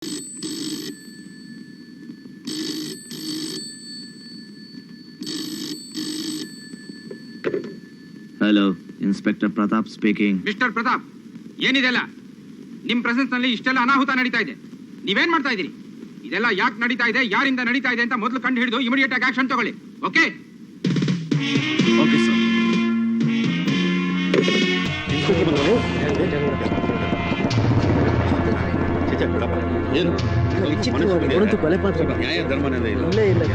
Hello, inspector Pratap speaking. Mister Pratap, ಏನಿದೆಲ್ಲ? ನಿಮ್ presence ನಲ್ಲಿ ಇಷ್ಟೆಲ್ಲ ಅನಾಹುತ ನಡೀತಾ ಇದೆ. ನೀವೇನ್ ಮಾಡ್ತಾ ಇದೀರಿ? ಇದೆಲ್ಲ ಯಾಕೆ ನಡೀತಾ ಇದೆ, ಯಾರಿಂದ ನಡೀತಾ ಇದೆ ಅಂತ ಮೊದಲು ಕಂಡು ಹಿಡಿದು ಇಮಿಡಿಯೇಟ್ ಆಗಿ ಆಕ್ಷನ್ ತಗೊಳ್ಳಿ. ಓಕೆ? Okay sir. ಕೊಲೆ ಪಾತ್ರ ನ್ಯಾಯ ಧರ್ಮನೇ ಇಲ್ಲ.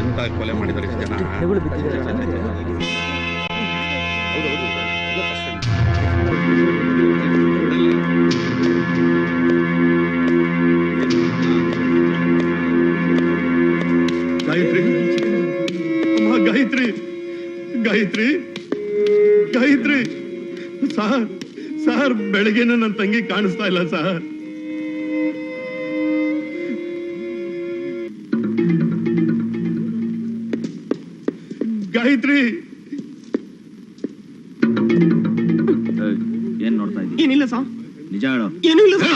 ಎಂತ ಕೊಲೆ ಮಾಡಿದ್ದಾರೆ ಜನ. ಗಾಯತ್ರಿ, ಅಮ್ಮ ಗಾಯತ್ರಿ, ಗಾಯತ್ರಿ, ಗಾಯತ್ರಿ. ಸಾರ್ ಬೆಳಗ್ಗೆನ ನನ್ನ ತಂಗಿ ಕಾಣಿಸ್ತಾ ಇಲ್ಲ ಸಾರ್. ಗಾಯತ್ರಿ, ಏನ್ ನೋಡ್ತಾ ಇದ್ದೀನಿ? ಏನಿಲ್ಲ ಸರ್. ನಿಜ ಹೇಳು. ಏನಿಲ್ಲ ಸರ್.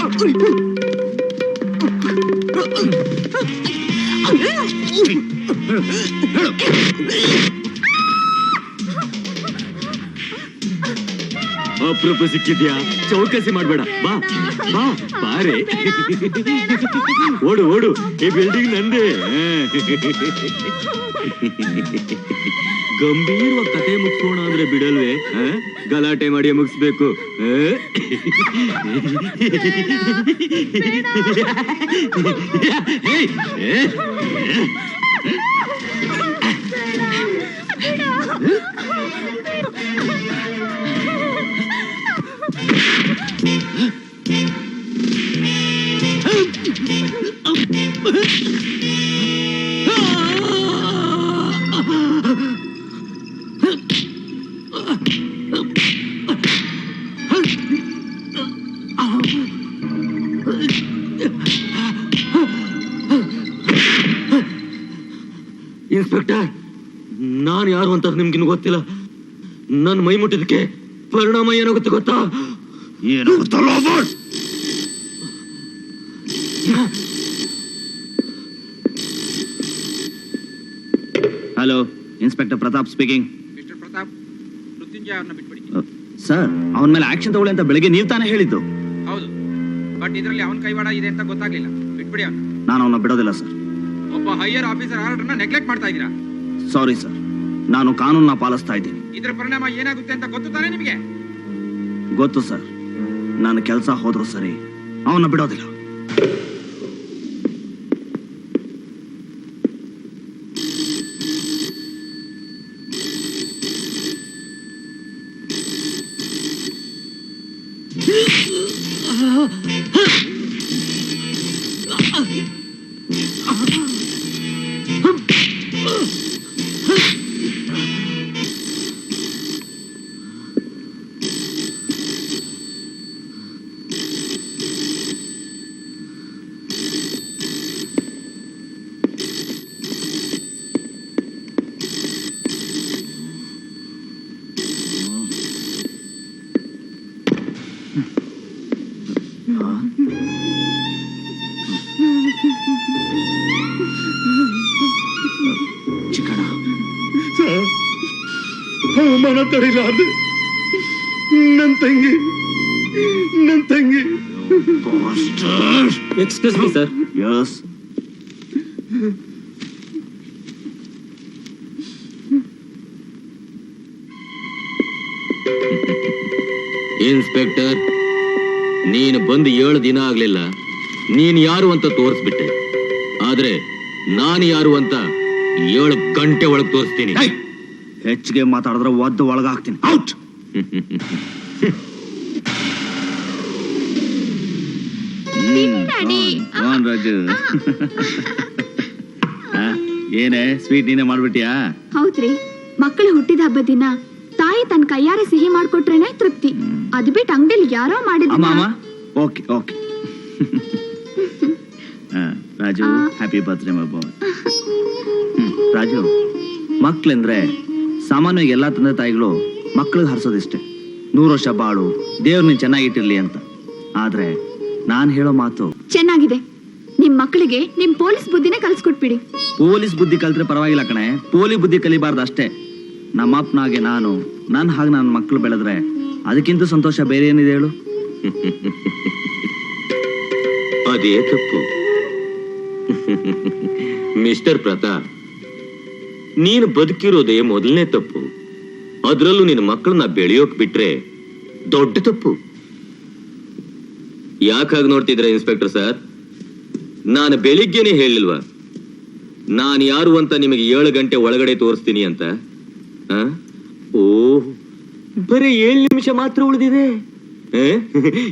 ಅಪರೂಪ ಸಿಕ್ಕಿದ್ಯಾ? ಚೌಕಸಿ ಮಾಡ್ಬೇಡ, ಬಾ ಬಾ ಬಾರೆ. ಓಡು ಓಡು, ಈ ಬಿಲ್ಡಿಂಗ್ ನಂದೇ. ಗಂಭೀರವಾಗಿ ಕತೆ ಮುಗಿಸೋಣ ಅಂದ್ರೆ ಬಿಡಲ್ವೇ? ಗಲಾಟೆ ಮಾಡಿ ಮುಗಿಸ್ಬೇಕು. ಇನ್ಸ್ಪೆಕ್ಟರ್, ನಾನು ಯಾರು ಅಂತ ನಿಮ್ಗಿನ್ನು ಗೊತ್ತಿಲ್ಲ. ನನ್ನ ಮೈ ಮುಟ್ಟಿದಕ್ಕೆ ಪರಿಣಾಮ ಏನಾಗುತ್ತೆ ಗೊತ್ತಾ? ಏನು ಗೊತ್ತಲ್ಲ? Hello, inspector Pratap speaking. Mister Pratap, Mrityunjaya ಅವ್ರನ್ನ ಬಿಟ್ಬಿಡಿ. ಸರ್, ಅವನ ಮೇಲೆ ಆಕ್ಷನ್ ತಗೊಳ್ಳಿ ಅಂತ ಬೆಳಿಗ್ಗೆ ನೀವು ತಾನೇ ಹೇಳಿದ್ದು. ಹೌದು, ಬಟ್ ಇದರಲ್ಲಿ ಅವನ ಕೈವಾಡ ಇದೆ ಅಂತ ಗೊತ್ತಾಗ್ಲಿಲ್ಲ. ಬಿಟ್ಬಿಡಿ ಅವನ್ನ. ನಾನು ಅವನ್ನ ಬಿಡೋದಿಲ್ಲ ಸರ್. ಒಬ್ಬ ಹೈಯರ್ ಆಫೀಸರ್ ಆರ್ಡರ್ನ ನೆಗ್ಲೆಕ್ಟ್ ಮಾಡ್ತಾ ಇದ್ದೀರಾ. ಸಾರಿ ಸರ್, ನಾನು ಕಾನೂನನ್ನ ಪಾಲಿಸ್ತಾ ಇದ್ದೀನಿ. ಇದರ ಪರಿಣಾಮ ಏನಾಗುತ್ತೆ ಅಂತ ಗೊತ್ತು ತಾನೇ ನಿಮಗೆ? ಗೊತ್ತು ಸರ್. ನಾನು ಕೆಲಸ ಹೋದ್ರು ಸರಿ, ಅವನ್ನ ಬಿಡೋದಿಲ್ಲ. ಚಿಕ್ಕಣ್ಣ, ಅವಮಾನ ತಡಿಲಾರ್ದು ನನ್ನ ತಂಗಿ. Excuse me sir. Yes. Inspector, ನೀನು ಬಂದು 7 ದಿನ ಆಗ್ಲಿಲ್ಲ. ನೀನ್ ಯಾರು ಅಂತ ತೋರಿಸ್ಬಿಟ್ಟೆ. ಆದ್ರೆ ನಾನು ಯಾರು ಅಂತ 7 ಗಂಟೆ ಒಳಗೆ ತೋರಿಸ್ತೀನಿ. ಹೆಚ್ಚಿಗೆ ಮಾತಾಡಿದ್ರೆ ಒದ್ದು ಒಳಗಾಗ್ತೀನಿ. ಔಟ್. ರಾಜು, ಏನೇ ಸ್ವೀಟ್ ನೀನೇ ಮಾಡ್ಬಿಟ್ಟಿಯಾ? ಹೌದ್ರಿ, ಮಕ್ಕಳ ಹುಟ್ಟಿದ ಹಬ್ಬದ ದಿನ ತಾಯಿ ತನ್ನ ಕೈಯಾರೆ ಸಿಹಿ ಮಾಡ್ಕೊಟ್ರೇನೆ ತೃಪ್ತಿ. ಅದು ಬಿಟ್ಟು ಅಂಗಡಿಲಿ ಯಾರೋ ಮಾಡಿದ. Okay okay. Raju, happy birthday my boy. Raju, ಮಕ್ಳೆಂದ್ರೆ ಸಾಮಾನ್ಯವಾಗಿ ಎಲ್ಲಾ ತಂದೆ ತಾಯಿಗಳು ಮಕ್ಳಿಗೆ ಹರಿಸೋದಿಷ್ಟೇ, 100 ವರ್ಷ ಬಾಳು, ದೇವ್ರು ನೀನ್ ಚೆನ್ನಾಗಿಟ್ಟಿರ್ಲಿ ಅಂತ. ಆದ್ರೆ ನಾನ್ ಹೇಳೋ ಮಾತು ಚೆನ್ನಾಗಿದೆ. ನಿಮ್ ಮಕ್ಕಳಿಗೆ ನಿಮ್ ಪೊಲೀಸ್ ಬುದ್ಧಿನೇ ಕಲ್ಸ್ಕೊಟ್ಬಿಡಿ. ಪೊಲೀಸ್ ಬುದ್ಧಿ ಕಲ್ತ್ರೆ ಪರವಾಗಿಲ್ಲ ಕಣೆ, ಪೋಲಿ ಬುದ್ಧಿ ಕಲಿಬಾರ್ದು ಅಷ್ಟೇ. ನಮ್ಮಪ್ಪನಾಗೆ ನಾನು, ನನ್ನ ಹಾಗೆ ನನ್ನ ಮಕ್ಕಳು ಬೆಳೆದ್ರೆ ಅದಕ್ಕಿಂತ ಸಂತೋಷ ಬೇರೆ ಏನಿದೆ ಹೇಳು? ಅದೇ ತಪ್ಪು. ಮಿಸ್ಟರ್ ಪ್ರತಾಪ್, ನೀನು ಬದುಕಿರೋದೇ ಮೊದಲನೇ ತಪ್ಪು. ಅದ್ರಲ್ಲೂ ನಿನ್ನ ಮಕ್ಕಳನ್ನ ಬೆಳೆಯೋಕ್ ಬಿಟ್ರೆ ದೊಡ್ಡ ತಪ್ಪು. ಯಾಕಾಗ ನೋಡ್ತಿದ್ರೆ ಇನ್ಸ್ಪೆಕ್ಟರ್ ಸರ್? ನಾನು ಬೆಳಿಗ್ಗೆನೆ ಹೇಳಿಲ್ವಾ ನಾನು ಯಾರು ಅಂತ ನಿಮಗೆ 7 ಗಂಟೆ ಒಳಗಡೆ ತೋರಿಸ್ತೀನಿ ಅಂತ? ಓ, ಬರೀ 7 ನಿಮಿಷ ಮಾತ್ರ ಉಳಿದಿದೆ.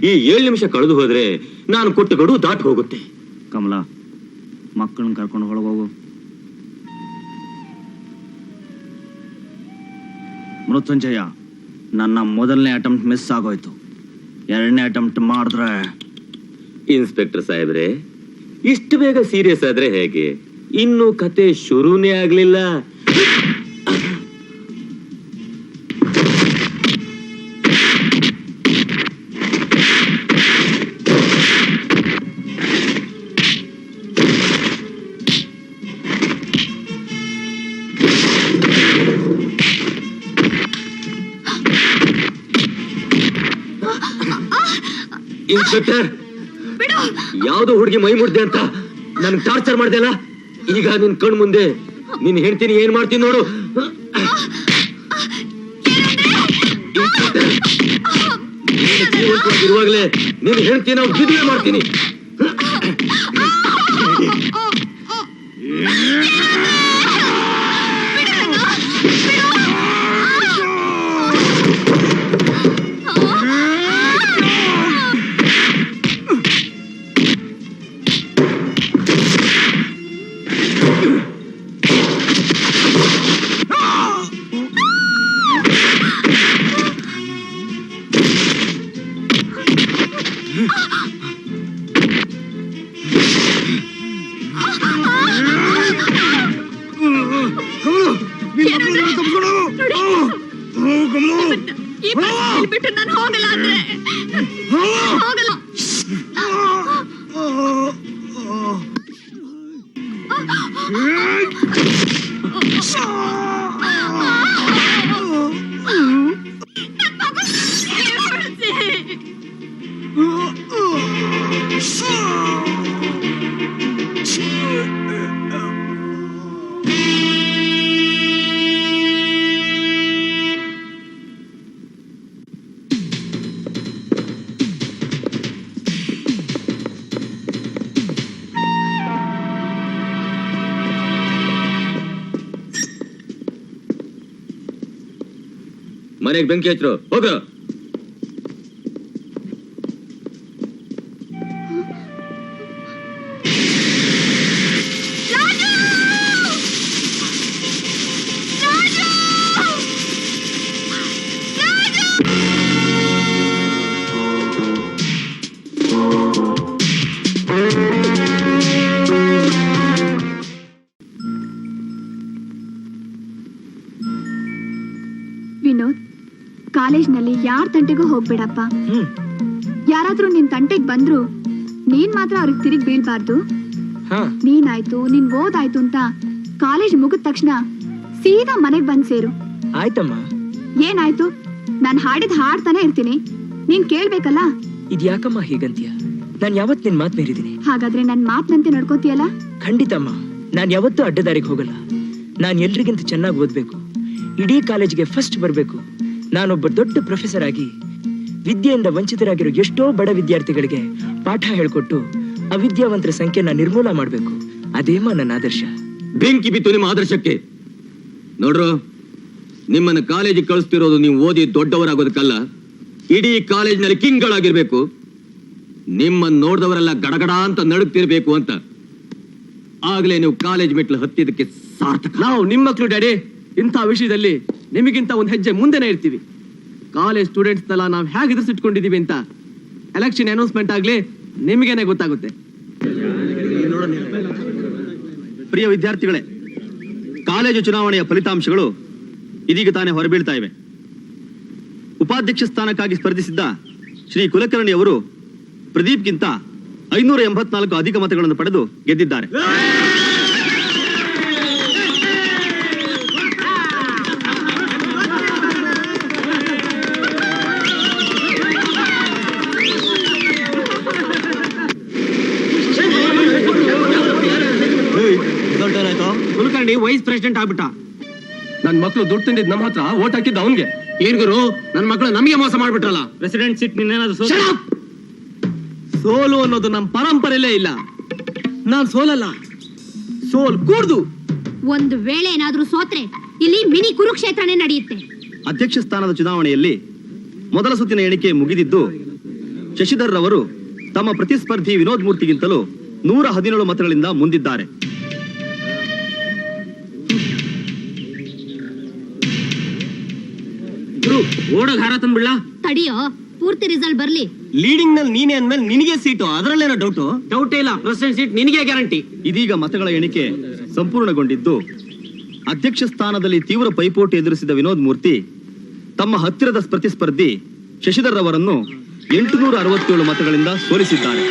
ಈ 7 ನಿಮಿಷ ಕಳೆದು ಹೋದ್ರೆ ನಾನು ಕೊಟ್ಟ ಗಡುವು ದಾಟಿ ಹೋಗುತ್ತೆ. ಕಮಲಾ, ಮಕ್ಕಳನ್ನ ಕರ್ಕೊಂಡು ಒಳಗೋಗು. ಮೃತ್ಯುಂಜಯ, ನನ್ನ ಮೊದಲನೇ ಅಟೆಂಪ್ಟ್ ಮಿಸ್ ಆಗೋಯ್ತು. 2ನೇ ಅಟೆಂಪ್ಟ್ ಮಾಡಿದ್ರೆ. ಇನ್ಸ್ಪೆಕ್ಟರ್ ಸಾಹೇಬ್ರೆ, ಇಷ್ಟು ಬೇಗ ಸೀರಿಯಸ್ ಆದ್ರೆ ಹೇಗೆ? ಇನ್ನು ಕತೆ ಶುರುನೇ ಆಗ್ಲಿಲ್ಲ. ಇನ್ಸ್ಪೆಕ್ಟರ್, ಯಾವ್ದೋ ಹುಡುಗಿ ಮೈ ಮುಡ್ದೆ ಅಂತ ನನ್ ಟಾರ್ಚರ್ ಮಾಡ್ದೆ ಅಲ್ಲ, ಈಗ ನಿನ್ ಕಣ್ ಮುಂದೆ ನಿನ್ ಹೇಳ್ತೀನಿ ಏನ್ ಮಾಡ್ತೀನಿ ನೋಡು. ಇರುವಾಗ್ಲೇ ನೀನ್ ಹೇಳ್ತೀನಿ ನಾವು ಬಿಡುವೆ ಮಾಡ್ತೀನಿ. ಬಿಟ್ಟು ನಾನು ಹೋಗಲ್ಲ ಅಂದ್ರೆ ಹೋಗಲ್ಲ. ಮನೆಗೆ ಬೆಂಕಿ ಹಚ್ಚರು, ಹೋಗ. ವಿನೋದ್, ಕಾಲೇಜ್ನಲ್ಲಿ ಯಾರ ತಂಟೆಗೂ ಹೋಗ್ಬೇಡಪ್ಪ. ಯಾರಾದ್ರೂ ನಿನ್ ತಂಟೆಗ್ ಬಂದ್ರು ನೀನ್ ಮಾತ್ರ ಅವ್ರಿಗೆ ತಿರುಗಿ ಬೀಳ್ಬಾರ್ದು. ನೀನಾಯ್ತು, ನಿನ್ ಓದಾಯ್ತು ಅಂತ ಕಾಲೇಜ್ ಮುಗಿದ ತಕ್ಷಣ ಸೀದಾ ಮನೆಗ್ ಬಂದ್ ಸೇರು. ಆಯ್ತಮ್ಮ. ಏನಾಯ್ತು? ನಾನ್ ಹಾಡಿದ್ ಹಾಡ್ತಾನೆ ಇರ್ತೀನಿ, ನೀನ್ ಕೇಳ್ಬೇಕಲ್ಲ. ಇದ್ಯಾಕಮ್ಮ ಹೀಗಂತೀಯ? ನಾನ್ ಯಾವತ್ ನಿನ್ ಮಾತ್ ಮೀರಿದೀನಿ? ಹಾಗಾದ್ರೆ ನನ್ ಮಾತ್ನಂತೆ ನಡ್ಕೋತೀಯಲ್ಲ? ಖಂಡಿತಮ್ಮ, ನಾನ್ ಯಾವತ್ತೂ ಅಡ್ಡದಾರಿಗೆ ಹೋಗಲ್ಲ. ನಾನ್ ಎಲ್ರಿಗಿಂತ ಚೆನ್ನಾಗಿ ಓದ್ಬೇಕು, ಇಡೀ ಕಾಲೇಜ್ಗೆ ಫಸ್ಟ್ ಬರ್ಬೇಕು. ನಾನೊಬ್ಬ ದೊಡ್ಡ ಪ್ರೊಫೆಸರ್ ಆಗಿ ವಿದ್ಯೆಯಿಂದ ವಂಚಿತರಾಗಿರೋ ಎಷ್ಟೋ ಬಡ ವಿದ್ಯಾರ್ಥಿಗಳಿಗೆ ಪಾಠ ಹೇಳ್ಕೊಟ್ಟು ಅವಿದ್ಯಾವಂತರ ಸಂಖ್ಯೆನ ನಿರ್ಮೂಲ ಮಾಡ್ಬೇಕು. ಅದೇಮ್ಮ ನನ್ನ ಆದರ್ಶ. ಬೆಂಕಿ ಬಿತ್ತು ನಿಮ್ಮ ಆದರ್ಶಕ್ಕೆ. ನೋಡ್ರು, ನಿಮ್ಮನ್ನ ಕಾಲೇಜಿಗೆ ಕಳಿಸ್ತಿರೋದು ನೀವು ಓದಿ ದೊಡ್ಡವರಾಗೋದಕ್ಕಲ್ಲ, ಇಡೀ ಕಾಲೇಜಿನಲ್ಲಿ ಕಿಂಗ್ಗಳಾಗಿರ್ಬೇಕು. ನಿಮ್ಮನ್ನ ನೋಡಿದವರೆಲ್ಲ ಗಡಗಡ ಅಂತ ನಡುಗ್ತಿರ್ಬೇಕು ಅಂತ. ಆಗ್ಲೇ ನೀವು ಕಾಲೇಜ್ ಮೆಟ್ಲು ಹತ್ತಿದಕ್ಕೆ ಸಾರ್ಥಕ. ನಾವು ನಿಮ್ಮ ಮಕ್ಕಳು ಡ್ಯಾಡಿ. ಇಂಥ ವಿಷಯದಲ್ಲಿ ನಿಮಗಿಂತ ಒಂದು ಹೆಜ್ಜೆ ಮುಂದೆನೇ ಇರ್ತೀವಿ. ಕಾಲೇಜ್ ಸ್ಟೂಡೆಂಟ್ಸ್ನೆಲ್ಲ ನಾವು ಹೇಗೆ ಎದುರಿಸಿಟ್ಕೊಂಡಿದೀವಿ ಅಂತ ಎಲೆಕ್ಷನ್ ಅನೌನ್ಸ್ಮೆಂಟ್ ಆಗ್ಲಿ ನಿಮಗೇನೆ ಗೊತ್ತಾಗುತ್ತೆ. ಪ್ರಿಯ ವಿದ್ಯಾರ್ಥಿಗಳೇ, ಕಾಲೇಜು ಚುನಾವಣೆಯ ಫಲಿತಾಂಶಗಳು ಇದೀಗ ತಾನೇ ಹೊರಬೀಳ್ತಾ ಇವೆ. ಉಪಾಧ್ಯಕ್ಷ ಸ್ಥಾನಕ್ಕಾಗಿ ಸ್ಪರ್ಧಿಸಿದ್ದ ಶ್ರೀ ಕುಲಕರ್ಣಿ ಅವರು ಪ್ರದೀಪ್ಗಿಂತ 584 ಅಧಿಕ ಮತಗಳನ್ನು ಪಡೆದು ಗೆದ್ದಿದ್ದಾರೆ. ಕುಲಕರ್ಣಿ ವೈಸ್ ಪ್ರೆಸಿಡೆಂಟ್ ಆಗ್ಬಿಟ್ಟ. ನನ್ ಮಕ್ಳು ದುಡ್ಡು ತಿಂದಿದ್ ನಮ್ಮ ಹತ್ರ ಓಟ್ ಹಾಕಿದ್ದ ಅವನ್ಗೆ. ಏನ್ ಗುರು, ನನ್ ಮಕ್ಳು ನಮಗೆ ಮೋಸ ಮಾಡ್ಬಿಟ್ರಲ್ಲ. ಪ್ರೆಸಿಡೆಂಟ್ ಸಿಟ್ ನಿನ್ನೇನಾದ್ರು ಸೋಲು ಅನ್ನೋದು ನಮ್ ಪರಂಪರೆಯಲ್ಲೇ ಇಲ್ಲ. ನಾನ್ ಸೋಲಲ್ಲ, ಸೋಲ್ ಕೂಡ್ದು. ಒಂದು ವೇಳೆ ಏನಾದ್ರೂ ಸೋತ್ರೆ ಇಲ್ಲಿ ಮಿನಿ ಕುರುಕ್ಷೇತ್ರನೇ ನಡೆಯುತ್ತೆ. ಅಧ್ಯಕ್ಷ ಸ್ಥಾನದ ಚುನಾವಣೆಯಲ್ಲಿ ಮೊದಲ ಸುತ್ತಿನ ಎಣಿಕೆ ಮುಗಿದಿದ್ದು ಶಶಿಧರ್ ರವರು ತಮ್ಮ ಪ್ರತಿಸ್ಪರ್ಧಿ ವಿನೋದ್ ಮೂರ್ತಿಗಿಂತಲೂ 117 ಮತಗಳಿಂದ ಮುಂದಿದ್ದಾರೆ. ಓಡೋಗ್ ಹಾರ ತಂದ್ಬಿಡ್ಲಾ? ತಡಿಯೋ, ಪೂರ್ತಿ ರಿಸಲ್ಟ್ ಬರ್ಲಿ. ಲೀಡಿಂಗ್ ನಲ್ಲಿ ನೀನೇ ಅಂದ್ಮೇಲೆ ನಿನಗೆ ಸೀಟು, ಅದರಲ್ಲೇನೋ ಡೌಟೇ ಇಲ್ಲ. ಪ್ರೆಸಿಡೆಂಟ್ ಸೀಟ್ ನಿನಗೆ ಗ್ಯಾರಂಟಿ. ಇದೀಗ ಮತಗಳ ಎಣಿಕೆ ಸಂಪೂರ್ಣಗೊಂಡಿದ್ದು ಅಧ್ಯಕ್ಷ ಸ್ಥಾನದಲ್ಲಿ ತೀವ್ರ ಪೈಪೋಟಿ ಎದುರಿಸಿದ ವಿನೋದ್ ಮೂರ್ತಿ ತಮ್ಮ ಹತ್ತಿರದ ಪ್ರತಿಸ್ಪರ್ಧಿ ಶಶಿಧರ್ ರವರನ್ನು 867 ಮತಗಳಿಂದ ಸೋಲಿಸಿದ್ದಾರೆ.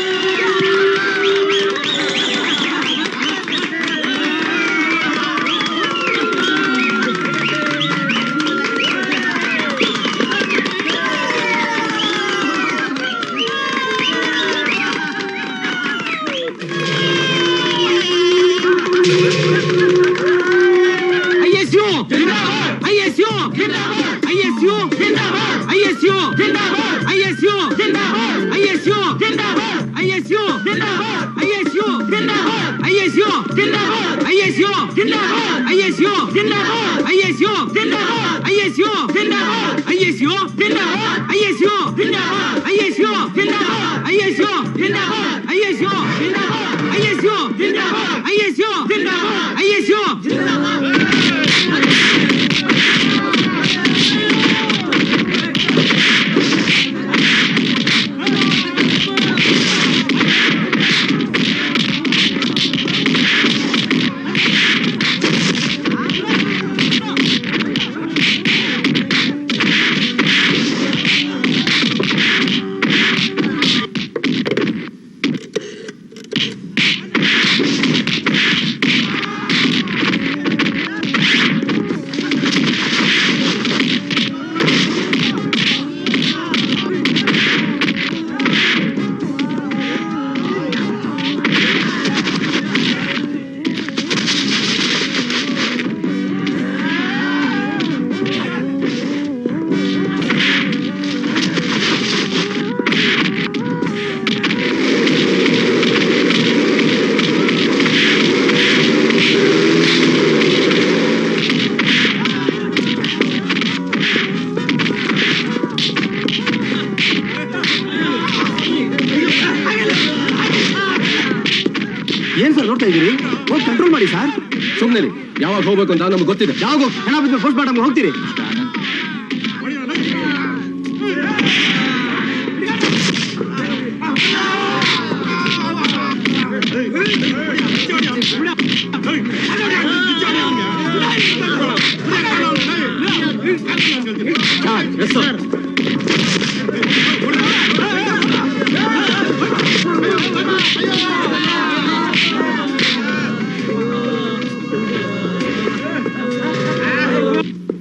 ಏನ್ ಸರ್ ನೋಡ್ತಾ ಇದೀರಿ? ಹೋಗಿ ಕಂಟ್ರೋಲ್ ಮಾಡಿ ಸರ್. ಸುಮ್ಮನೆ ಯಾವಾಗ ಹೋಗ್ಬೇಕು ಅಂತ ನಮ್ಗೆ ಗೊತ್ತಿದೆ. ಯಾವಾಗ ಹಣ ಬಿದ್ದು ಪೋಸ್ಟ್ ಮಾರ್ಟಮ್ ಹೋಗ್ತೀರಿ?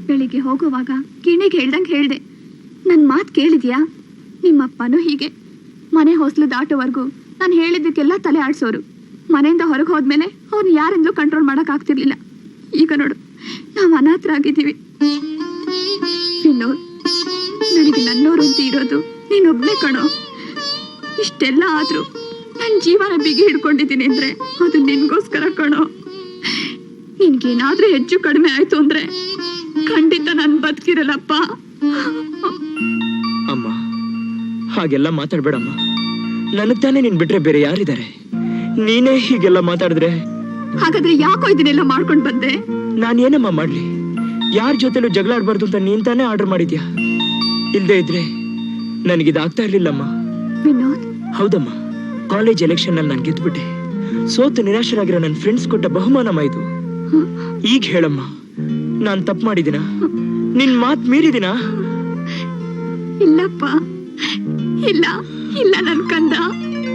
ಬೆಳಿಗ್ಗೆ ಹೋಗುವಾಗ ಗಿಣಿಗೆ ಹೇಳ್ದಂಗೆ ಹೇಳ್ದೆ. ನನ್ನ ಮಾತು ಕೇಳಿದ್ಯಾ? ನಿಮ್ಮಪ್ಪನೂ ಹೀಗೆ ಮನೆ ಹೊಸ್ಲು ದಾಟೋವರೆಗೂ ನಾನು ಹೇಳಿದ್ದಕ್ಕೆಲ್ಲ ತಲೆ ಆಡ್ಸೋರು. ಮನೆಯಿಂದ ಹೊರಗೆ ಹೋದ್ಮೇಲೆ ಅವ್ರನ್ನ ಯಾರಿಂದಲೂ ಕಂಟ್ರೋಲ್ ಮಾಡಕ್ ಆಗ್ತಿರ್ಲಿಲ್ಲ. ಈಗ ನೋಡು, ನಾವು ಅನಾಥರಾಗಿದ್ದೀವಿ. ವಿನೋದ್, ನನಗೆ ನನ್ನೋರು ಅಂತ ಇರೋದು ನೀನೊಬ್ನೇ ಕಣೋ. ಇಷ್ಟೆಲ್ಲ ಆದ್ರೂ ನನ್ನ ಜೀವನ ಬಿಗಿ ಹಿಡ್ಕೊಂಡಿದ್ದೀನಿ ಅಂದ್ರೆ ಅದು ನಿನ್ಗೋಸ್ಕರ ಕಣೋ. ನಿನ್ಗೇನಾದ್ರೂ ಹೆಚ್ಚು ಕಡಿಮೆ ಆಯ್ತು ಅಂದ್ರೆ ಖಂಡಿತ ನಾನು ಬದುಕಿರಲ್ಲಪ್ಪ. ಅಮ್ಮ, ಹಾಗೆಲ್ಲ ಮಾತಾಡ್ಬೇಡಮ್ಮ. ನನಗ್ ತಾನೇ ನಿನ್ ಬಿಟ್ರೆ ಬೇರೆ ಯಾರಿದ್ದಾರೆ? ನೀನೇ ಹೀಗೆಲ್ಲ ಮಾತಾಡಿದ್ರೆ ಹಾಗಾದ್ರೆ ಯಾಕೋ ಇದನ್ನೆಲ್ಲ ಮಾಡ್ಕೊಂಡ್ ಬಂದೆ? ನಾನೇನಮ್ಮ ಮಾಡ್ಲಿ? ಯಾರ ಜೊತೆಲೂ ಜಗಳ ಆಡ್ಬಾರ್ದು ಅಂತ ನೀನ್ ತಾನೇ ಆರ್ಡರ್ ಮಾಡಿದ್ಯಾ. ಇಲ್ದೇ ಇದ್ರೆ ನನಗಿದಾಗ್ತಾ ಇರ್ಲಿಲ್ಲಮ್ಮ. ವಿನೋದ್, ಹೌದಮ್ಮ, ಕಾಲೇಜ್ ಎಲೆಕ್ಷನ್ ನಲ್ಲಿ ನಾನು ಗೆದ್ಬಿಟ್ಟೆ. ಸೋತು ನಿರಾಶರಾಗಿರೋ ನನ್ನ ಫ್ರೆಂಡ್ಸ್ ಕೊಟ್ಟ ಬಹುಮಾನಮ್ಮ ಇದು. ಈಗ ಹೇಳಮ್ಮ, ನಾನ್ ತಪ್ಪು ಮಾಡಿದಿನ? ನಿನ್ ಮಾತ್ ಮೀರಿದಿನ? ಇಲ್ಲಪ್ಪ, ಇಲ್ಲ ಇಲ್ಲ ನನ್ ಕಂದ.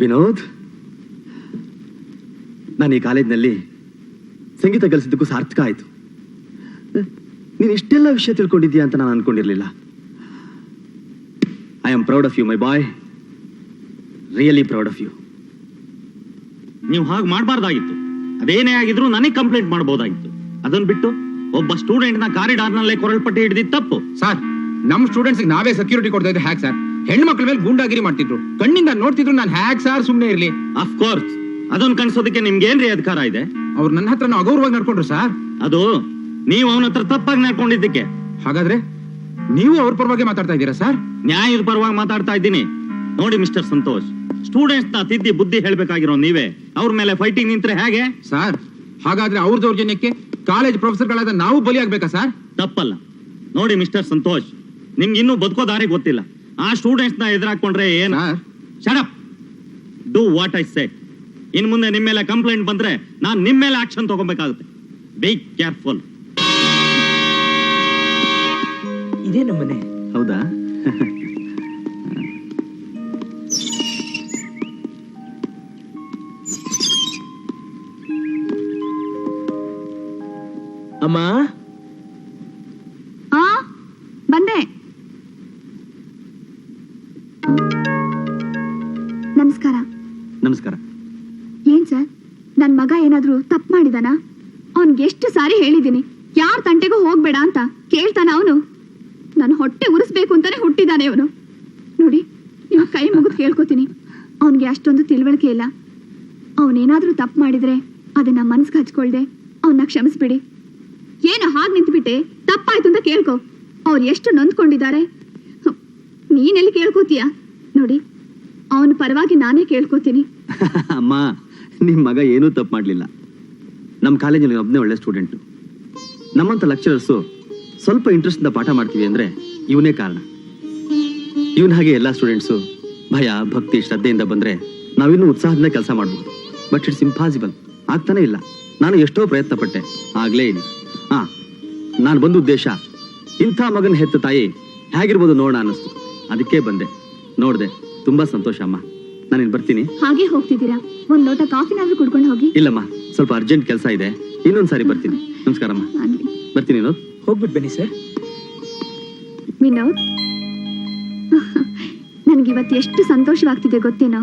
ವಿನೋದ್, ನಾನು ಈ ಕಾಲೇಜಿನಲ್ಲಿ ಸಂಗೀತ ಕಲಿಸಿದ್ದಕ್ಕೂ ಸಾರ್ಥಕ ಆಯ್ತು. ನೀನು ಇಷ್ಟೆಲ್ಲ ವಿಷಯ ತಿಳ್ಕೊಂಡಿದ್ದೀಯಾ ಅಂತ ನಾನು ಅನ್ಕೊಂಡಿರ್ಲಿಲ್ಲ. I am proud of you my boy, really proud of you. ನೀವು ಹಾಗೆ ಮಾಡಬಾರ್ದಾಗಿತ್ತು. ಅದೇನೇ ಆಗಿದ್ರು ನನಗೆ ಕಂಪ್ಲೇಂಟ್ ಮಾಡಬಹುದಾಗಿತ್ತು. ಅದನ್ನ ಬಿಟ್ಟು ಒಬ್ಬ ಸ್ಟೂಡೆಂಟ್ ನ ಕಾರಿಡಾರ್ನಲ್ಲೇ ಕೊರಳ್ಪಟ್ಟಿ ಹಿಡಿದಿದ್ದು ತಪ್ಪು. ಸರ್, ನಮ್ ಸ್ಟೂಡೆಂಟ್ಸ್ ನಾವೇ ಸೆಕ್ಯೂರಿಟಿ ಕೊಡ್ತಾ ಇದ್ರೆ ಹ್ಯಾಕ್ ಸರ್? ಹೆಣ್ಮಕ್ಳ ಮೇಲೆ ಗೂಂಡಾಗಿರಿ ಮಾಡ್ತಿದ್ರು, ಕಣ್ಣಿಂದ ನೋಡ್ತಿದ್ರು. ನಾನು ಹ್ಯಾಕ್ ಸರ್ ಸುಮ್ನೆ ಇರ್ಲಿ? ಆಫ್ ಕೋರ್ಸ್, ಅದನ್ನ ಕನ್ಸೋದಕ್ಕೆ ನಿಮ್ಗೆ ಏನ್ರಿ ಅಧಿಕಾರ ಇದೆ? ಅವ್ರು ನನ್ನ ಹತ್ರ ಅಗೌರವಾಗಿ ನಡ್ಕೊಂಡ್ರು ಸರ್. ಅದು ನೀವು ಅವನ ಹತ್ರ ತಪ್ಪಾಗಿ ನಡ್ಕೊಂಡಿದ್ದಕ್ಕೆ. ಹಾಗಾದ್ರೆ ನೀವು ಅವ್ರ ಪರವಾಗಿ ಮಾತಾಡ್ತಾ ಇದ್ದೀರಾ ಸರ್? ನ್ಯಾಯದ ಪರವಾಗಿ ಮಾತಾಡ್ತಾ ಇದ್ದೀನಿ. ನೋಡಿ ಮಿಸ್ಟರ್ ಸಂತೋಷ್, ಸ್ಟೂಡೆಂಟ್ಸ್ ನ ತಿದ್ದಿ ಬುದ್ಧಿ ಹೇಳ್ಬೇಕಾಗಿರೋ ನೀವೇ ಅವ್ರ ಮೇಲೆ ಫೈಟಿಂಗ್ ನಿಂತ್ರೆ ಹೇಗೆ ಸರ್? ಹಾಗಾದ್ರೆ ಅವ್ರ ದೌರ್ಜನ್ಯಕ್ಕೆ ಕಾಲೇಜ್ ಪ್ರೊಫೆಸರ್ಗಳಾದ ನಾವು ಬಲಿಯಾಗ್ಬೇಕಾ ಸರ್? ತಪ್ಪಲ್ಲ. ನೋಡಿ ಮಿಸ್ಟರ್ ಸಂತೋಷ್, ನಿಮ್ಗೆ ಇನ್ನೂ ಬದುಕೋ ದಾರಿ ಗೊತ್ತಿಲ್ಲ. ಆ ಸ್ಟೂಡೆಂಟ್ಸ್ ನ ಎದುರಾಕೊಂಡ್ರೆ ಏನ್? Shut up, do what I say. ಇನ್ ಮುಂದೆ ನಿಮ್ಮ ಮೇಲೆ ಕಂಪ್ಲೇಂಟ್ ಬಂದ್ರೆ ನಾನು ನಿಮ್ಮ ಮೇಲೆ ಆಕ್ಷನ್ ತಗೋಬೇಕಾಗುತ್ತೆ. Be careful. ಇದೇ ನಮ್ಮನೆ. ಹೌದಾ? ಅಮ್ಮ, ಬಂದೆ. ನಮಸ್ಕಾರ. ನಮಸ್ಕಾರ. ಏನ್ ಸರ್, ನನ್ ಮಗ ಏನಾದ್ರೂ ತಪ್ಪು ಮಾಡಿದಾನ? ಅವನ್ಗೆ ಎಷ್ಟು ಸಾರಿ ಹೇಳಿದೀನಿ ಯಾರ ತಂಟೆಗೂ ಹೋಗ್ಬೇಡ ಅಂತ. ಕೇಳ್ತಾನ ಅವನು? ನನ್ನ ಹೊಟ್ಟೆ ಉರಿಸ್ಬೇಕು ಅಂತಾನೆ ಹುಟ್ಟಿದಾನೆ ಅವನು. ನೋಡಿ, ನೀವು ಕೈ ಮುಗಿದು ಕೇಳ್ಕೊತೀನಿ, ಅವನ್ಗೆ ಅಷ್ಟೊಂದು ತಿಳುವಳಿಕೆ ಇಲ್ಲ. ಅವನೇನಾದ್ರೂ ತಪ್ಪು ಮಾಡಿದ್ರೆ ಅದನ್ನ ಮನಸ್ಸಿಗೆ ಹಚ್ಕೊಳ್ದೆ ಅವನ್ನ ಕ್ಷಮಿಸ್ಬಿಡಿ. ಏನು ಹಾಗೆ ನಿಂತ್ಬಿಟ್ಟೆ? ತಪ್ಪಾಯ್ತು ಅಂತ ಕೇಳ್ಕೊ. ಅವ್ರು ಎಷ್ಟು ನೊಂದ್ಕೊಂಡಿದ್ದಾರೆ. ನೀನೆಲ್ಲಿ ಕೇಳ್ಕೋತೀಯ? ನೋಡಿ, ಅವನ ಪರವಾಗಿ ನಾನೇ ಕೇಳ್ಕೋತೀನಿ. ಅಮ್ಮ, ನಿಮ್ ಮಗ ಏನೂ ತಪ್ಪು ಮಾಡ್ಲಿಲ್ಲ. ನಮ್ಮ ಕಾಲೇಜಲ್ಲಿ ಒಬ್ಬನೇ ಒಳ್ಳೆ ಸ್ಟೂಡೆಂಟು. ನಮ್ಮಂತ ಲೆಕ್ಚರರ್ಸು ಸ್ವಲ್ಪ ಇಂಟ್ರೆಸ್ಟ್ ಇಂದ ಪಾಠ ಮಾಡ್ತೀವಿ ಅಂದ್ರೆ ಇವನೇ ಕಾರಣ. ಇವನ್ ಹಾಗೆ ಎಲ್ಲ ಸ್ಟೂಡೆಂಟ್ಸು ಭಯ, ಭಕ್ತಿ, ಶ್ರದ್ಧೆಯಿಂದ ಬಂದ್ರೆ ನಾವಿನ್ನೂ ಉತ್ಸಾಹದಿಂದ ಕೆಲಸ ಮಾಡ್ಬೋದು. But it's impossible. ಆಗ್ತಾನೆ ಇಲ್ಲ. ನಾನು ಎಷ್ಟೋ ಪ್ರಯತ್ನ ಪಟ್ಟೆ, ಆಗ್ಲೇ ಇಲ್ಲ. ನಾನು ಬಂದ ಉದ್ದೇಶ ಇಂಥ ಮಗನ ಹೆತ್ತ ತಾಯಿ ಹೇಗಿರ್ಬೋದು ನೋಡೋಣ ಅನ್ನಿಸ್ತು. ಅದಕ್ಕೆ ಬಂದೆ. ನೋಡ್ದೆ, ತುಂಬಾ ಸಂತೋಷ ಅಮ್ಮ. ನಾನಿನ್ ಬರ್ತೀನಿ. ಹಾಗೆ ಹೋಗ್ತಿದ್ದೀರಾ? ಒಂದ್ ಲೋಟ ಕಾಫಿನಾದ್ರೂ ಕುಡ್ಕೊಂಡು ಹೋಗಿ. ಇಲ್ಲಮ್ಮ, ಸ್ವಲ್ಪ ಅರ್ಜೆಂಟ್ ಕೆಲಸ ಇದೆ. ಇನ್ನೊಂದ್ಸಾರಿ ಬರ್ತೀನಿ. ನಮಸ್ಕಾರಮ್ಮ. ಬರ್ತೀನಿ. ವಿನೋದ್, ಹೋಗ್ಬಿಟ್ಟು ಬನ್ನಿ ಸರ್. ವಿನೋದ್, ನನ್ಗಿವತ್ತು ಎಷ್ಟು ಸಂತೋಷವಾಗ್ತಿದೆ ಗೊತ್ತೇನೋ?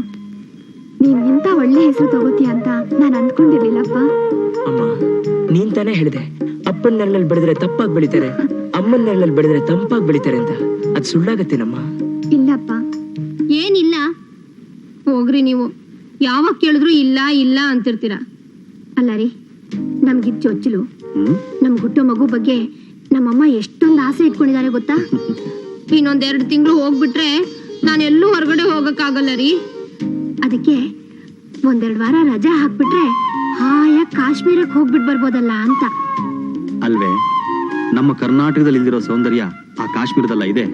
ನೀನ್ ಇಂಥ ಒಳ್ಳೆ ಹೆಸರು ತಗೋತೀಯ ಅಂತ ನಾನು ಅಂದ್ಕೊಂಡಿರ್ಲಿಲ್ಲಪ್ಪ. ಅಮ್ಮ, ನೀನ್ ತಾನೇ ಹೇಳಿದೆ ಅಪ್ಪನ ನೆರಳಲ್ಲಿ ಬೆಳೆದ್ರೆ ತಪ್ಪಾಗಿ ಬೆಳಿತಾರೆ, ಅಮ್ಮನ ನೆರಳಲ್ಲಿ ಬೆಳೆದ್ರೆ ತಂಪಾಗಿ ಬೆಳಿತಾರೆ ಅಂತ. ಅದ್ ಸುಳ್ಳಾಗತ್ತೇನಮ್ಮ? ಇಲ್ಲಪ್ಪ. ಏನಿಲ್ಲ, ಹೋಗ್ರಿ ನೀವು. ಯಾವಾಗ ಕೇಳಿದ್ರು ಇಲ್ಲ ಇಲ್ಲ ಅಂತಿರ್ತೀರಾ. ಅಲ್ಲ ರೀ, ನಮ್ಗಿದ್ ಚೊಚ್ಚಲು ನಮ್ ಹುಟ್ಟೋ ಮಗು ಬಗ್ಗೆ ನಮ್ಮಮ್ಮ ಎಷ್ಟೊಂದು ಆಸೆ ಇಟ್ಕೊಂಡಿದ್ದಾರೆ ಗೊತ್ತಾ? ಇನ್ನೊಂದೆರಡು ತಿಂಗಳು ಹೋಗ್ಬಿಟ್ರೆ ನಾನೆಲ್ಲೂ ಹೊರಗಡೆ ಹೋಗಕ್ಕಾಗಲ್ಲ ರೀ. ಅದಕ್ಕೆ ಒಂದೆರಡು ವಾರ ರಜಾ ಹಾಕ್ಬಿಟ್ರೆ ಹಾಯಾಗಿ ಕಾಶ್ಮೀರಕ್ಕೆ ಹೋಗ್ಬಿಟ್ಟು ಬರ್ಬೋದಲ್ಲ ಅಂತ. ಅಲ್ವೇ, ನಮ್ಮ ಕರ್ನಾಟಕದಲ್ಲಿ ಇಲ್ದಿರೋ ಸೌಂದರ್ಯ ಆ ಕಾಶ್ಮೀರದಲ್ಲ ಇದೆ.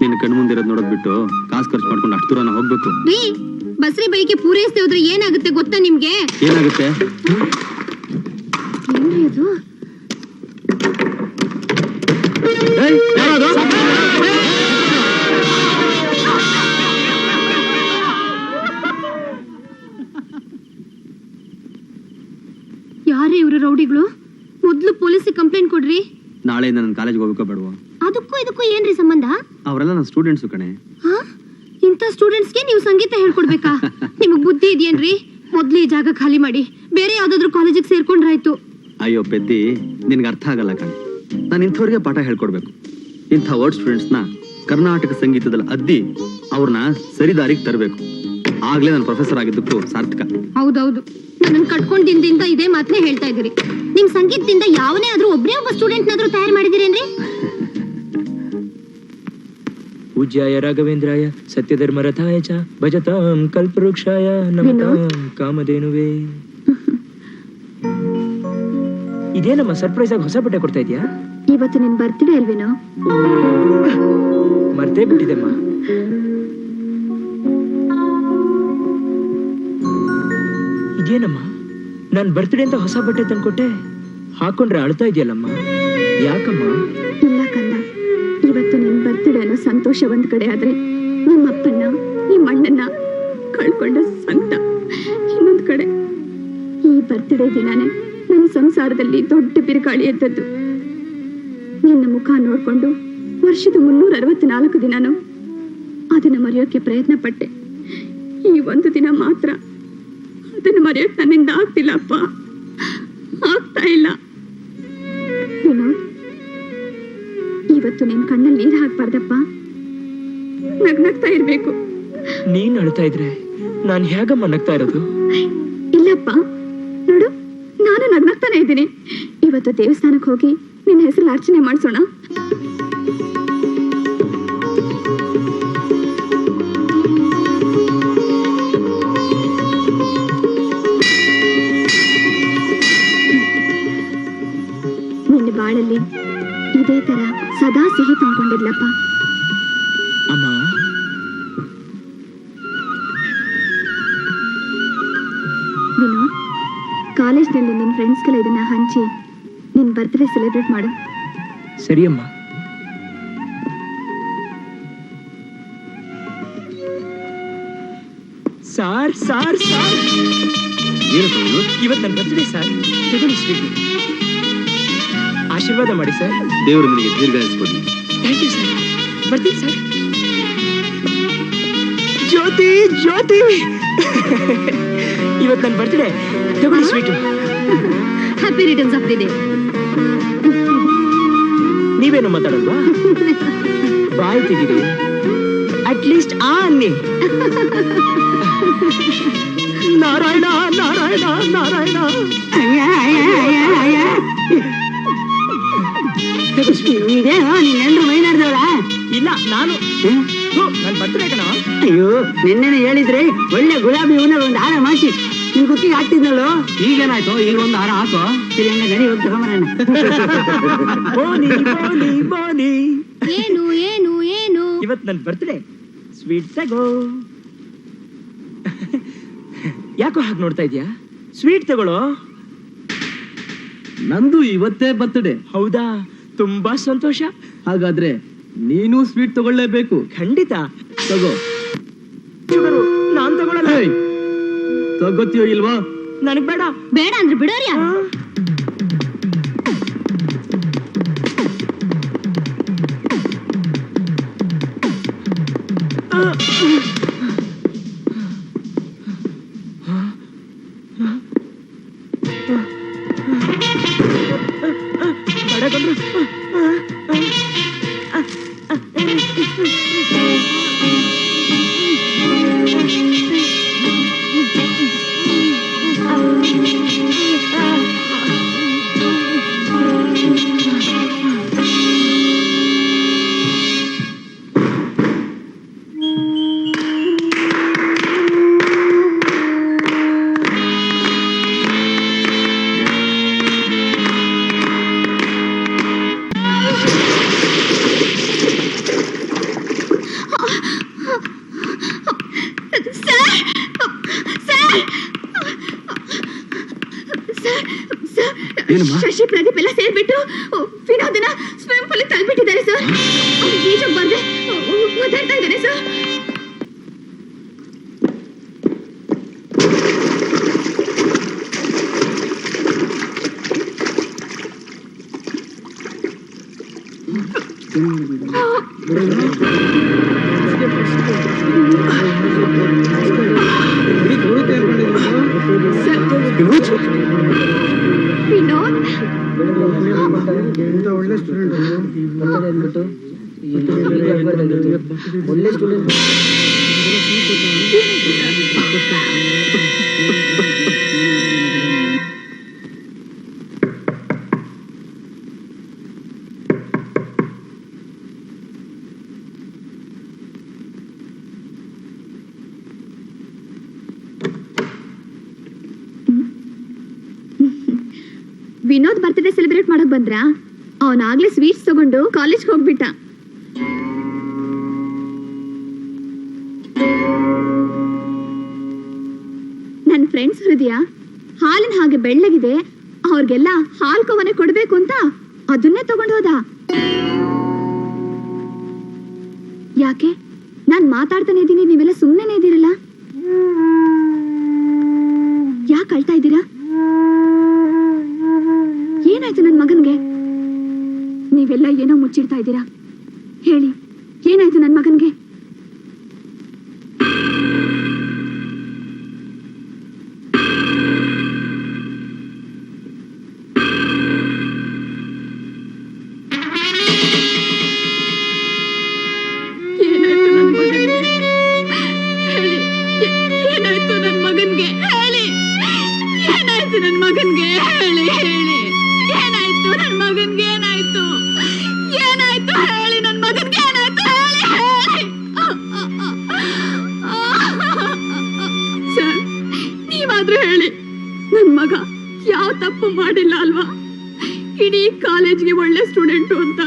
ನಿನ್ನ ಕಣ್ಮುಂದಿರೋದ್ ನೋಡೋದ್ ಬಿಟ್ಟು ಕಾಸು ಖರ್ಚು ಮಾಡ್ಕೊಂಡು ಅಷ್ಟು ದೂರನ ಹೋಗ್ಬೇಕು ರೀ. ಬಸ್ರಿ ಬೈಕೆ ಪೂರೈಸದೆ ಹೋದ್ರೆ ಏನಾಗುತ್ತೆ ಗೊತ್ತಾ ನಿಮ್ಗೆ? ಏನಾಗುತ್ತೆ? ಏನ್ರಿ ಅದು? ಯಾರೇ ಇವ್ರು ರೌಡಿಗಳು? ಮೊದ್ಲು ಪೊಲೀಸಿಗೆ ಕಂಪ್ಲೇಂಟ್ ಕೊಡ್ರಿ. ನಾಳೆ ನನ್ನ ಕಾಲೇಜ್ಗೆ ಹೋಗ್ಬೇಕೋ ಬೇಡವೋ? ಅದಕ್ಕೂ ಇದಕ್ಕೂ ಏನ್ರಿ ಸಂಬಂಧ? ಅವರೆಲ್ಲ ನನ್ನ ಸ್ಟೂಡೆಂಟ್ಸು ಕಣೆ. ಇಂಥ ಸ್ಟೂಡೆಂಟ್ಸ್ಗೆ ನೀವು ಸಂಗೀತ ಹೇಳ್ಕೊಡ್ಬೇಕಾ? ನಿಮಗ್ ಬುದ್ಧಿ ಇದೆಯೇನ್ರಿ? ಮೊದ್ಲು ಈ ಜಾಗ ಖಾಲಿ ಮಾಡಿ ಬೇರೆ ಯಾವ್ದಾದ್ರು ಕಾಲೇಜಿಗೆ ಸೇರ್ಕೊಂಡ್ರಾಯ್ತು. ಅಯ್ಯೋ ಪೆದ್ದಿ, ನಿನ್ಗೆ ಅರ್ಥ ಆಗಲ್ಲ ಕಣೆ. ನಾನು ಇಂಥವ್ರಿಗೆ ಪಾಠ ಹೇಳ್ಕೊಡ್ಬೇಕು. ಇಂಥ ವರ್ಡ್ ಸ್ಟೂಡೆಂಟ್ಸ್ನ ಕರ್ನಾಟಕ ಸಂಗೀತದಲ್ಲಿ ಅದ್ದಿ ಅವ್ರನ್ನ ಸರಿದಾರಿಗೆ ತರಬೇಕು. ಆಗ್ಲೇ ನಾನು ಪ್ರೊಫೆಸರ್ ಆಗಿದ್ದಕ್ಕೂ ಸಾರ್ಥಕ. ಹೌದೌದು, ನನ್ನ ಕಟ್ಕೊಂಡಿಂದ ಇದೇ ಮಾತನ್ನೇ ಹೇಳ್ತಾ ಇದ್ದೀರಿ. ನಿಮ್ ಸಂಗೀತದಿಂದ ಯಾವನೇ ಆದ್ರೂ ಒಬ್ಬನೇ ಒಬ್ಬ ಸ್ಟೂಡೆಂಟ್ನಾದ್ರೂ ತಯಾರು ಮಾಡಿದಿರೇನ್ರಿ? ಪೂಜ್ಯಾಯ ರಾಘವೇಂದ್ರಾಯ ಸತ್ಯಧರ್ಮರಥಾಯ ಚ ಭಜತಾಂ ಕಲ್ಪವೃಕ್ಷಾಯ ನಮತಾಂ ಕಾಮಧೇನುವೇ. ಇದೇನಮ್ಮ ಸರ್ಪ್ರೈಸ್ ಆಗಿ ಹೊಸ ಬಟ್ಟೆ ಕೊಡ್ತಾ ಇದೀಯಾ? ಇವತ್ತು ನಿನ್ ಬರ್ತ್ಡೇ ಅಲ್ವೇನೋ? ಮರ್ತೇ ಬಿಟ್ಟಿದೆಮ್ಮ. ಇದೇನಮ್ಮ, ನಾನ್ ಬರ್ತ್ಡೇ ಅಂತ ಹೊಸ ಬಟ್ಟೆ ತಂದ್ಕೊಟ್ಟೆ, ಹಾಕೊಂಡ್ರೆ ಅಳ್ತಾ ಇದೆಯಲ್ಲಮ್ಮ, ಯಾಕಮ್ಮ? ಇಲ್ಲ ಕಂದ, ಇವತ್ತು ನಿನ್ ಬರ್ತ್ಡೇ ಅನ್ನೋ ಸಂತೋಷ ಒಂದ್ ಕಡೆ ಆದ್ರೆ ನಿಮ್ಮಪ್ಪನ್ನ ನಿಮ್ಮ ಅಣ್ಣನ್ನ ಕಳ್ಕೊಂಡ ಸಂಕಟ ಇನ್ನೊಂದ್ ಕಡೆ ಈ ಬರ್ತ್ಡೇ ದಿನಾನೇ ನನ್ನ ಸಂಸಾರದಲ್ಲಿ ದೊಡ್ಡ ಬಿರುಗಾಳಿ ಎದ್ದದ್ದು. ನಿನ್ನ ಮುಖ ನೋಡ್ಕೊಂಡು ವರ್ಷದ 364 ದಿನಾನು ಅದನ್ನ ಮರೆಯೋಕೆ ಪ್ರಯತ್ನ ಪಟ್ಟೆ. ಈ ಒಂದು ದಿನ ಮಾತ್ರ ಅದನ್ನ ಮರೆಯೋಕೆ ನನ್ನಿಂದ ಆಗ್ತಿಲ್ಲಪ್ಪ, ಆಗ್ತಾ ಇಲ್ಲ. ವಿನೋದ್, ಇವತ್ತು ನಿನ್ ಕಣ್ಣಲ್ಲಿ ನೀರ್ ಹಾಕ್ಬಾರ್ದಪ್ಪ, ನಗ್ನಗ್ತಾ ಇರ್ಬೇಕು. ನೀನ್ ಅಳ್ತಾ ಇದ್ರೆ ನಾನ್ ಹೇಗಮ್ಮ ನಗ್ತಾ ಇರೋದು? ಇಲ್ಲಪ್ಪ, ನೋಡು, ನಾನು ನಗ್ನಗ್ತಾನೆ ಇದ್ದೀನಿ. ಇವತ್ತು ದೇವಸ್ಥಾನಕ್ಕೆ ಹೋಗಿ ನಿನ್ನ ಹೆಸರು ಅರ್ಚನೆ ಮಾಡಿಸೋಣ. ನಿನ್ನ ಬಾಳಲ್ಲಿ ಇದೇ ತರ ಸದಾ ಸಿಹಿ ತುಂಬಿಕೊಂಡಿರ್ಲಪ್ಪ. ಅಮ್ಮ, ವಿನೋದ್, ಕಾಲೇಜ್ನಲ್ಲಿ ನಿನ್ನ ಫ್ರೆಂಡ್ಸ್ಗೆಲ್ಲ ಇದನ್ನ ಹಂಚಿ ನಿನ್ನ ಬರ್ತ್ಡೇ ಸೆಲೆಬ್ರೇಟ್ ಮಾಡು. ಸರಿಯಮ್ಮ. ಸಾರ್ ಸಾರ್ ಸಾರ್, ಇವತ್ತು ನನ್ನ ಬರ್ತ್ಡೇ ಸರ್. ತಗೊಳ್ಳಿ ಸ್ವೀಟ್, ಆಶೀರ್ವಾದ ಮಾಡಿ ಸರ್. ದೇವರು ನಿನಗೆ ದೀರ್ಘಾಯಿಸ್ಕೊಡ್ಲಿ. Thank you sir. ಬರ್ತೀನಿ ಸರ್. ಜ್ಯೋತಿ ಜ್ಯೋತಿ, ಇವತ್ತು ನನ್ನ ಬರ್ತ್ಡೇ, ತಗೊಳ್ಳಿ sweet. Happy returns of the day. ನೀವೇನು ಮಾತಾಡಲ್ವಾ? ಬಾಯ್ ತೆಗೀರಿ, ಅಟ್ಲೀಸ್ಟ್ ಆ ಅನ್ನಿ. ನಾರಾಯಣ ನಾರಾಯಣ ನಾರಾಯಣ. ನೀನೆಲ್ರು ಮೈನಾಡ್ದವಳ? ಇಲ್ಲ, ನಾನು ನನ್ ಬರ್ತ್ಡೇ ಕಣ. ಅಯ್ಯೋ, ನಿನ್ನೆ ಹೇಳಿದ್ರೆ ಒಳ್ಳೆ ಗುಲಾಬಿ ಹೂವಿನ ಒಂದು ಹಾರ ಮಾಡಿಸಿ ನಿನ್ ಕುಕ್ಕಿಗೆ ಹಾಕ್ತಿದ್ನಲ್ಲೋ. ಈಗೇನಾಯ್ತು? ಈಗ ಒಂದು ಹಾರ ಹಾಕೋ. ಸರಿ, ಹಂಗ ಗಡಿ ಹೋಗಿ ತಗೊಂಬರೋಣ. ಬೋನಿ ಬೋನಿ ಬೋನಿ. ಏನು ಏನು ಏನು? ಇವತ್ತು ನನ್ನ ಬರ್ತ್ಡೇ, ಸ್ವೀಟ್ ತಗೋ. ಯಾಕೋ ಹಾಗೆ ನೋಡ್ತಾ ಇದೀಯಾ? ಸ್ವೀಟ್ ತಗೊಳ್ಳೋ. ನಂದು ಇವತ್ತೇ ಬರ್ತ್ಡೇ. ಹೌದಾ? ತುಂಬಾ ಸಂತೋಷ. ಹಾಗಾದ್ರೆ ನೀನು ಸ್ವೀಟ್ ತಗೊಳ್ಳೇಬೇಕು. ಖಂಡಿತ ತಗೋ. ಶುಗರು ನಾನ್ ತಗೊಳ್ಳಲ್ಲ. ತಗೋತೀಯೋ ಇಲ್ವಾ? ನನಗ್ ಬೇಡ. ಬೇಡ ಅಂದ್ರೆ ಬಿಡೋರ್ಯಾ? ಶಶಿ ಪ್ರದೀಪ್ ಎಲ್ಲ ಸೇರ್ಬಿಟ್ಟು ವಿನೋದನ ಸ್ವಿಮ್ಮಿಂಗ್ ಪೂಲ್ ತಳ್ಬಿಟ್ಟಿದ್ದಾರೆ ಸರ್. ಈಜೋಗ್ ಬರ್ದೆ ಒದ್ದಾಡ್ತಾ ಇದ್ದಾನೆ ಸರ್. ವಿನೋದ್, ಒಳ್ಳೆ ಸ್ಟೂಡೆಂಟ್, ಒಳ್ಳೆ ಸ್ಟೂಡೆಂಟ್. ವಿನೋದ್ ಬರ್ತ್ಡೇ ಸೆಲೆಬ್ರೇಟ್ ಮಾಡಕ್ ಬಂದ್ರ? ಅವನಾಗ್ಲೇ ಸ್ವೀಟ್ಸ್ ತಗೊಂಡು ಕಾಲೇಜ್ಗೆ ಹೋಗ್ಬಿಟ್ಟ. ನನ್ನ ಫ್ರೆಂಡ್ಸ್ ಹೃದಯ ಹಾಲಿನ ಹಾಗೆ ಬೆಳ್ಳಗಿದೆ, ಅವ್ರಿಗೆಲ್ಲ ಹಾಲ್ ಕೋವನೆ ಕೊಡ್ಬೇಕು ಅಂತ ಅದನ್ನೇ ತಗೊಂಡು ಹೋದ. ಯಾಕೆ? ನಾನ್ ಮಾತಾಡ್ತಾನೆ ಇದ್ದೀನಿ, ನೀವೆಲ್ಲ ಸುಮ್ಮನೆ ಇದ್ದೀರಲ್ಲ. ಮುಚ್ಚಿಡ್ತಾ ಇದ್ದೀರಾ? ಹೇಳಿ, ಏನಾಯ್ತು ನನ್ನ ಮಗನ್ಗೆ? ಏನಾಯ್ತು ನನ್ನ ಮಗನ್ಗೆ? ಹೇಳಿ, ಏನಾಯ್ತು ನನ್ನ ಮಗನ್ಗೆ? ಹೇಳಿ ಹೇಳಿ, ಏನಾಯ್ತು ನನ್ನ ಮಗನ್ಗೆ? ಏನಾಯ್ತು? ಏನಾಯ್ತು ಹೇಳಿ, ನನ್ನ ಮಗನ್ಗೆ ಏನಾಯ್ತು? ಹೇಳಿ ಹೇಳಿ. ಸರ್, ನೀವಾದ್ರೂ ಹೇಳಿ, ನನ್ನ ಮಗ ಯಾವ ತಪ್ಪು ಮಾಡಿಲ್ಲ ಅಲ್ವಾ? ಇಡೀ ಕಾಲೇಜ್ಗೆ ಒಳ್ಳೆ ಸ್ಟೂಡೆಂಟು ಅಂತ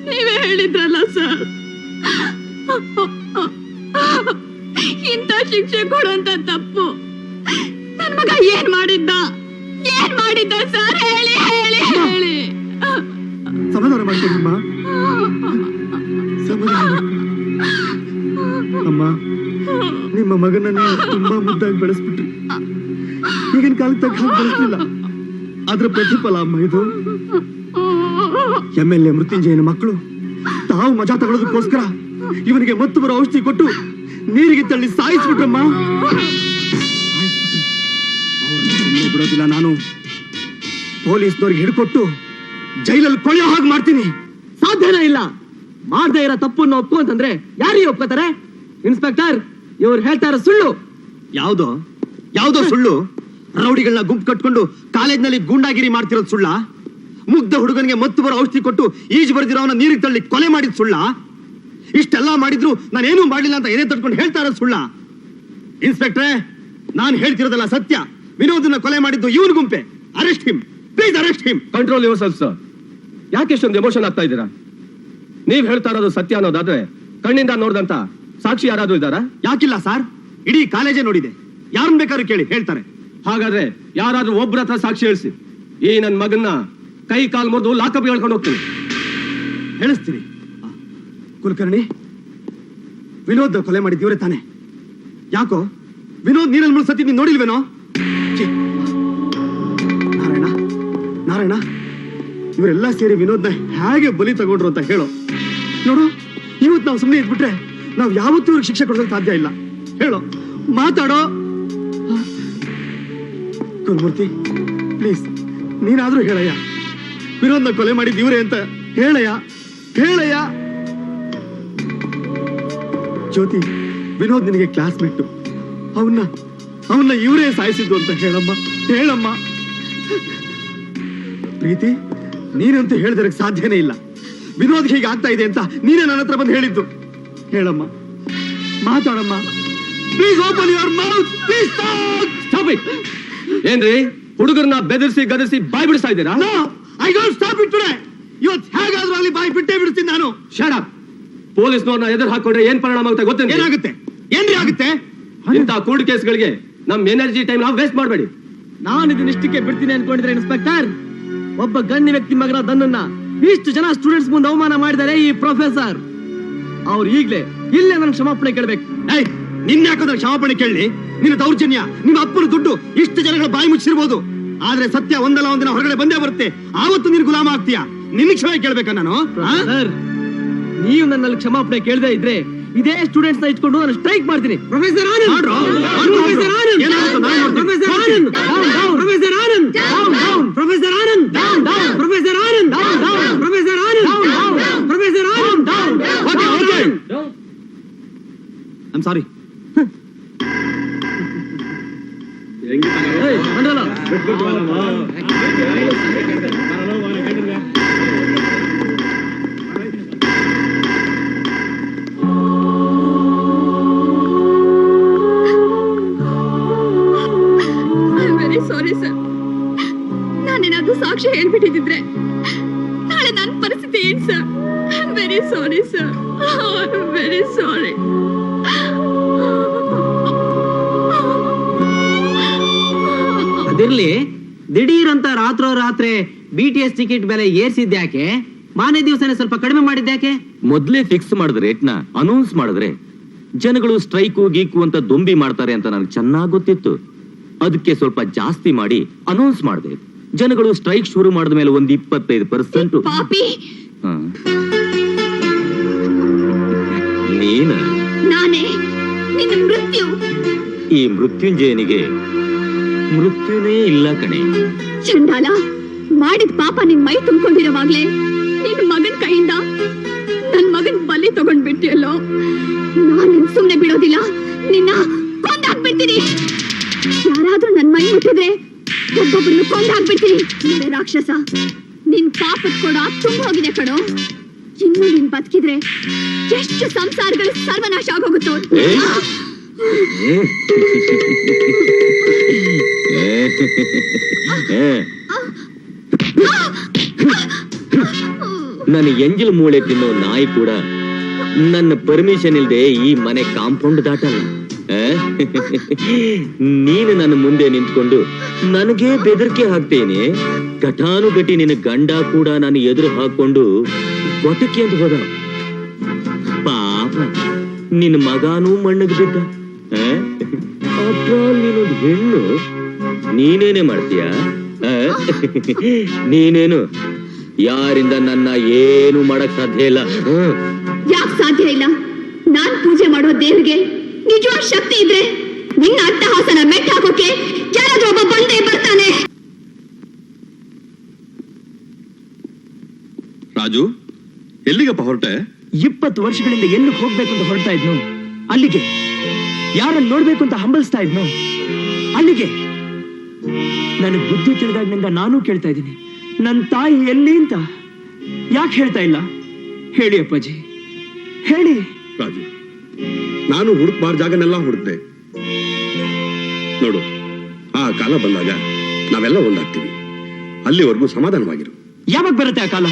ನೀವೇ ಹೇಳಿದ್ರಲ್ಲ ಸರ್. ಇಂಥ ಶಿಕ್ಷೆ ಕೊಡುವಂತ ತಪ್ಪು ನನ್ ಮಗ ಏನ್ ಮಾಡಿದ್ದ? ಏನ್ ಮಾಡಿದ್ದ ಸರ್? ಹೇಳಿ ಹೇಳಿ ಹೇಳಿ. ಸಮಾಧಾನ ಮಾಡ್ಕೊಂಡಮ್ಮ, ಸಮಾಧಾನ ಅಮ್ಮ. ನಿಮ್ಮ ಮಗನನ್ನ ತುಂಬಾ ಮುದ್ದಾಗಿ ಬೆಳೆಸ್ಬಿಟ್ರಿ. ಈಗಿನ ಕಾಲಕ್ಕೆ ತಕ್ಕ ಹಾಗೆ ಬೆಳೆಸಲಿಲ್ಲ. ಅದ್ರ ಪ್ರತಿಫಲ ಅಮ್ಮ ಇದು. MLA ಮೃತ್ಯುಂಜಯನ ಮಕ್ಕಳು ತಾವು ಮಜಾ ತಗೊಳ್ಳೋದಕ್ಕೋಸ್ಕರ ಇವನಿಗೆ ಮತ್ತು ಬರೋ ಔಷಧಿ ಕೊಟ್ಟು ನೀರಿಗೆ ತಳ್ಳಿ ಸಾಯಿಸ್ಬಿಟ್ರಮ್ಮ. ಅವ್ರನ್ನ ಬಿಡೋದಿಲ್ಲ ನಾನು. ಪೊಲೀಸ್ನವ್ರಿಗೆ ಹಿಡ್ಕೊಟ್ಟು ಜೈಲಲ್ಲಿ ಕೊಳೆಯೋ ಹಾಗೆ ಮಾಡ್ತೀನಿ. ಸಾಧ್ಯನೇ ಇಲ್ಲ. ಮಾಡದೇ ಇರೋ ತಪ್ಪನ್ನು ಒಪ್ಪು ಅಂತಂದ್ರೆ ಯಾರಿಗೆ ಒಪ್ಕೋತಾರೆ? ಇನ್ಸ್ಪೆಕ್ಟರ್, ಇವ್ರು ಹೇಳ್ತಾ ಇರೋ ಸುಳ್ಳು. ಯಾವ್ದೋ ಯಾವ್ದೋ ಸುಳ್ಳು? ರೌಡಿಗಳನ್ನ ಗುಂಪು ಕಟ್ಕೊಂಡು ಕಾಲೇಜ್ನಲ್ಲಿ ಗೂಂಡಾಗಿರಿ ಮಾಡ್ತಿರೋದು ಸುಳ್ಳ? ಮುಗ್ಧ ಹುಡುಗನಿಗೆ ಮತ್ತು ಬರೋ ಔಷಧಿ ಕೊಟ್ಟು ಈಜು ಬರೆದಿರೋವನ್ನ ನೀರಿಗೆ ತಳ್ಳಿ ಕೊಲೆ ಮಾಡಿದ ಸುಳ್ಳ? ಇಷ್ಟೆಲ್ಲ ಮಾಡಿದ್ರು ನಾನೇನು ಮಾಡಲಿಲ್ಲ ಅಂತ ಎದೆ ತಟ್ಕೊಂಡು ಹೇಳ್ತಾ ಇರೋದು ಸುಳ್ಳ? ಇನ್ಸ್ಪೆಕ್ಟ್ರೆ, ನಾನು ಹೇಳ್ತಿರೋದಲ್ಲ ಸತ್ಯ. ವಿನೋದನ್ನ ಕೊಲೆ ಮಾಡಿದ್ದು ಇವನ್ ಗುಂಪೆ. Arrest him, please arrest him. Control yourself sir. ಯಾಕೆ ಇಷ್ಟೊಂದು ಎಮೋಷನ್ ಆಗ್ತಾ ಇದ್ದೀರಾ? ನೀವ್ ಹೇಳ್ತಾ ಇರೋದು ಸತ್ಯ ಅನ್ನೋದಾದ್ರೆ ಕಣ್ಣಿಂದ ನೋಡ್ದಂತ ಸಾಕ್ಷಿ ಯಾರಾದ್ರೂ ಇದ್ದಾರಾ? ಯಾಕಿಲ್ಲ ಸರ್, ಇಡೀ ಕಾಲೇಜೇ ನೋಡಿದೆ. ಯಾರನ್ನ ಬೇಕಾದ್ರೂ ಕೇಳಿ ಹೇಳ್ತಾರೆ. ಹಾಗಾದ್ರೆ ಯಾರಾದ್ರೂ ಒಬ್ಬರ ಹತ್ರ ಸಾಕ್ಷಿ ಹೇಳಿಸಿ. ಈ ನನ್ ಮಗನ್ನ ಕೈ ಕಾಲ್ ಮುರಿದು ಲಾಕಪ್ ಹೇಳ್ಕೊಂಡು ಹೋಗ್ತೀನಿ. ಹೇಳಿಸ್ತೀನಿ. ಕುಲಕರ್ಣಿ, ವಿನೋದ್ ಕೊಲೆ ಮಾಡಿದ್ದೀವ್ರೆ ತಾನೆ? ಯಾಕೋ ವಿನೋದ್ ನೀರಲ್ಲಿ ಮುಳುಸತಿ ನೀನ್ ನೋಡಿಲ್ವೇನೋ? ನಾರಾಯಣ, ನಾರಾಯಣ, ಇವರೆಲ್ಲ ಸೇರಿ ವಿನೋದ್ನ ಹೇಗೆ ಬಲಿ ತಗೊಂಡ್ರು ಅಂತ ಹೇಳೋ. ನೋಡು, ಇವತ್ತು ನಾವು ಸುಮ್ಮನೆ ಇದ್ಬಿಟ್ರೆ ನಾವು ಯಾವತ್ತೂ ಇವ್ರಿಗೆ ಶಿಕ್ಷೆ ಕೊಡೋದಕ್ಕೆ ಸಾಧ್ಯ ಇಲ್ಲ. ಹೇಳೋ, ಮಾತಾಡೋ. ಗುರುಮೂರ್ತಿ, ಪ್ಲೀಸ್ ನೀನಾದ್ರೂ ಹೇಳಯ್ಯ, ವಿನೋದ್ನ ಕೊಲೆ ಮಾಡಿದ್ ಇವ್ರೆ ಅಂತ ಹೇಳಯ್ಯ, ಹೇಳಯ್ಯ. ಜ್ಯೋತಿ, ವಿನೋದ್ ನಿನಗೆ ಕ್ಲಾಸ್ಮೇಟ್. ಅವನ್ನ ಇವರೇ ಸಾಯಿಸಿದ್ದು ಅಂತ ಹೇಳಮ್ಮ, ಹೇಳಮ್ಮ. ಪ್ರೀತಿ, ನೀನಂತೂ ಹೇಳಿದ್ರೆ ಸಾಧ್ಯನೇ ಇಲ್ಲ. ವಿನೋದ್ ಹೀಗೆ ಆಗ್ತಾ ಇದೆ ಅಂತ ನೀನೇ ನನ್ನ ಹತ್ರ ಬಂದು ಹೇಳಿದ್ದು. ಹೇಳಮ್ಮ, ಮಾತಾಡಮ್ಮ. Please open your mouth. Please stop it. ಏನ್ರಿ, ಹುಡುಗರನ್ನ ಬೆದರಿಸಿ ಗದರಿಸಿ ಬಾಯ್ ಬಿಡಿಸ್ತಾ ಇದ್ದೀರಾ? No, I don't stop it today. ಇವತ್ತು ಹೇಗಾದ್ರೂ ಅಲ್ಲಿ ಬಾಯ್ ಬಿಟ್ಟೇ ಬಿಡ್ತೀನಿ ನಾನು. Shut up. ಪೊಲೀಸ್ನವ್ರನ್ನ ಎದುರು ಹಾಕೊಂಡ್ರೆ ಏನ್ ಪರಿಣಾಮ ಆಗುತ್ತೆ ಗೊತ್ತೇನು? ಏನಾಗುತ್ತೆ? ಏನ್ರಿ ಆಗುತ್ತೆ? ಇಂಥ ಕೋರ್ಟ್ ಕೇಸ್ಗಳಿಗೆ ನಮ್ ಎನರ್ಜಿ ಟೈಮ್ ನಾವು ವೇಸ್ಟ್ ಮಾಡಬೇಡಿ. ನಾನು ಇದನ್ನ ಇಷ್ಟಕ್ಕೆ ಬಿಡ್ತೀನಿ ಅನ್ಕೊಂಡಿದ್ರೆ ಇನ್ಸ್ಪೆಕ್ಟರ್, ಒಬ್ಬ ಗಣ್ಯ ವ್ಯಕ್ತಿ ಮಗನ ದನ್ನನ್ನ ಇಷ್ಟು ಜನ ಸ್ಟೂಡೆಂಟ್ಸ್ ಮುಂದೆ ಅವಮಾನ ಮಾಡಿದ್ದಾರೆ ಈ ಪ್ರೊಫೆಸರ್. ಅವ್ರು ಈಗ್ಲೇ ಇಲ್ಲೇ ನನ್ನ ಕ್ಷಮಾಪಣೆ ಕೇಳಬೇಕು. ನಿನ್ನ ಯಾಕೋದ್ರ ಕ್ಷಮಾಪಣೆ ಕೇಳಿ? ನಿನ್ನ ದೌರ್ಜನ್ಯ, ನಿಮ್ಮ ಅಪ್ಪನ ದುಡ್ಡು ಇಷ್ಟು ಜನಗಳ ಬಾಯಿ ಮುಚ್ಚಿರ್ಬೋದು. ಆದ್ರೆ ಸತ್ಯ ಒಂದಲ್ಲ ಒಂದಿನ ಹೊರಗಡೆ ಬಂದೇ ಬರುತ್ತೆ. ಆವತ್ತು ನೀನು ಗುಲಾಮ ಆಗ್ತೀಯಾ. ನಿನ್ನ ಕ್ಷಮೆ ಕೇಳ್ಬೇಕಾ ನಾನು? ನೀವು ನನ್ನಲ್ಲಿ ಕ್ಷಮಾಪಣೆ ಕೇಳದೆ ಇದ್ರೆ ಇದೇ ಸ್ಟೂಡೆಂಟ್ಸ್ ನ ಇಟ್ಕೊಂಡು ನಾನು ಸ್ಟ್ರೈಕ್ ಮಾಡ್ತೀನಿ. Professor Anand, professor Anand, professor Anand, professor Anand, professor Anand, professor Anand, professor Anand, professor Anand. I am sorry. Sorry sir, ನಾನೇನಾದ್ರೂ ಸಾಕ್ಷಿ ಹೇಳ್ಬಿಟ್ಟಿದ್ರೆ ನಾಳೆ ನನ್ನ ಪರಿಸ್ಥಿತಿ ಏನ್ ಸರ್? I am very sorry sir, I am very sorry. ಅದಿರ್ಲಿ, ದಿಢೀರ್ ಅಂತ ರಾತ್ರಿ BTS ಟಿಕೆಟ್ ಬೆಲೆ ಏರ್ಸಿದ್ಯಾಕೆ? ಮಾನೇ ದಿವಸನೇ ಸ್ವಲ್ಪ ಕಡಿಮೆ ಮಾಡಿದ್ಯಾಕೆ? ಮೊದ್ಲೇ ಫಿಕ್ಸ್ ಮಾಡಿದ ರೇಟ್ನ ಅನೌನ್ಸ್ ಮಾಡಿದ್ರೆ ಜನಗಳು ಸ್ಟ್ರೈಕು ಗೀಕು ಅಂತ ದೊಂಬಿ ಮಾಡ್ತಾರೆ ಅಂತ ನನಗೆ ಚೆನ್ನಾಗಿ ಗೊತ್ತಿತ್ತು. ಅದಕ್ಕೆ ಸ್ವಲ್ಪ ಜಾಸ್ತಿ ಮಾಡಿ ಅನೌನ್ಸ್ ಮಾಡಿದೆ. ಜನಗಳು ಸ್ಟ್ರೈಕ್ ಶುರು ಮಾಡಿದ ಮೇಲೆ ಒಂದು 25%. ಪಾಪಿ, ನೀನ ನಾನೇ ನಿನ್ನ ಮೃತ್ಯು. ಈ ಮೃತ್ಯುಂಜಯನಿಗೆ ಮೃತ್ಯುನೇ ಇಲ್ಲ ಕಣೆ. ಚಂಡಾಲ, ಮಾಡಿದ ಪಾಪ ನಿನ್ ಮೈ ತುಂಬಿರುವಾಗ್ಲೇ ನಿನ್ ಮಗನ್ ಕೈಯಿಂದ ನನ್ ಮಗನ್ ಬಲಿ ತಗೊಂಡ್ಬಿಟ್ಟಿಯಲ್ಲೋ. ನಾನ್ ನಿನ್ ಸುಮ್ನೆ ಬಿಡೋದಿಲ್ಲ, ನಿನ್ನ ಕೊಂದಾಕ್ಬಿಡ್ತೀನಿ. ಯಾರಾದ್ರೂ ನನ್ ಮೈ ಮುಟ್ಟಿದ್ರೆ ಒಬ್ಬೊಬ್ಬರನ್ನು ಕೊಂದಾಕ್ಬಿಡ್ತೀನಿ. ರಾಕ್ಷಸ, ನಿನ್ ಪಾಪದ ಕೊಡ ತುಂಬ ಹೋಗಿದೆ ಕಣೋ. ಇನ್ನು ನೀನ್ ಬದುಕಿದ್ರೆ ಎಷ್ಟು ಸಂಸಾರಗಳು ಸರ್ವನಾಶ ಆಗೋಗುತ್ತೋ. ನನ್ನ ಎಂಜಲ್ ಮೂಳೆ ತಿನ್ನೋ ನಾಯಿ ಕೂಡ ನನ್ನ ಪರ್ಮಿಷನ್ ಇಲ್ದೆ ಈ ಮನೆ ಕಾಂಪೌಂಡ್ ದಾಟಲ್ಲ. ನೀನು ನನ್ನ ಮುಂದೆ ನಿಂತ್ಕೊಂಡು ನನಗೆ ಬೆದರಿಕೆ ಹಾಕ್ತೇನೆ. ಘಟಾನುಘಟಿ ನಿನ್ನ ಗಂಡ ಕೂಡ ನಾನು ಎದುರು ಹಾಕೊಂಡು ಕೊಟಕ್ಕೆ ಅಂತ ಹೋದ. ಪಾಪ ನಿನ್ನ ಮಗಾನೂ ಮಣ್ಣಿಗೆ ಬಿದ್ದ. ನೀನೊಂದು ಹೆಣ್ಣು, ನೀನೇನೆ ಮಾಡ್ತೀಯ? ನೀನೇನು ಯಾರಿಂದ ನನ್ನ ಏನು ಮಾಡಕ್ ಸಾಧ್ಯ ಇಲ್ಲ. ಯಾಕೆ ಸಾಧ್ಯ ಇಲ್ಲ? ನಾನ್ ಪೂಜೆ ಮಾಡೋ ದೇವ್ರಿಗೆ ನಿಜವಾದ ಶಕ್ತಿ ಇದ್ರೆ ನಿನ್ನ ಅಟ್ಟಹಾಸನ ಮೆಟ್ಟ ಹಾಕೋಕೆ ಯಾರಾದ್ರೂ ಒಬ್ಬ ಬಂದೇ ಬರ್ತಾನೆ. ರಾಜು, ಎಲ್ಲಿಗಪ್ಪ ಹೊರಟೆ? 20 ವರ್ಷಗಳಿಂದ ಎಲ್ಲಿ ಹೋಗ್ಬೇಕು ಅಂತ ಹೊರಡ್ತಾ ಇದ್ನು, ಅಲ್ಲಿಗೆ. ಯಾರನ್ನ ನೋಡ್ಬೇಕು ಅಂತ ಹಂಬಲಿಸ್ತಾ ಇದ್ನು, ಅಲ್ಲಿಗೆ. ನನಗೆ ಬುದ್ಧಿ ತಿಳಿದಾಗಿನಿಂದ ನಾನು ಕೇಳ್ತಾ ಇದ್ದೀನಿ, ನನ್ನ ತಾಯಿ ಎಲ್ಲಿ ಅಂತ. ಯಾಕೆ ಹೇಳ್ತಾ ಇಲ್ಲ? ಹೇಳಿ ಅಪ್ಪಾಜಿ, ಹೇಳಿ. ರಾಜು, ನಾನು ಹುಡುಕ್ಬಾರ ಜಾಗನೆಲ್ಲ ಹುಡುಕ್ದೆ. ನೋಡು, ಆ ಕಾಲ ಬಂದಾಗ ನಾವೆಲ್ಲ ಒಂದಾಗ್ತೀವಿ. ಅಲ್ಲಿವರೆಗೂ ಸಮಾಧಾನವಾಗಿರು. ಯಾವಾಗ ಬರುತ್ತೆ ಆ ಕಾಲ?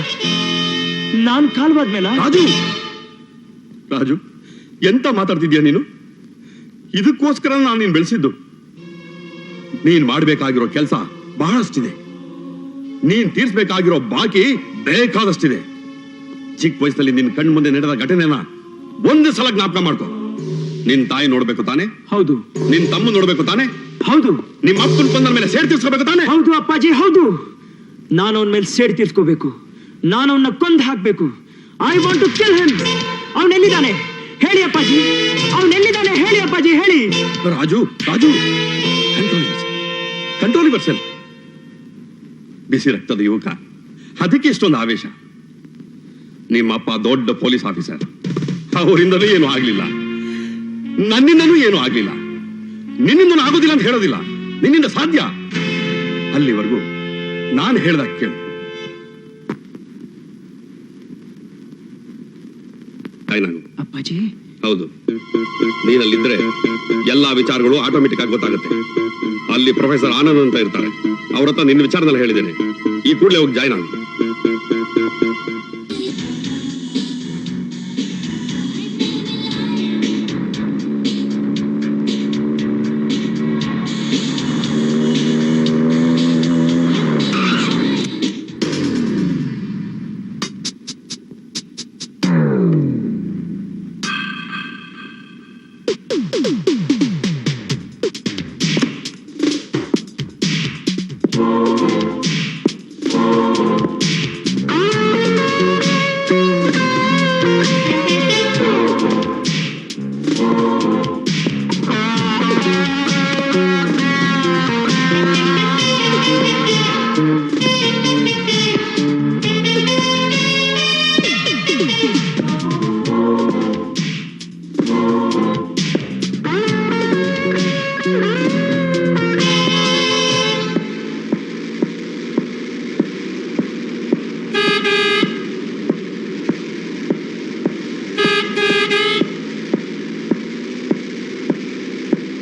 ನಾನ್ ಕಾಲವಾದ್ಮೇಲೆ? ರಾಜು, ರಾಜು, ಎಂತ ಮಾತಾಡ್ತಿದ್ಯಾ ನೀನು? ಇದಕ್ಕೋಸ್ಕರ ನಾನು ನೀನ್ ಬೆಳೆಸಿದ್ದು. ನೀನ್ ಮಾಡ್ಬೇಕಾಗಿರೋ ಕೆಲಸ ಬಹಳಷ್ಟಿದೆ. ನೀನ್ ತೀರ್ಸ್ಬೇಕಾಗಿರೋ ಬಾಕಿ ಬೇಕಾದಷ್ಟಿದೆ. ಚಿಕ್ಕ ವಯಸ್ಸಲ್ಲಿ ನಿನ್ ಕಣ್ ಮುಂದೆ ನಡೆದ ಘಟನೆನ ಒಂದು ಸಲ ಜ್ಞಾಪಕ ಮಾಡ್ಕೋ. ನಿನ್ ತಾಯಿ ನೋಡ್ಬೇಕು ತಾನೆ? ಹೌದು. ನಿನ್ ತಮ್ಮ ನೋಡ್ಬೇಕು ತಾನೆ? ಹೌದು. ನಿಮ್ಮ ಅಪ್ಪನ ಕೊಂದ ಮೇಲೆ ಸೇಡ್ ತೀರ್ಸ್ಕೋಬೇಕು ತಾನೆ? ಹೌದು ಅಪ್ಪಾಜಿ, ಹೌದು. ನಾನು ಅವನ ಮೇಲೆ ಸೇಡ್ ತೀರ್ಸ್ಕೋಬೇಕು. ನಾನು ಅವನ್ನ ಕೊಂದು ಹಾಕ್ಬೇಕು. I want to kill him. ಅವನೆಲ್ಲಿದ್ದಾನೆ ಹೇಳಿ ಅಪ್ಪಾಜಿ, ಅವನೆಲ್ಲಿದ್ದಾನೆ ಹೇಳಿ ಅಪ್ಪಾಜಿ, ಹೇಳಿ. Raju, Raju, control yourself. ಬಿಸಿ ರಕ್ತದ ಯುವಕ, ಅದಕ್ಕೆ ಇಷ್ಟೊಂದು ಆವೇಶ. ನಿಮ್ಮಪ್ಪ ದೊಡ್ಡ ಪೊಲೀಸ್ ಆಫೀಸರ್. ಅವರಿಂದಲೂ ಏನು ಆಗ್ಲಿಲ್ಲ, ನನ್ನಿಂದನೂ ಏನು ಆಗ್ಲಿಲ್ಲ. ನಿನ್ನಿಂದನೂ ಆಗೋದಿಲ್ಲ ಅಂತ ಹೇಳೋದಿಲ್ಲ, ನಿನ್ನಿಂದ ಸಾಧ್ಯ. ಅಲ್ಲಿವರೆಗೂ ನಾನು ಹೇಳ್ದಾಗ ಕೇಳು. ಅಪ್ಪಾಜಿ, ಹೌದು, ನೀನಲ್ಲಿದ್ರೆ ಎಲ್ಲಾ ವಿಚಾರಗಳು ಆಟೋಮೆಟಿಕ್ ಆಗಿ ಗೊತ್ತಾಗುತ್ತೆ. ಅಲ್ಲಿ ಪ್ರೊಫೆಸರ್ ಆನಂದ್ ಅಂತ ಇರ್ತಾರೆ, ಅವ್ರ ಹತ್ರ ನಿನ್ನ ವಿಚಾರದಲ್ಲಿ ಹೇಳಿದ್ದೇನೆ. ಈ ಕೂಡಲೇ ಹೋಗಿ ಜಾಯ್ನ್ ಆಗಿ.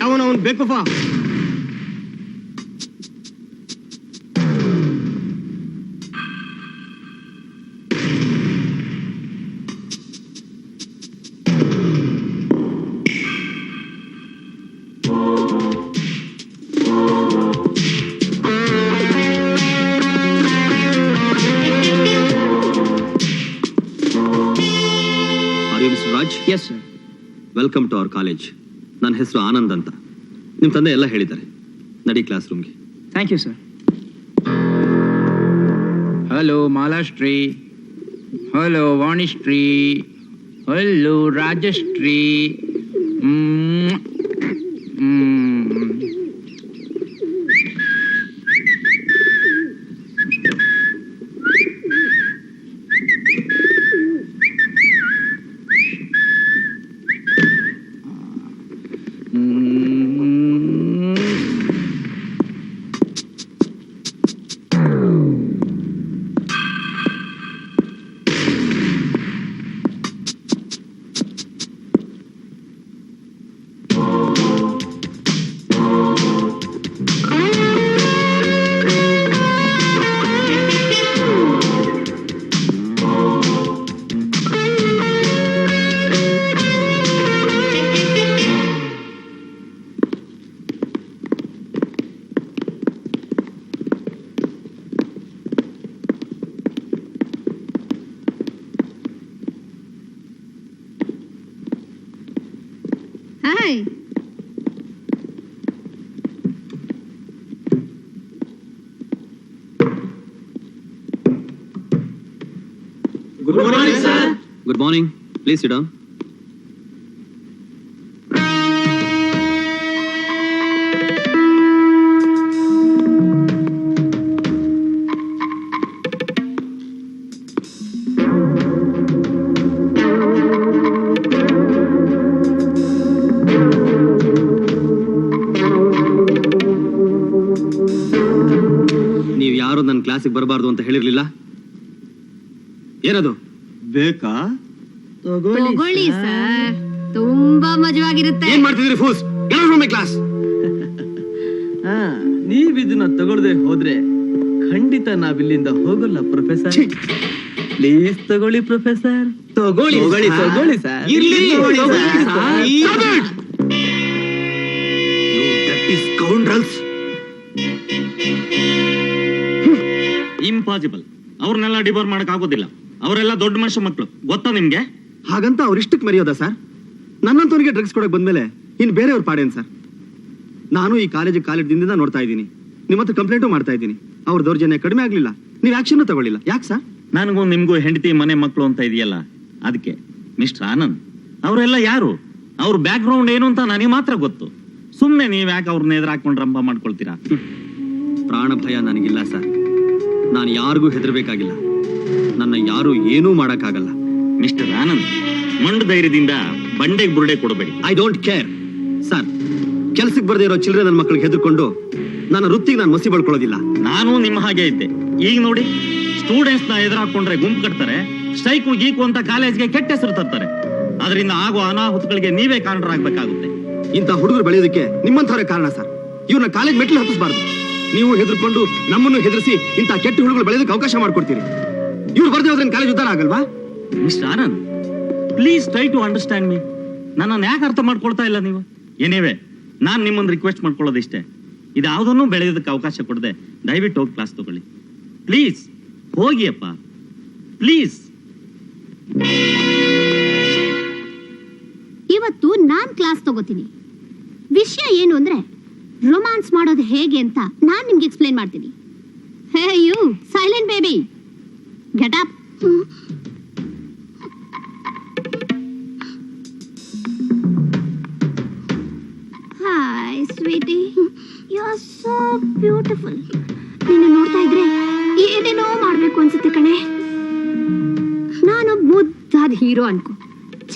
ಅವನವನ್ ಬೇಕಪ್ಪ. Raj, yes sir. Welcome to our college. ನನ್ನ ಹೆಸರು ಆನಂದ್ ಅಂತ. ನಿಮ್ಮ ತಂದೆ ಎಲ್ಲ ಹೇಳಿದ್ದಾರೆ. ನಡಿ ಕ್ಲಾಸ್ ರೂಮ್ಗೆ. Thank you sir. Hello Malashree. Hello Vanishree, hello Rajashree. Hi. Good morning sir. Good morning. Please sit down. ನೀವು ಯಾರು ನನ್ನ ಕ್ಲಾಸಿಗೆ ಬರಬಾರ್ದು ಅಂತ ಹೇಳಿರ್ಲಿಲ್ಲ. ಏನದು ಬೇಕಾ? ತಗೊಳ್ಳಿ ಸರ್, ತುಂಬಾ ಮಜವಾಗಿರುತ್ತೆ. ಏನ್ ಮಾಡ್ತಿದ್ದೀರಿ fools? Get out from my class. ನೀವ್ ಇದನ್ನ ತಗೊಳ್ದೆ ಹೋದ್ರೆ ಖಂಡಿತ ನಾವಿಲ್ಲಿಂದ ಹೋಗಲ್ಲ ಪ್ರೊಫೆಸರ್. ಪ್ಲೀಸ್ ತಗೊಳ್ಳಿ ಪ್ರೊಫೆಸರ್. ತಗೊಳ್ಳಿ ತಗೊಳ್ಳಿ ಸರ್. ಇಂಪಾಸಿಬಲ್. ಅವ್ರನ್ನೆಲ್ಲ ಡಿಬೋರ್ ಮಾಡಕ್ ಆಗೋದಿಲ್ಲ. ಅವರೆಲ್ಲ ದೊಡ್ಡ ಮನುಷ್ಯ ಮಕ್ಕಳು, ಗೊತ್ತಾ ನಿಮ್ಗೆ? ಹಾಗಂತ ಅವ್ರಿಷ್ಟಕ್ಕೆ ಮರೆಯೋದಾ ಸರ್? ನನ್ನಂತವನಿಗೆ ಡ್ರಗ್ಸ್ ಕೊಡಕ್ ಬಂದ್ಮೇಲೆ ಇನ್ನು ಬೇರೆಯವ್ರ ಪಾಡೇನ್ ಸರ್? ನಾನು ಈ ಕಾಲೇಜಿಗೆ ಕಾಲಿಡ್ದಿಂದ ನೋಡ್ತಾ ಇದ್ದೀನಿ. ನಿಮ್ಮ ಹತ್ರ ಕಂಪ್ಲೇಂಟು ಮಾಡ್ತಾ ಇದ್ದೀನಿ. ಅವ್ರ ದೌರ್ಜನ್ಯ ಕಡಿಮೆ ಆಗ್ಲಿಲ್ಲ, ನೀವು ಆಕ್ಷನ್ ತಗೊಳ್ಳಿಲ್ಲ. ಯಾಕೆ ಸರ್? ನನಗೂ ನಿಮ್ಗೂ ಹೆಂಡತಿ ಮನೆ ಮಕ್ಕಳು ಅಂತ ಇದೆಯಲ್ಲ, ಅದಕ್ಕೆ. ಮಿಸ್ಟರ್ ಆನಂದ್, ಅವರೆಲ್ಲ ಯಾರು? ಅವ್ರ ಬ್ಯಾಕ್ ಗ್ರೌಂಡ್ ಏನು ಅಂತ ನನಗೆ ಮಾತ್ರ ಗೊತ್ತು. ಸುಮ್ನೆ ನೀವ್ ಯಾಕೆ ಅವ್ರನ್ನ ಎದುರಾಕೊಂಡು ರಂಪ ಮಾಡ್ಕೊಳ್ತೀರಾ? ಪ್ರಾಣ ಭಯ ನನಗಿಲ್ಲ ಸರ್. ನಾನು ಯಾರಿಗೂ ಹೆದರ್ಬೇಕಾಗಿಲ್ಲ. ನನ್ನ ಯಾರು ಏನೂ ಮಾಡಕ್ಕಾಗಲ್ಲ. ಮಿಸ್ಟರ್ ಆನಂದ್, ಮಂಡು ಧೈರ್ಯದಿಂದ ಬಂಡೆಗೆ ಬುರುಡೆ ಕೊಡಬೇಡಿ. I don't care sir. ಕೆಲ್ಸಕ್ಕೆ ಬರ್ದೇ ಇರೋ ಚಿಲ್ಡ್ರನ್ ನನ್ನ ಮಕ್ಕಳಿಗೆ ಹೆದರ್ಕೊಂಡು ನನ್ನ ವೃತ್ತಿಗೆ ನಾನು ಮಸಿ ಬಳ್ಕೊಳ್ಳೋದಿಲ್ಲ. ನಾನು ನಿಮ್ಮ ಹಾಗೆ ಇದ್ದೆ. ಈಗ ನೋಡಿ, ಸ್ಟೂಡೆಂಟ್ಸ್ ನ ಎದುರಾಕೊಂಡ್ರೆ ಗುಂಪು ಕಟ್ತಾರೆ, ಸ್ಟ್ರೈಕು ಗೀಕು ಅಂತ ಕಾಲೇಜ್ಗೆ ಕೆಟ್ಟ ಹೆಸರು ತರ್ತಾರೆ. ಅದರಿಂದ ಆಗೋ ಅನಾಹುತಗಳಿಗೆ ನೀವೇ ಕಾರಣರಾಗಬೇಕಾಗುತ್ತೆ. ಇಂಥ ಹುಡುಗರು ಬೆಳೆಯೋದಕ್ಕೆ ನಿಮ್ಮಂಥವರೇ ಕಾರಣ ಸರ್. ಇವ್ರನ್ನ ಕಾಲೇಜ್ ಮೆಟ್ಲು ಹತ್ತಿಸಬಾರ್ದು. ನೀವು ಹೆದರ್ಕೊಂಡು ನಮ್ಮನ್ನು ಹೆದರಿಸಿ ಇಂಥ ಕೆಟ್ಟ ಹುಡುಗರು ಬೆಳೆಯೋದಕ್ಕೆ ಅವಕಾಶ ಮಾಡ್ಕೊಡ್ತೀರಿ. ಇವ್ರು ಬರ್ದೇ ಹೋದ್ರೆ ಕಾಲೇಜ್ ಉದ್ದಾರ ಆಗಲ್ವಾ? Mister Anand, please try to understand me. ನನ್ನನ್ನು ಯಾಕೆ ಅರ್ಥ ಮಾಡ್ಕೊಳ್ತಾ ಇಲ್ಲ ನೀವು? ಏನೇವೆ, ನಾನು ನಿಮ್ಮನ್ನು ರಿಕ್ವೆಸ್ಟ್ ಮಾಡ್ಕೊಳ್ಳೋದಿಷ್ಟೇ. ಇದು ಯಾವುದನ್ನು ಬೆಳೆಯೋದಕ್ಕೆ ಅವಕಾಶ ಕೊಡದೆ ದಯವಿಟ್ಟು ಹೋಗಿ ಕ್ಲಾಸ್ ತಗೊಳ್ಳಿ. ಪ್ಲೀಸ್ ಹೋಗಿ ಅಪ್ಪ, ಪ್ಲೀಸ್. ಇವತ್ತು ನಾನ್ ಕ್ಲಾಸ್ ತಗೋತೀನಿ. ವಿಷಯ ಏನು ಅಂದ್ರೆ, ರೊಮ್ಯಾನ್ಸ್ ಮಾಡೋದು ಹೇಗೆ ಅಂತ ನಾನ್ ನಿಮ್ಗೆ ಎಕ್ಸ್ಪ್ಲೇನ್ ಮಾಡ್ತೀನಿ. Hey you silent baby, get up. Hi sweetie, you are so beautiful. ನಿನ್ನ ನೋಡ್ತಾ ಇದ್ರೆ ಏನೇನೋ ಮಾಡ್ಬೇಕು ಅನ್ಸುತ್ತೆ ಕಣೆ. ನಾನು ಮುದ್ದಾದ ಹೀರೋ ಅನ್ಕೋ,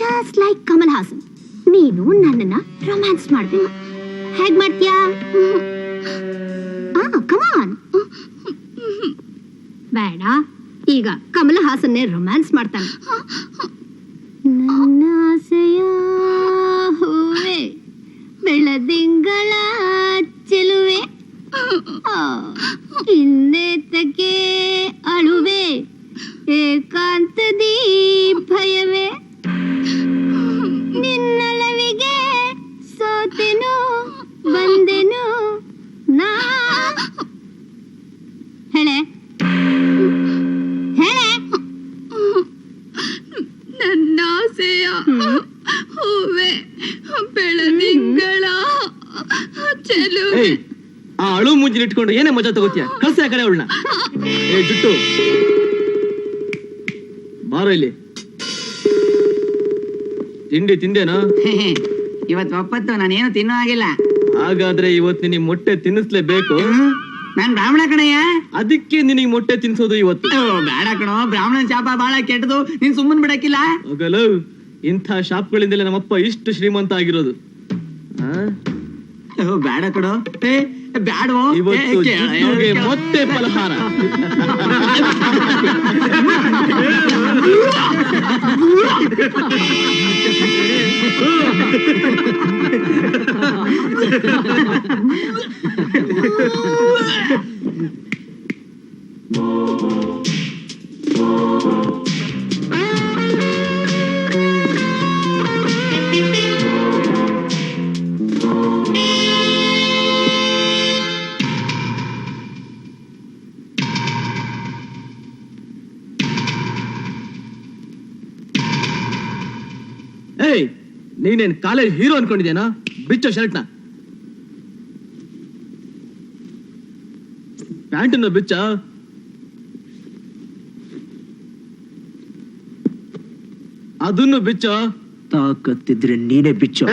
ಜಸ್ಟ್ ಲೈಕ್ ಕಮಲ್ ಹಾಸನ್. ನೀನು ನನ್ನನ್ನ ರೊಮ್ಯಾನ್ಸ್ ಮಾಡ್ಬೇಕು. ಹೇಗ್ ಮಾಡ್ತೀಯಾ? ಕಮಾನ್. ಬೇಡ, ಈಗ ಕಮಲ್ ಹಾಸನ್ನೇ ರೊಮ್ಯಾನ್ಸ್ ಮಾಡ್ತಾನೆ. ನನ್ನ ಆಸೆಯ ಹೂವೆ, ಬೆಳದಿಂಗಳ ಚೆಲುವೆ, ಇನ್ನೇತಕ್ಕೆ ಅಳುವೆ, ಏಕಾಂತದಿ ಭಯವೇ, ನಿನ್ನಲವಿಗೆ ಸೋತೆನು ಬಂದೆನು ನಾ. ಹೇಳೆ ಹೇಳೆ. ನನ್ನ ಆಸೆಯ ಹೂವೆ, ಬೆಳದಿಂಗಳ ಚೆಲುವೆ. ಆ ಅಳು ಮುಂಜಿನ ಇಟ್ಕೊಂಡು ಏನೇ ಮಜಾ ತಗೋತೀಯ? ಕಳ್ಸ ಆ ಕಡೆ ಅವಳನ್ನ. ಏ ಜುಟ್ಟು, ಬಾರೋ ಇಲ್ಲಿ. ತಿಂಡಿ ತಿಂದೇನಾ? ಇವತ್ತು ಒಪ್ಪತ್ತು ನಾನೇನು ತಿನ್ನೋ ಆಗಿಲ್ಲ. ಹಾಗಾದ್ರೆ ಇವತ್ತು ನಿನಗೆ ಮೊಟ್ಟೆ ತಿನ್ನಿಸ್ಲೇಬೇಕು. ನಾನ್ ಬ್ರಾಹ್ಮಣ ಕಣಯ್ಯ. ಅದಕ್ಕೆ ನಿನಗೆ ಮೊಟ್ಟೆ ತಿನ್ಸೋದು ಇವತ್ತು. ಬೇಡ ಕಣೋ, ಬ್ರಾಹ್ಮಣನ ಶಾಪ ಬಹಳ ಕೆಟ್ಟದು. ನೀನ್ ಸುಮ್ಮನ್ ಬಿಡಕ್ಕಿಲ್ಲ. ಹೋಗಲು, ಇಂಥ ಶಾಪ್ಗಳಿಂದಲೇ ನಮ್ಮಪ್ಪ ಇಷ್ಟು ಶ್ರೀಮಂತ ಆಗಿರೋದು. ಬೇಡ ಕಣೋ, ಬ್ಯಾಡವೋ. ಇವತ್ತು ಜಿಡ್ಡುಗೆ ಮೊಟ್ಟೆ ಫಲಹಾರ. ಏಯ್, ನೀನೇನ್ ಕಾಲೇಜ್ ಹೀರೋ ಅನ್ಕೊಂಡಿದ್ಯಾನ? ಬಿಚ್ಚೋ ಶರ್ಟ್ನ, ಪ್ಯಾಂಟನ್ನು ಬಿಚ್ಚ. ಅದನ್ನು ಬಿಚ್ಚ. ತಾಕತ್ತಿದ್ರೆ ನೀನೇ ಬಿಚ್ಚೋ.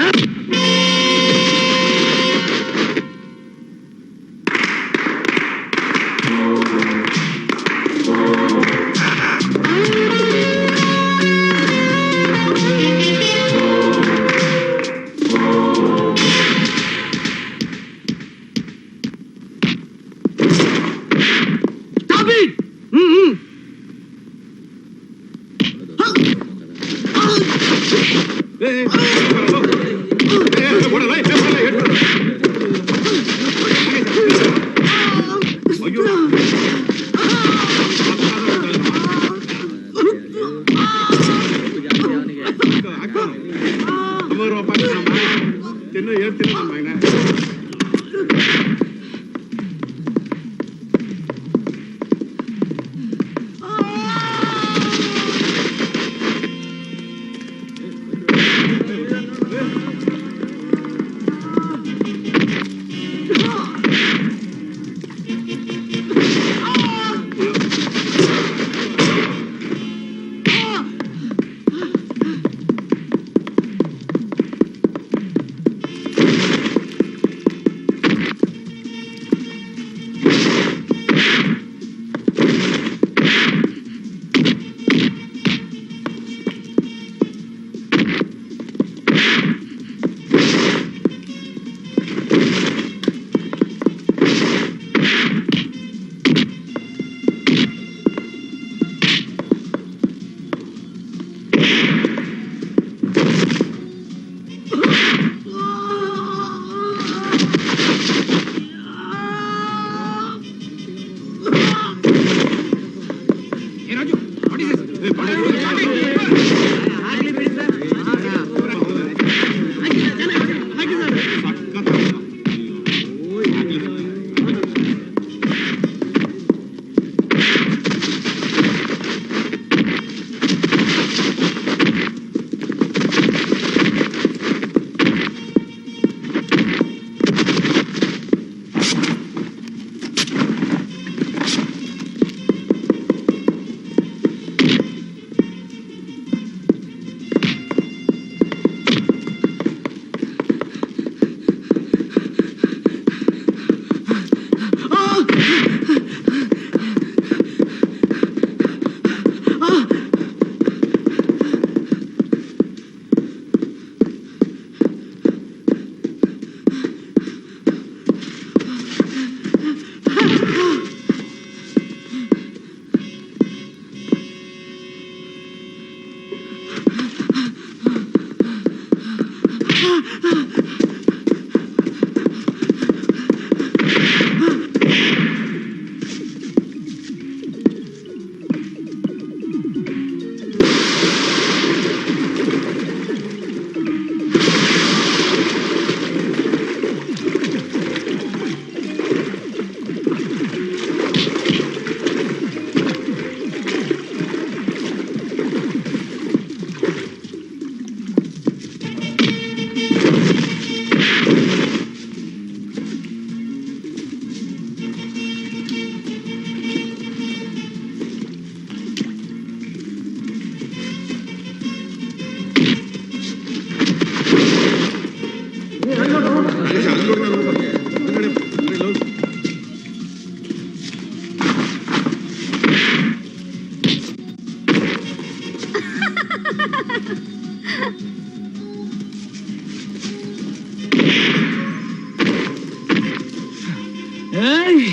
ಏಯ್!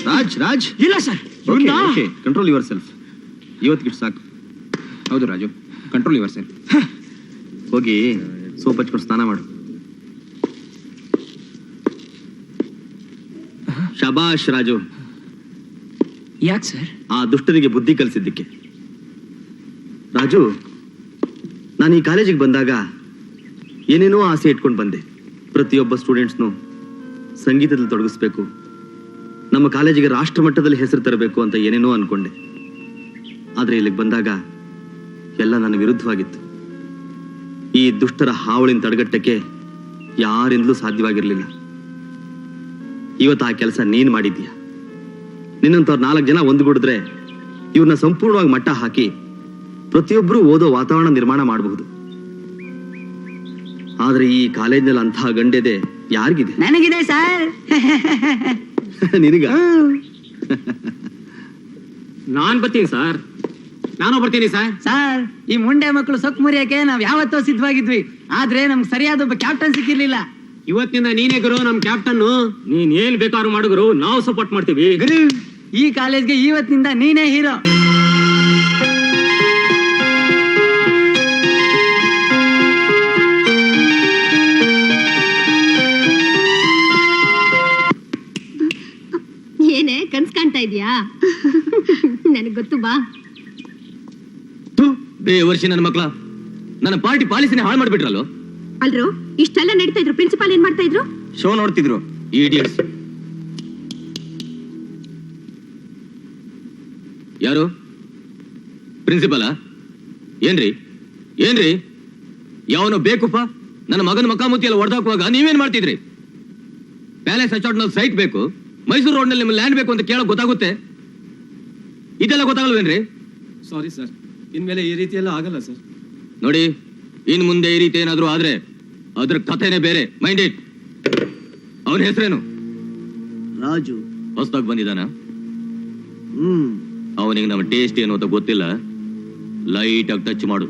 ರಾಜ್ ಇಲ್ಲ ಸರ್ ಕಂಟ್ರೋಲ್ ಯುವರ್ ಸೆಲ್ಫ್. ಇವತ್ತಿಗೆ ಸಾಕು. ಹೌದು ರಾಜು, ಕಂಟ್ರೋಲ್ ಯುವರ್ ಸೆಲ್ಫ್. ಹೋಗಿ ಸೋಪ್ ಹಚ್ಕೊಂಡು ಸ್ನಾನ ಮಾಡು. ಶಬಾಷ್ ರಾಜು, ಯಾಕೆ ಸರ್? ಆ ದುಷ್ಟನಿಗೆ ಬುದ್ಧಿ ಕಲಿಸಿದ್ದಕ್ಕೆ. ರಾಜು, ನಾನು ಈ ಕಾಲೇಜಿಗೆ ಬಂದಾಗ ಏನೇನೋ ಆಸೆ ಇಟ್ಕೊಂಡು ಬಂದೆ. ಪ್ರತಿಯೊಬ್ಬ ಸ್ಟೂಡೆಂಟ್ಸ್ನು ಸಂಗೀತದಲ್ಲಿ ತೊಡಗಿಸ್ಬೇಕು, ನಮ್ಮ ಕಾಲೇಜಿಗೆ ರಾಷ್ಟ್ರ ಮಟ್ಟದಲ್ಲಿ ಹೆಸರು ತರಬೇಕು ಅಂತ ಏನೇನೋ ಅನ್ಕೊಂಡೆ. ಆದರೆ ಇಲ್ಲಿಗೆ ಬಂದಾಗ ಎಲ್ಲ ನನ್ನ ವಿರುದ್ಧವಾಗಿತ್ತು. ಈ ದುಷ್ಟರ ಹಾವಳಿನ ತಡೆಗಟ್ಟಕ್ಕೆ ಯಾರಿಂದಲೂ ಸಾಧ್ಯವಾಗಿರಲಿಲ್ಲ. ಇವತ್ತು ಆ ಕೆಲಸ ನೀನು ಮಾಡಿದ್ದೀಯ. ನಿನ್ನಂಥವ್ರು 4 ಜನ ಒಂದುಗೂಡಿದ್ರೆ ಇವ್ರನ್ನ ಸಂಪೂರ್ಣವಾಗಿ ಮಟ್ಟ ಹಾಕಿ ಪ್ರತಿಯೊಬ್ಬರೂ ಓದೋ ವಾತಾವರಣ ನಿರ್ಮಾಣ ಮಾಡಬಹುದು. ಆದ್ರೆ ಈ ಕಾಲೇಜ್ನಲ್ಲಿ ಅಂತಹ ಗಂಡೆದೆ ಯಾರಿಗಿದೆ? ನನಗಿದೆ ಸರ್. ನಿನಗ? ನಾನ್ ಬರ್ತೀನಿ ಸರ್. ನಾನು ಬರ್ತೀನಿ ಸರ್. ಸರ್, ಈ ಮುಂಡೆ ಮಕ್ಕಳು ಸೊಕ್ಕು ಮುರಿಯಕ್ಕೆ ನಾವ್ ಯಾವತ್ತೋ ಸಿದ್ಧವಾಗಿದ್ವಿ. ಆದ್ರೆ ನಮ್ಗೆ ಸರಿಯಾದ ಒಬ್ಬ ಕ್ಯಾಪ್ಟನ್ ಸಿಕ್ಕಿರ್ಲಿಲ್ಲ. ಇವತ್ತಿಂದ ನೀನೇ ಗುರು ನಮ್ ಕ್ಯಾಪ್ಟನ್. ನೀನ್ ಏನ್ ಬೇಕಾದ್ರೂ ಮಾಡುಗರು, ನಾವು ಸಪೋರ್ಟ್ ಮಾಡ್ತೀವಿ. ಗುರು, ಈ ಕಾಲೇಜ್ಗೆ ಇವತ್ತಿನಿಂದ ನೀನೇ ಹೀರೋ. ಏನೇ ಕನ್ಸ್ ಕಾಣ್ತಾ ಇದೀಯಾ? ನನಗ್ ಗೊತ್ತು ಬಾ. ವರ್ಷ ನನ್ನ ಮಕ್ಕಳ ನನ್ನ ಪಾರ್ಟಿ ಪಾಲಿಸಿನೇ ಹಾಳು ಮಾಡ್ಬಿಟ್ರಲ್ಲೋ. ಅಲ್ರೋ, ಇಷ್ಟೆಲ್ಲ ನಡೀತಾ ಇದ್ರು, ಪ್ರಿನ್ಸಿಪಾಲ್ ಏನ್ ಮಾಡ್ತಾ ಇದ್ರು? ಶೋ ನೋಡ್ತಿದ್ರು ಇಡಿಯಟ್ಸ್. ಯಾರು? ಪ್ರಿನ್ಸಿಪಲ? ಏನ್ರಿ ಯಾವನೋ ಬೇಕುಪ್ಪ ನನ್ನ ಮಗನ ಮಕಾಮುತಿ ಎಲ್ಲ ಹೊಡೆದಾಕುವಾಗ ನೀವೇನ್ ಮಾಡ್ತಿದ್ರಿ? ಪ್ಯಾಲೇಸ್ ಅಚಾಟ್ನಲ್ಲಿ ಸೈಟ್ ಬೇಕು, ಮೈಸೂರು ರೋಡ್ ನಲ್ಲಿ ನಿಮ್ಗೆ ಲ್ಯಾಂಡ್ ಬೇಕು ಅಂತ ಕೇಳೋ ಗೊತ್ತಾಗುತ್ತೆ. ಇದೆಲ್ಲ ಗೊತ್ತಾಗಲ್ವೇನ್ರಿ? ಸಾರಿ ಸರ್, ಇನ್ಮೇಲೆ ಈ ರೀತಿ ಎಲ್ಲ ಆಗಲ್ಲ ಸರ್. ನೋಡಿ, ಇನ್ ಮುಂದೆ ಈ ರೀತಿ ಏನಾದ್ರೂ ಆದ್ರೆ ಅದ್ರ ಕಥೆನೇ ಬೇರೆ. Mind it. ಅವನ ಹೆಸರೇನು? ರಾಜು. ಹೊಸದಾಗಿ ಬಂದಿದ್ದಾನ? ಅವನಿಗೆ ನಮ್ಮ ಟೇಸ್ಟ್ ಏನು ಅಂತ ಗೊತ್ತಿಲ್ಲ. ಲೈಟ್ ಆಗಿ ಟಚ್ ಮಾಡು.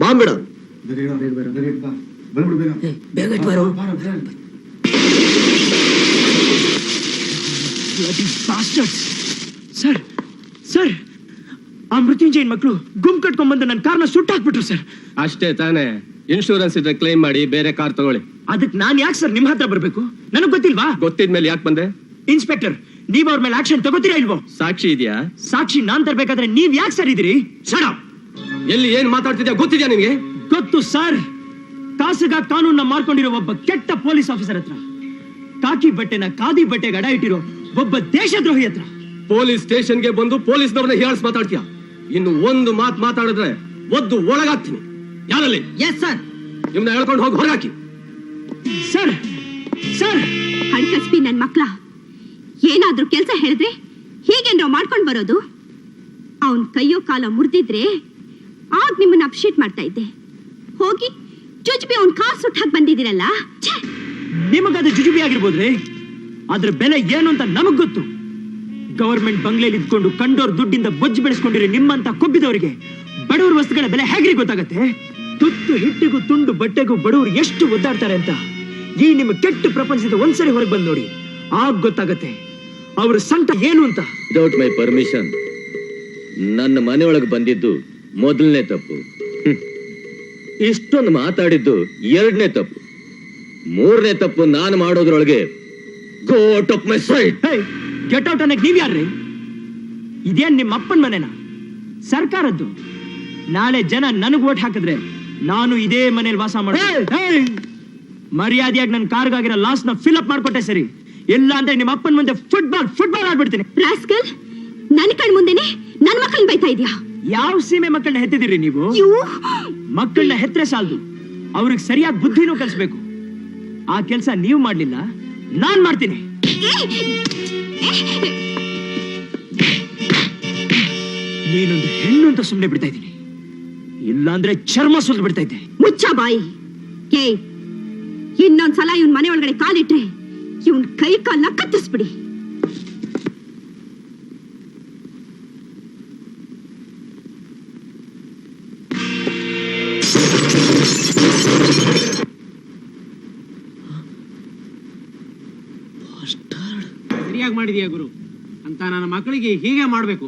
ಬಾಂಬಿಡ. ಸರ್ ಸರ್, ಆ ಮೃತ್ಯುಂಜಯನ್ ಮಕ್ಕಳು ಗುಂಪು ಕಟ್ಕೊಂಡ್ಬಂದು ನನ್ನ ಕಾರ್ನ ಸುಟ್ಟಾಕ್ಬಿಟ್ರು ಸರ್. ಅಷ್ಟೇ ತಾನೇ? ಇನ್ಶೂರೆನ್ಸ್ ಇದ್ರೆ ಕ್ಲೈಮ್ ಮಾಡಿ ಬೇರೆ ಕಾರ್ ತಗೊಳ್ಳಿ. ಅದಕ್ಕೆ ನಾನ್ ಯಾಕೆ ಸರ್ ನಿಮ್ಮ ಹತ್ರ ಬರ್ಬೇಕು? ನನಗ್ ಗೊತ್ತಿಲ್ವಾ? ಗೊತ್ತಿದ್ಮೇಲೆ ಯಾಕೆ ಬಂದೆ? ಇನ್ಸ್ಪೆಕ್ಟರ್, ನೀವ್ ಅವ್ರ ಮೇಲೆ ಆಕ್ಷನ್ ತಗೋತೀರಾ ಇಲ್ವೋ? ಸಾಕ್ಷಿ ಇದೆಯಾ? ಸಾಕ್ಷಿ ನಾನ್ ತರ್ಬೇಕಾದ್ರೆ ನೀವ್ ಯಾಕೆ ಸರ್ ಇದ್ರಿ? ಎಲ್ಲಿ ಏನ್ ಮಾತಾಡ್ತಿದ್ಯಾ ಗೊತ್ತಿದ್ಯಾ ನಿಮ್ಗೆ? ಗೊತ್ತು ಸರ್. ಖಾಸಗ ಕಾನೂನ್ನ ಮಾರ್ಕೊಂಡಿರೋ ಒಬ್ಬ ಕೆಟ್ಟ ಪೊಲೀಸ್ ಆಫೀಸರ್ ಹತ್ರ, ಕಾಕಿ ಬಟ್ಟೆನ ಖಾದಿ ಬಟ್ಟೆಗೆ ಅಡ ಇಟ್ಟಿರೋ ಒಬ್ಬ ದೇಶದ್ರೋಹಿ ಹತ್ರ ಪೊಲೀಸ್ ಸ್ಟೇಷನ್ಗೆ ಬಂದು ಪೊಲೀಸ್ನವ್ರನ್ನ ಹೇಳಸ್ ಮಾತಾಡ್ತೀಯ. ಇನ್ನು ಒಂದು ಮಾತು ಮಾತಾಡಿದ್ರೆ ಒದ್ದು ಒಳಗಾಗ್ತೀನಿ. ಯಾರಲ್ಲಿ? Yes sir. ನಿಮ್ನ ಹೇಳ್ಕೊಂಡು ಹೋಗಿ ಹೊರಗಾಕಿ. ಸರ್ ಸರ್, ಹಡ್ಕಸ್ಬಿ ನನ್ ಮಕ್ಳ, ಏನಾದ್ರೂ ಕೆಲ್ಸ ಹೇಳಿದ್ರೆ ಹೀಗೇನ್ರೋ ಮಾಡ್ಕೊಂಡ್ ಬರೋದು? ಅವನ್ ಕೈಯೋ ಕಾಲ ಮುರಿದಿದ್ರೆ ಆಗ ನಿಮ್ಮನ್ನ ಅಪ್ಶೀಟ್ ಮಾಡ್ತಾ ಇದ್ದೆ. ಹೋಗಿ ಜುಜುಬಿ ಅವನ್ ಕಾರ್ ಸುಟ್ಟಾಕ್ ಬಂದಿದ್ದೀರಲ್ಲ. ನಿಮಗದು ಜುಜುಬಿ ಆಗಿರ್ಬೋದ್ರಿ, ಅದ್ರ ಬೆಲೆ ಏನು ಅಂತ ನಮಗ್ ಗೊತ್ತು. ಗವರ್ಮೆಂಟ್ ಬಂಗ್ಲೆಯಲ್ಲಿ ಇದ್ಕೊಂಡು ಕಂಡೋರ್ ದುಡ್ಡಿಂದ ಬೊಜ್ಜು ಬೆಳೆಸ್ಕೊಂಡಿರಿ ನಿಮ್ಮಂತ ಕೊಬ್ಬಿದವರಿಗೆ ಬಡವರ ವಸ್ತುಗಳ ಬೆಲೆ ಹೇಗ್ರಿ ಗೊತ್ತಾಗತ್ತೆ? ತುತ್ತು ಹಿಟ್ಟಿಗೂ ತುಂಡು ಬಟ್ಟೆಗೂ ಬಡವರು ಎಷ್ಟು ಒದ್ದಾಡ್ತಾರೆ ಅಂತ ಈ ನಿಮ್ಮ ಕೆಟ್ಟ ಪ್ರಪಂಚದಿಂದ ಒಂದ್ಸರಿ ಹೊರಗೆ ಬಂದು ನೋಡಿ, ಆಗ ಗೊತ್ತಾಗತ್ತೆ ಅವ್ರ ಸಂಕಟ ಏನು ಅಂತ. ವಿದೌಟ್ ಮೈ ಪರ್ಮಿಷನ್ ನನ್ನ ಮನೆಯೊಳಗೆ ಬಂದಿದ್ದು ಮೊದಲನೇ ತಪ್ಪು. ಇಷ್ಟೊಂದು ಮಾತಾಡಿದ್ದು 2ನೇ ತಪ್ಪು. 3ನೇ ತಪ್ಪು ನಾನು ಮಾಡೋದ್ರೊಳಗೆ go out of my sight. Get out ಅನ್ನಕ್ ನೀವ್ ಯಾರ್ರಿ? ಇದೇನ್ ನಿಮ್ಮ ಅಪ್ಪನ ಮನೆನಾ? ಸರ್ಕಾರದ್ದು. ನಾಳೆ ಜನ ನನಗ್ ಓಟ್ ಹಾಕಿದ್ರೆ ನಾನು ಇದೇ ಮನೇಲಿ ವಾಸ ಮಾಡ್ತೀನಿ. ಮರ್ಯಾದೆಯಾಗಿ ನನ್ನ ಕಾರ್ಗಾಗಿರೋ ಲಾಸ್ ನ ಫಿಲ್ ಅಪ್ ಮಾಡ್ಕೊಟ್ಟೆ ಸರಿ, ಇಲ್ಲ ಅಂದ್ರೆ ನಿಮ್ಮ ಅಪ್ಪನ ಮುಂದೆ ಫುಟ್ಬಾಲ್ ಆಡ್ಬಿಡ್ತೀನಿ. ರಾಸ್ಕಲ್, ನನ್ನ ಕಣ್ ಮುಂದೆನೆ ನನ್ ಮಕ್ಕಳನ್ನ ಬೈತಾ ಇದ್ಯಾ? ಯಾವ ಸೀಮೆ ಮಕ್ಕಳನ್ನ ಹೆತ್ತಿದಿರಿ ನೀವು? ಮಕ್ಕಳನ್ನ ಹೆತ್ರೆ ಸಾಲದು, ಅವ್ರಿಗೆ ಸರಿಯಾಗಿ ಬುದ್ಧಿನೂ ಕಲಿಸ್ಬೇಕು. ಆ ಕೆಲಸ ನೀವು ಮಾಡ್ಲಿಲ್ಲ, ನಾನ್ ಮಾಡ್ತೀನಿ. ನೀನೊಂದು ಹೆಣ್ಣು ಅಂತ ಸುಮ್ಮನೆ ಬಿಡ್ತಾ ಇದ್ದೀನಿ, ಇಲ್ಲಾಂದ್ರೆ ಚರ್ಮ ಸುಲ್ದು ಬಿಡ್ತಾ ಇದ್ದೆ. ಮುಚ್ಚ ಬಾಯಿ. ಇನ್ನೊಂದ್ಸಲ ಇವನ್ ಮನೆ ಒಳಗಡೆ ಕಾಲಿಟ್ರೆ ಇವನ್ ಕೈ ಕಾಲ್ನ ಕತ್ತಿಸ್ಬಿಡಿ. ಸರಿಯಾಗಿ ಮಾಡಿದೀಯ ಗುರು ಅಂತ ನನ್ನ ಮಕ್ಕಳಿಗೆ ಹೀಗೆ ಮಾಡ್ಬೇಕು.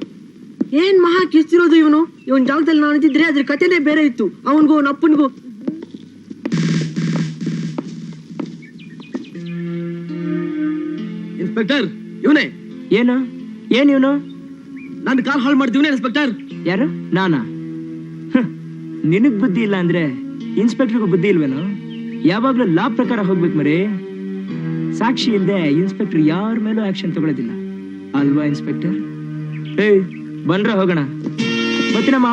ಏನ್ ಮಹಾ ಕಿಸ್ತಿರೋದು ಇವನು. ಇವನ್ ಜಾಗದಲ್ಲಿ ನಾನು ಇದ್ದಿದ್ರೆ ಅದ್ರ ಕಥೆನೇ ಬೇರೆ ಇತ್ತು. ಅವನ್ಗೂ ನಪ್ಪನ್ಗೂ. ಇನ್ಸ್ಪೆಕ್ಟರ್ ಇವನೇ. ಏನು ಏನ್ ಇವನು? ನನ್ನ ಕಾರ್ ಹಾಳು ಮಾಡಿದೀವನೇ ಇನ್ಸ್ಪೆಕ್ಟರ್. ಯಾರು? ನಾನಾ? ನಿನಗ್ ಬುದ್ಧಿ ಇಲ್ಲ ಅಂದ್ರೆ ಇನ್ಸ್ಪೆಕ್ಟರ್ಗೂ ಬುದ್ಧಿ ಇಲ್ವೇನೋ? ಯಾವಾಗ್ಲೂ ಲಾ ಪ್ರಕಾರ ಹೋಗ್ಬೇಕು ಮರಿ. ಸಾಕ್ಷಿ ಇಲ್ದೆ ಇನ್ಸ್ಪೆಕ್ಟರ್ ಯಾರ ಮೇಲೂ ಆಕ್ಷನ್ ತಗೊಳ್ಳೋದಿಲ್ಲ ಅಲ್ವಾ ಇನ್ಸ್ಪೆಕ್ಟರ್? ಏಯ್ ಬಂದ್ರ ಹೋಗೋಣ. ಬರ್ತೀನಮ್ಮ.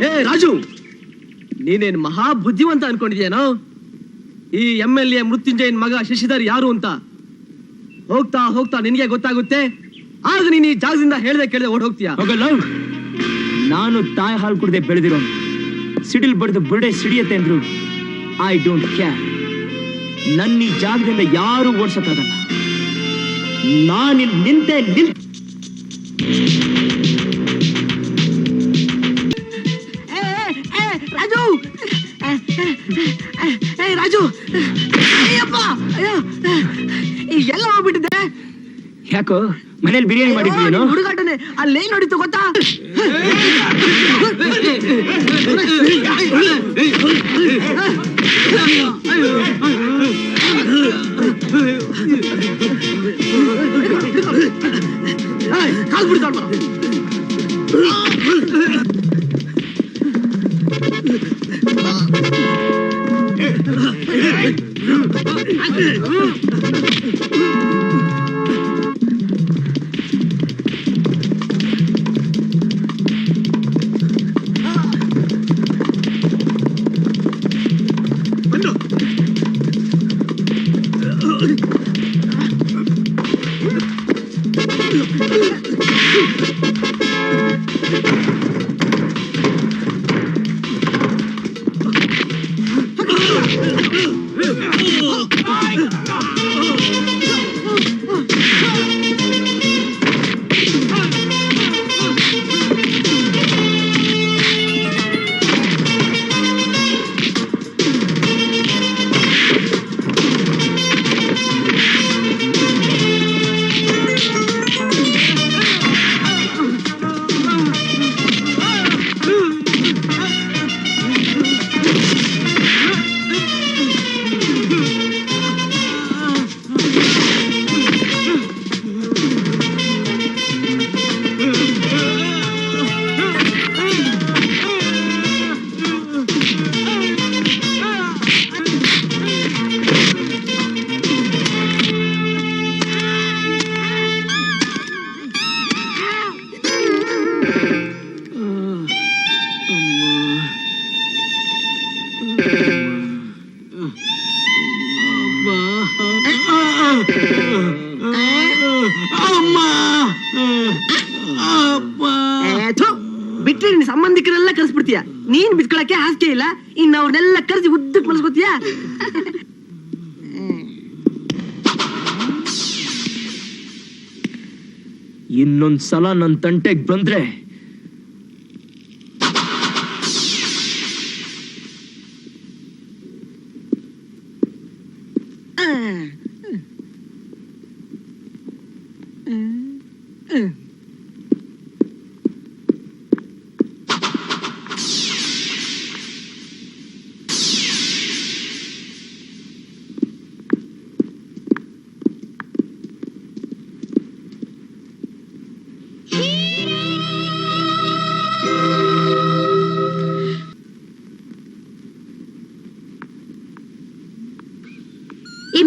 ಏ ರಾಜು, ನೀನೇನ್ ಮಹಾ ಬುದ್ಧಿವಂತ ಅನ್ಕೊಂಡಿದ್ಯೇನೋ? ಈ MLA ಮೃತ್ಯುಂಜಯನ್ ಮಗ ಶಶಿಧರ್ ಯಾರು ಅಂತ ಹೋಗ್ತಾ ಹೋಗ್ತಾ ನಿನಗೆ ಗೊತ್ತಾಗುತ್ತೆ. ಆಗ ನೀನ್ ಈ ಜಾಗದಿಂದ ಹೇಳ್ದೆ ಕೇಳ್ದೆ ಓಡ್ ಹೋಗ್ತೀಯ. ಹೋಗಲ್ಲ. ನಾನು ತಾಯಿ ಹಾಲು ಕುಡ್ದೆ ಬೆಳೆದಿರೋನು. ಸಿಡಿಲ್ ಬಡ್ದು ಬುರ್ಡೆ ಸಿಡಿಯತ್ತೆ ಅಂದ್ರು ಐ ಡೋಂಟ್ ಕೇರ್. ನನ್ನ ಈ ಜಾಗದಿಂದ ಯಾರು ಓಡ್ಸಕ್ಕಾಗಲ್ಲ. ನಾನು ನಿಂತೆ ರಾಜು, ರಾಜು, ಅಯ್ಯಪ್ಪ, ಎಲ್ಲ ಹೋಗ್ಬಿಟ್ಟಿದೆ. ಯಾಕೋ ಮನೇಲಿ ಬಿರಿಯಾನಿ ಮಾಡಿದ್ರೇನು? ಹುಡುಗಾಟನೆ ಅಲ್ಲೇನ್ ನೋಡಿತ್ತು ಗೊತ್ತಾ? ಕಾಲ್ ಬಿಡ್ತಾಳ. ಬಿಟ್ರೆ ನಿನ್ ಸಂಬಂಧಿಕರೆಲ್ಲ ಕರ್ಸ್ಬಿಡ್ತೀಯ. ನೀನ್ ಬಿತ್ಕೊಳಕ್ಕೆ ಹಾಸಿಗೆ ಇಲ್ಲ, ಇನ್ನು ಅವ್ರನ್ನೆಲ್ಲ ಕರ್ಸಿ ಉದ್ದಕ್ಕೆ ಮಲ್ಸ್ಕೊತೀಯ. ಇನ್ನೊಂದ್ಸಲ ನನ್ ತಂಟೆಗ್ ಬಂದ್ರೆ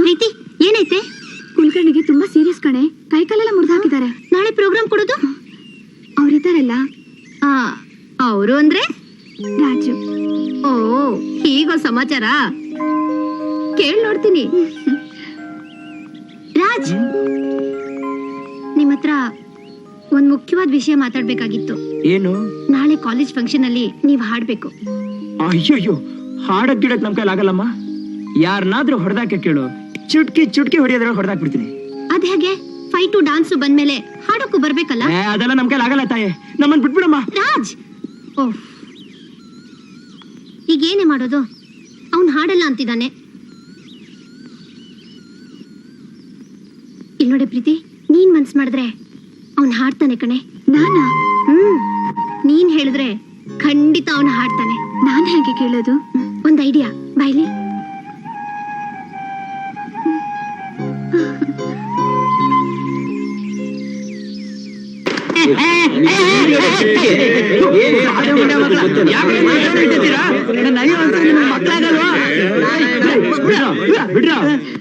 ಪ್ರೀತಿ ಏನೈತೆ? ಕುಲಕರ್ಣಿಗೆ ತುಂಬಾ ಸೀರಿಯಸ್ ಕಣೆ. ಕೈಕಾಲೆಲ್ಲ ಮುರಿದು ಹಾಕಿದ್ದಾರೆ. ನಾಳೆ ಪ್ರೋಗ್ರಾಮ್ ಕೊಡೋದು? ಅವ್ರಿದ್ದಾರಲ್ಲ. ಅವರು ಅಂದ್ರೆ ರಾಜು. ಓ ಹೀಗೋ ಸಮಾಚಾರ. ಕೇಳ್ ನೋಡ್ತೀನಿ. ರಾಜ್, ನಿಮ್ ಹತ್ರ ಒಂದ್ ಮುಖ್ಯವಾದ ವಿಷಯ ಮಾತಾಡ್ಬೇಕಾಗಿತ್ತು. ಏನು? ನಾಳೆ ಕಾಲೇಜ್ ಫಂಕ್ಷನ್ ಅಲ್ಲಿ ನೀವ್ ಹಾಡ್ಬೇಕು. ಅಯ್ಯೋ, ಹಾಡಕ್ ಗಿಡಕ್ ನಮ್ ಕೈಲಿ ಆಗಲ್ಲಮ್ಮ. ಯಾರನ್ನಾದ್ರೂ ಹೊಡೆದಾಕೆ ಕೇಳು, ಚುಟ್ಕಿ ಹೊಡೆಯೋದ್ರ ಹೊಡೆದಾಕ್ ಬಿಡ್ತೀನಿ. ಅದ್ ಹೇಗೆ? ಫೈಟು ಡಾನ್ಸು ಬಂದ್ಮೇಲೆ ಹಾಡಕ್ಕೂ ಬರ್ಬೇಕಲ್ಲ? ಅದೆಲ್ಲ ನಮ್ ಕೈಲಿ ಆಗಲ್ಲ ತಾಯಿ, ನಮ್ಮನ್ ಬಿಟ್ಬಿಡಮ್ಮ. ರಾಜ್, ಈಗ ಏನೇ ಮಾಡೋದು? ಅವ್ನು ಹಾಡಲ್ಲ ಅಂತಿದ್ದಾನೆ. ಇಲ್ಲಿ ನೋಡಿ ಪ್ರೀತಿ, ನೀನ್ ಮನ್ಸ್ ಮಾಡಿದ್ರೆ ಅವ್ನು ಹಾಡ್ತಾನೆ ಕಣೆ. ನಾನಾ? ನೀನ್ ಹೇಳಿದ್ರೆ ಖಂಡಿತ ಅವನು ಹಾಡ್ತಾನೆ. ನಾನ್ ಹೇಗೆ ಕೇಳೋದು? ಒಂದ್ ಐಡಿಯಾ, ಬಾಯ್ಲಿ.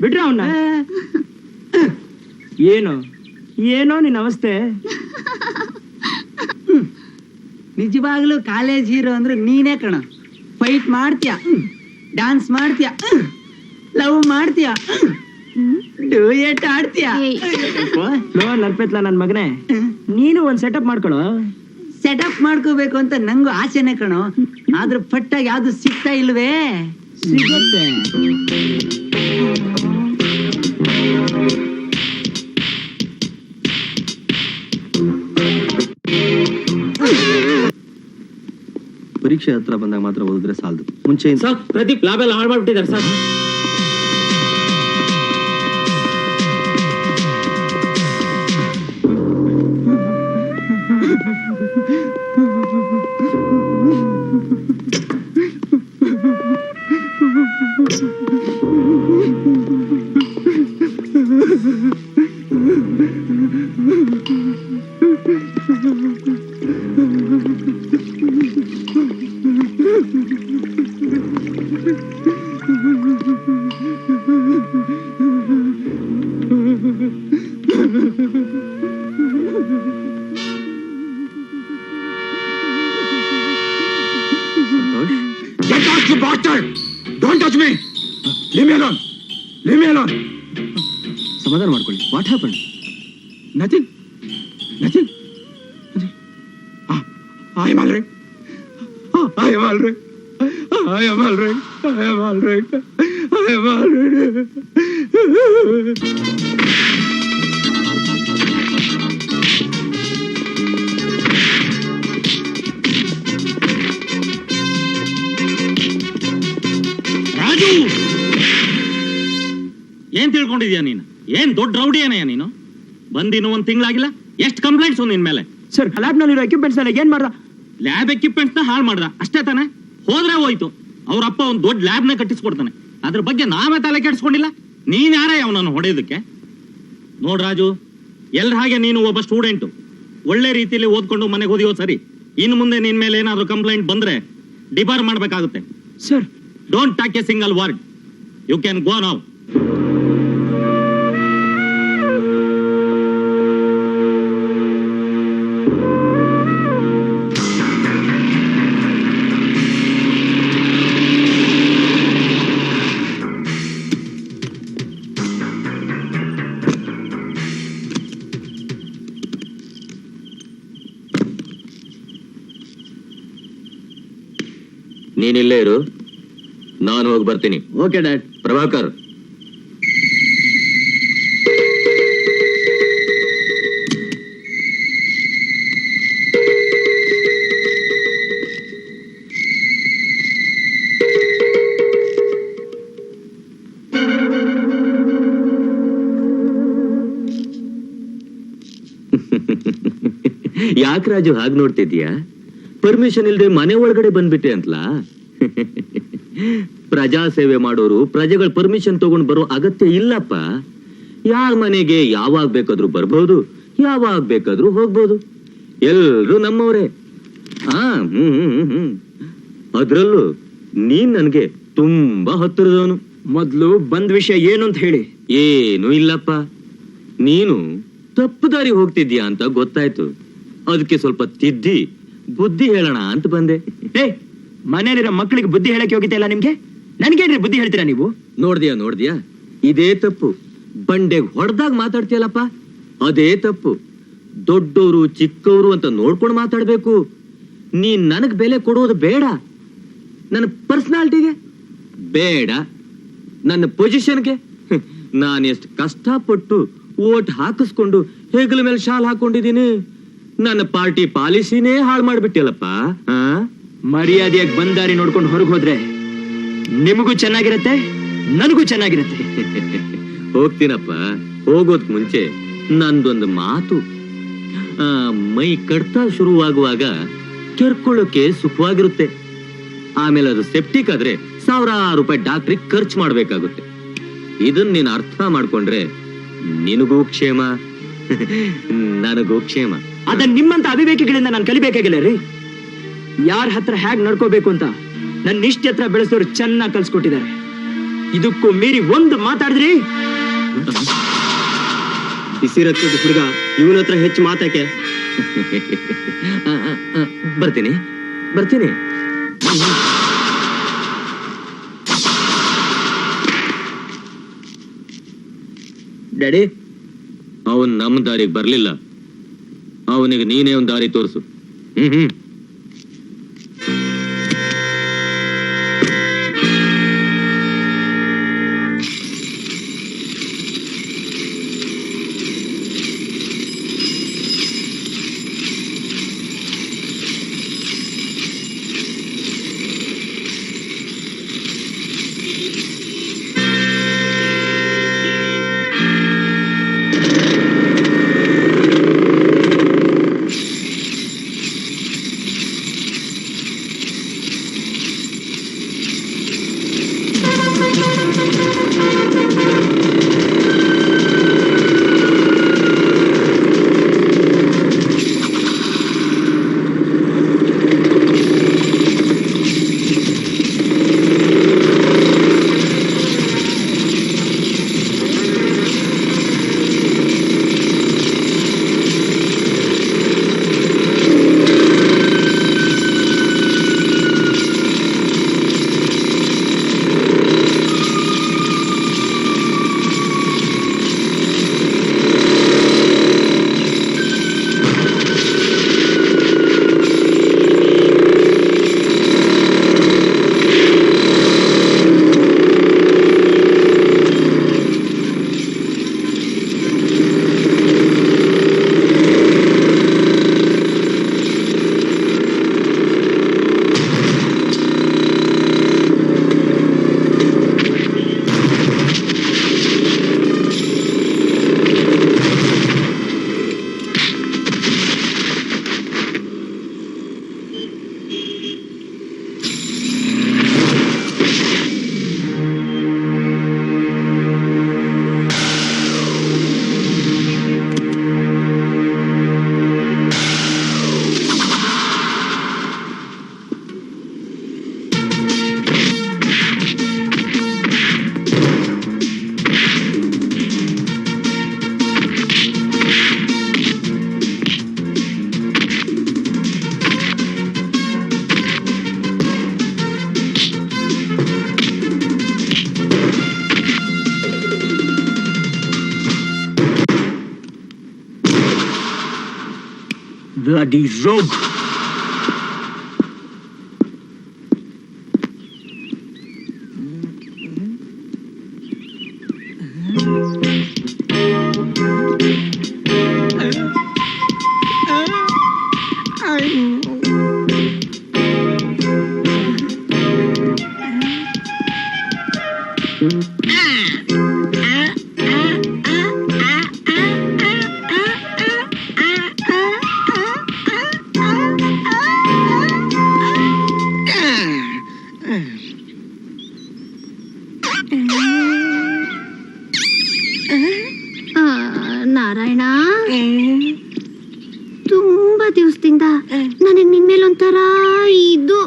ಬಿಡ್ರ ಅವನ್ನ. ಏನೋ ನಿನ್ನ ಅವಸ್ಥೆ. ನಿಜವಾಗ್ಲೂ ಕಾಲೇಜ್ ಹೀರೋ ಅಂದ್ರೆ ನೀನೇ ಕಣ. ಫೈಟ್ ಮಾಡ್ತೀಯ, ಡ್ಯಾನ್ಸ್ ಮಾಡ್ತೀಯ, ಲವ್ ಮಾಡ್ತೀಯ, ಡ್ಯೂಯೆಟ್ ಆಡ್ತೀಯ. ನನ್ಪೆತ್ಲ ನನ್ ಮಗನೇ, ನೀನು ಒಂದ್ ಸೆಟಪ್ ಮಾಡ್ಕೊಳು. ಸೆಟಪ್ ಮಾಡ್ಕೋಬೇಕು ಅಂತ ನಂಗೂ ಆಸೆನೆ ಕಣೋ. ಆದ್ರೆ ಪಟ್ಟಾಗಿ ಯಾವ್ದು ಸಿಗ್ತಾ ಇಲ್ವೇ? ಸಿಗುತ್ತೆ. ಪರೀಕ್ಷೆ ಹತ್ರ ಬಂದಾಗ ಮಾತ್ರ ಓದಿದ್ರೆ ಸಾಲದು. ಮುಂಚೆ ಸರ್ ಪ್ರದೀಪ್ ಲ್ಯಾಬ್ ಎಲ್ಲ ಹಾಳು ಮಾಡ್ಬಿಟ್ಟಿದ್ದಾರೆ ಸರ್. ಸಮಾಧಾನ ಮಾಡ್ಕೊಳ್ಳಿ. What happen? Nothing. I am all right. I am all right. I am all right. I am all right. I am all right. Raju, ಏನ್ ತಿಳ್ಕೊಂಡಿದ್ಯಾ ನೀನು? ಏನ್ ದೊಡ್ಡ ರೌಡಿ ಏನಯ್ಯ ನೀನು? ಬಂದಿನ್ನು ಒಂದ್ ತಿಂಗಳಾಗಿಲ್ಲ, ಎಷ್ಟು ಕಂಪ್ಲೇಂಟ್ಸ್ ನಿನ್ ಮೇಲೆ? ಸರ್, ಲ್ಯಾಬ್ ನಲ್ಲಿರೋ ಎಕ್ವಿಪ್ಮೆಂಟ್ಸ್ ಎಲ್ಲ ಏನ್ ಮಾಡ್ದ? ಲ್ಯಾಬ್ ಎಕ್ವಿಪ್ಮೆಂಟ್ಸ್ ನ ಹಾಳು ಮಾಡ್ದ ಅಷ್ಟೇ ತಾನೆ? ಹೋದ್ರೆ ಹೋಯ್ತು. ಅವ್ರ ಅಪ್ಪ ಒಂದ್ ದೊಡ್ಡ ಲ್ಯಾಬ್ ನ ಕಟ್ಟಿಸ್ಕೊಡ್ತಾನೆ. ಅದ್ರ ಬಗ್ಗೆ ನಾವೇ ತಲೆ ಕೆಡಿಸ್ಕೊಂಡಿಲ್ಲ. ನೀನ್ ಯಾರೇ ಅವನನ್ನು ಹೊಡೆಯೋದಕ್ಕೆ? ನೋಡ್ ರಾಜು, ಎಲ್ರ ಹಾಗೆ ನೀನು ಒಬ್ಬ ಸ್ಟೂಡೆಂಟು. ಒಳ್ಳೆ ರೀತಿಯಲ್ಲಿ ಓದ್ಕೊಂಡು ಮನೆಗೆ ಓದಿಯೋ ಸರಿ. ಇನ್ನು ಮುಂದೆ ನಿನ್ ಮೇಲೆ ಏನಾದ್ರು ಕಂಪ್ಲೇಂಟ್ ಬಂದ್ರೆ ಡಿಬಾರ್ ಮಾಡ್ಬೇಕಾಗುತ್ತೆ. Sir, don't talk a single word. You can go now. ನೀನಿಲ್ಲೇ ಇರು, ನಾನು ಹೋಗಿ ಬರ್ತೀನಿ. Okay dad. ಪ್ರಭಾಕರ್, ಯಾಕೆ ರಾಜು ಹಾಗೆ ನೋಡ್ತಿದ್ಯಾ? ಪರ್ಮಿಷನ್ ಇಲ್ದೆ ಮನೆ ಒಳಗಡೆ ಬಂದ್ಬಿಟ್ಟೆ ಅಂತಲಾ? ಪ್ರಜಾ ಸೇವೆ ಮಾಡೋರು ಪ್ರಜೆಗಳ ಪರ್ಮಿಷನ್ ತಗೊಂಡು ಬರೋ ಅಗತ್ಯ ಇಲ್ಲಪ್ಪ. ಯಾರ ಮನೆಗೆ ಯಾವಾಗ ಬೇಕಾದ್ರೂ ಬರ್ಬೋದು, ಯಾವಾಗ ಬೇಕಾದ್ರೂ ಹೋಗ್ಬೋದು. ಎಲ್ರು ನಮ್ಮವ್ರೆ. ಅದ್ರಲ್ಲೂ ನೀನ್ ನನ್ಗೆ ತುಂಬಾ ಹತ್ತಿರದವನು. ಮೊದ್ಲು ಬಂದ್ ವಿಷಯ ಏನು ಅಂತ ಹೇಳಿ. ಏನು ಇಲ್ಲಪ್ಪ, ನೀನು ತಪ್ಪು ದಾರಿ ಹೋಗ್ತಿದ್ಯಾ ಅಂತ ಗೊತ್ತಾಯ್ತು. ಅದಕ್ಕೆ ಸ್ವಲ್ಪ ತಿದ್ದಿ ಬುದ್ಧಿ ಹೇಳೋಣ ಅಂತ ಬಂದೆ. ಮನೇಲಿರೋ ಮಕ್ಕಳಿಗೆ ಬುದ್ಧಿ ಹೇಳಕ್ಕೆ ಹೋಗಿದ್ದೆ ಇಲ್ಲ ನಿಮ್ಗೆ? ನನ್ಗೇನ್ರಿ ಬುದ್ಧಿ ಹೇಳ್ತೀರಾ ನೀವು? ನೋಡ್ದ್ಯಾ, ಇದೇ ತಪ್ಪು. ಬಂಡೆಗೆ ಹೊಡೆದಾಗ ಮಾತಾಡ್ತೀಯಲ್ಲಪ್ಪ, ಅದೇ ತಪ್ಪು. ದೊಡ್ಡವರು ಚಿಕ್ಕವರು ಅಂತ ನೋಡ್ಕೊಂಡು ಮಾತಾಡ್ಬೇಕು. ನೀನ್ ನನಗ್ ಬೆಲೆ ಕೊಡೋದು ಬೇಡ, ನನ್ನ ಪರ್ಸನಾಲಿಟಿಗೆ ಬೇಡ, ನನ್ನ ಪೊಸಿಷನ್ಗೆ. ನಾನೆಷ್ಟು ಕಷ್ಟಪಟ್ಟು ಓಟ್ ಹಾಕಿಸ್ಕೊಂಡು ಹೆಗಲ ಮೇಲೆ ಶಾಲ್ ಹಾಕೊಂಡಿದ್ದೀನಿ. ನನ್ನ ಪಾರ್ಟಿ ಪಾಲಿಸಿನೇ ಹಾಳು ಮಾಡ್ಬಿಟ್ಟಿಲ್ಲಪ್ಪ. ಮರ್ಯಾದೆಯಾಗಿ ಬಂದಾರಿ ನೋಡ್ಕೊಂಡು ಹೊರಗೆ ಹೋದ್ರೆ ನಿಮಗೂ ಚೆನ್ನಾಗಿರತ್ತೆ, ನನಗೂ ಚೆನ್ನಾಗಿರತ್ತೆ. ಹೋಗ್ತೀನಪ್ಪ. ಹೋಗೋದ್ ಮುಂಚೆ ನಂದೊಂದು ಮಾತು. ಮೈ ಕಡ್ತಾ ಶುರುವಾಗುವಾಗ ಕೆರ್ಕೊಳ್ಳೋಕೆ ಸುಖವಾಗಿರುತ್ತೆ. ಆಮೇಲೆ ಅದು ಸೆಪ್ಟಿಕ್ ಆದ್ರೆ ಸಾವಿರಾರು ರೂಪಾಯಿ ಡಾಕ್ಟ್ರಿಗೆ ಖರ್ಚು ಮಾಡ್ಬೇಕಾಗುತ್ತೆ. ಇದನ್ನ ನೀನು ಅರ್ಥ ಮಾಡ್ಕೊಂಡ್ರೆ ನಿನಗೂ ಕ್ಷೇಮ, ನನಗೂ ಕ್ಷೇಮ. ಅದನ್ನ ನಿಮ್ಮಂತ ಅವಿವೇಕಿಗಳಿಂದ ನಾನು ಕಲಿಬೇಕಾಗಿಲ್ಲ ರೀ. ಯಾರ ಹತ್ರ ಹೇಗ್ ನಡ್ಕೋಬೇಕು ಅಂತ ನನ್ನ ಇಷ್ಟ ಹತ್ರ ಬೆಳೆಸೋರು ಚೆನ್ನಾಗಿ ಕಲ್ಸ್ಕೊಟ್ಟಿದ್ದಾರೆ. ಇದಕ್ಕೂ ಮೀರಿ ಒಂದು ಮಾತಾಡಿದ್ರಿ. ಬಿಸಿ ರಕ್ತದ ಹುಡುಗ ಇವನ ಹತ್ರ ಹೆಚ್ಚು ಮಾತಾಕೆ. ಬರ್ತೀನಿ ಬರ್ತೀನಿ. ಡ್ಯಾಡಿ, ಅವನ್ ನಮ್ಮ ದಾರಿಗೆ ಬರ್ಲಿಲ್ಲ. ಅವನಿಗೆ ನೀನೇ ಒಂದ್ ದಾರಿ ತೋರಿಸು. ಹ್ಮ್. Bloody rogue! ನಾರಾಯಣ, ತುಂಬಾ ದಿವಸದಿಂದ ನನಗೆ ನಿನ್ ಮೇಲೆ ಒಂಥರ ಇದು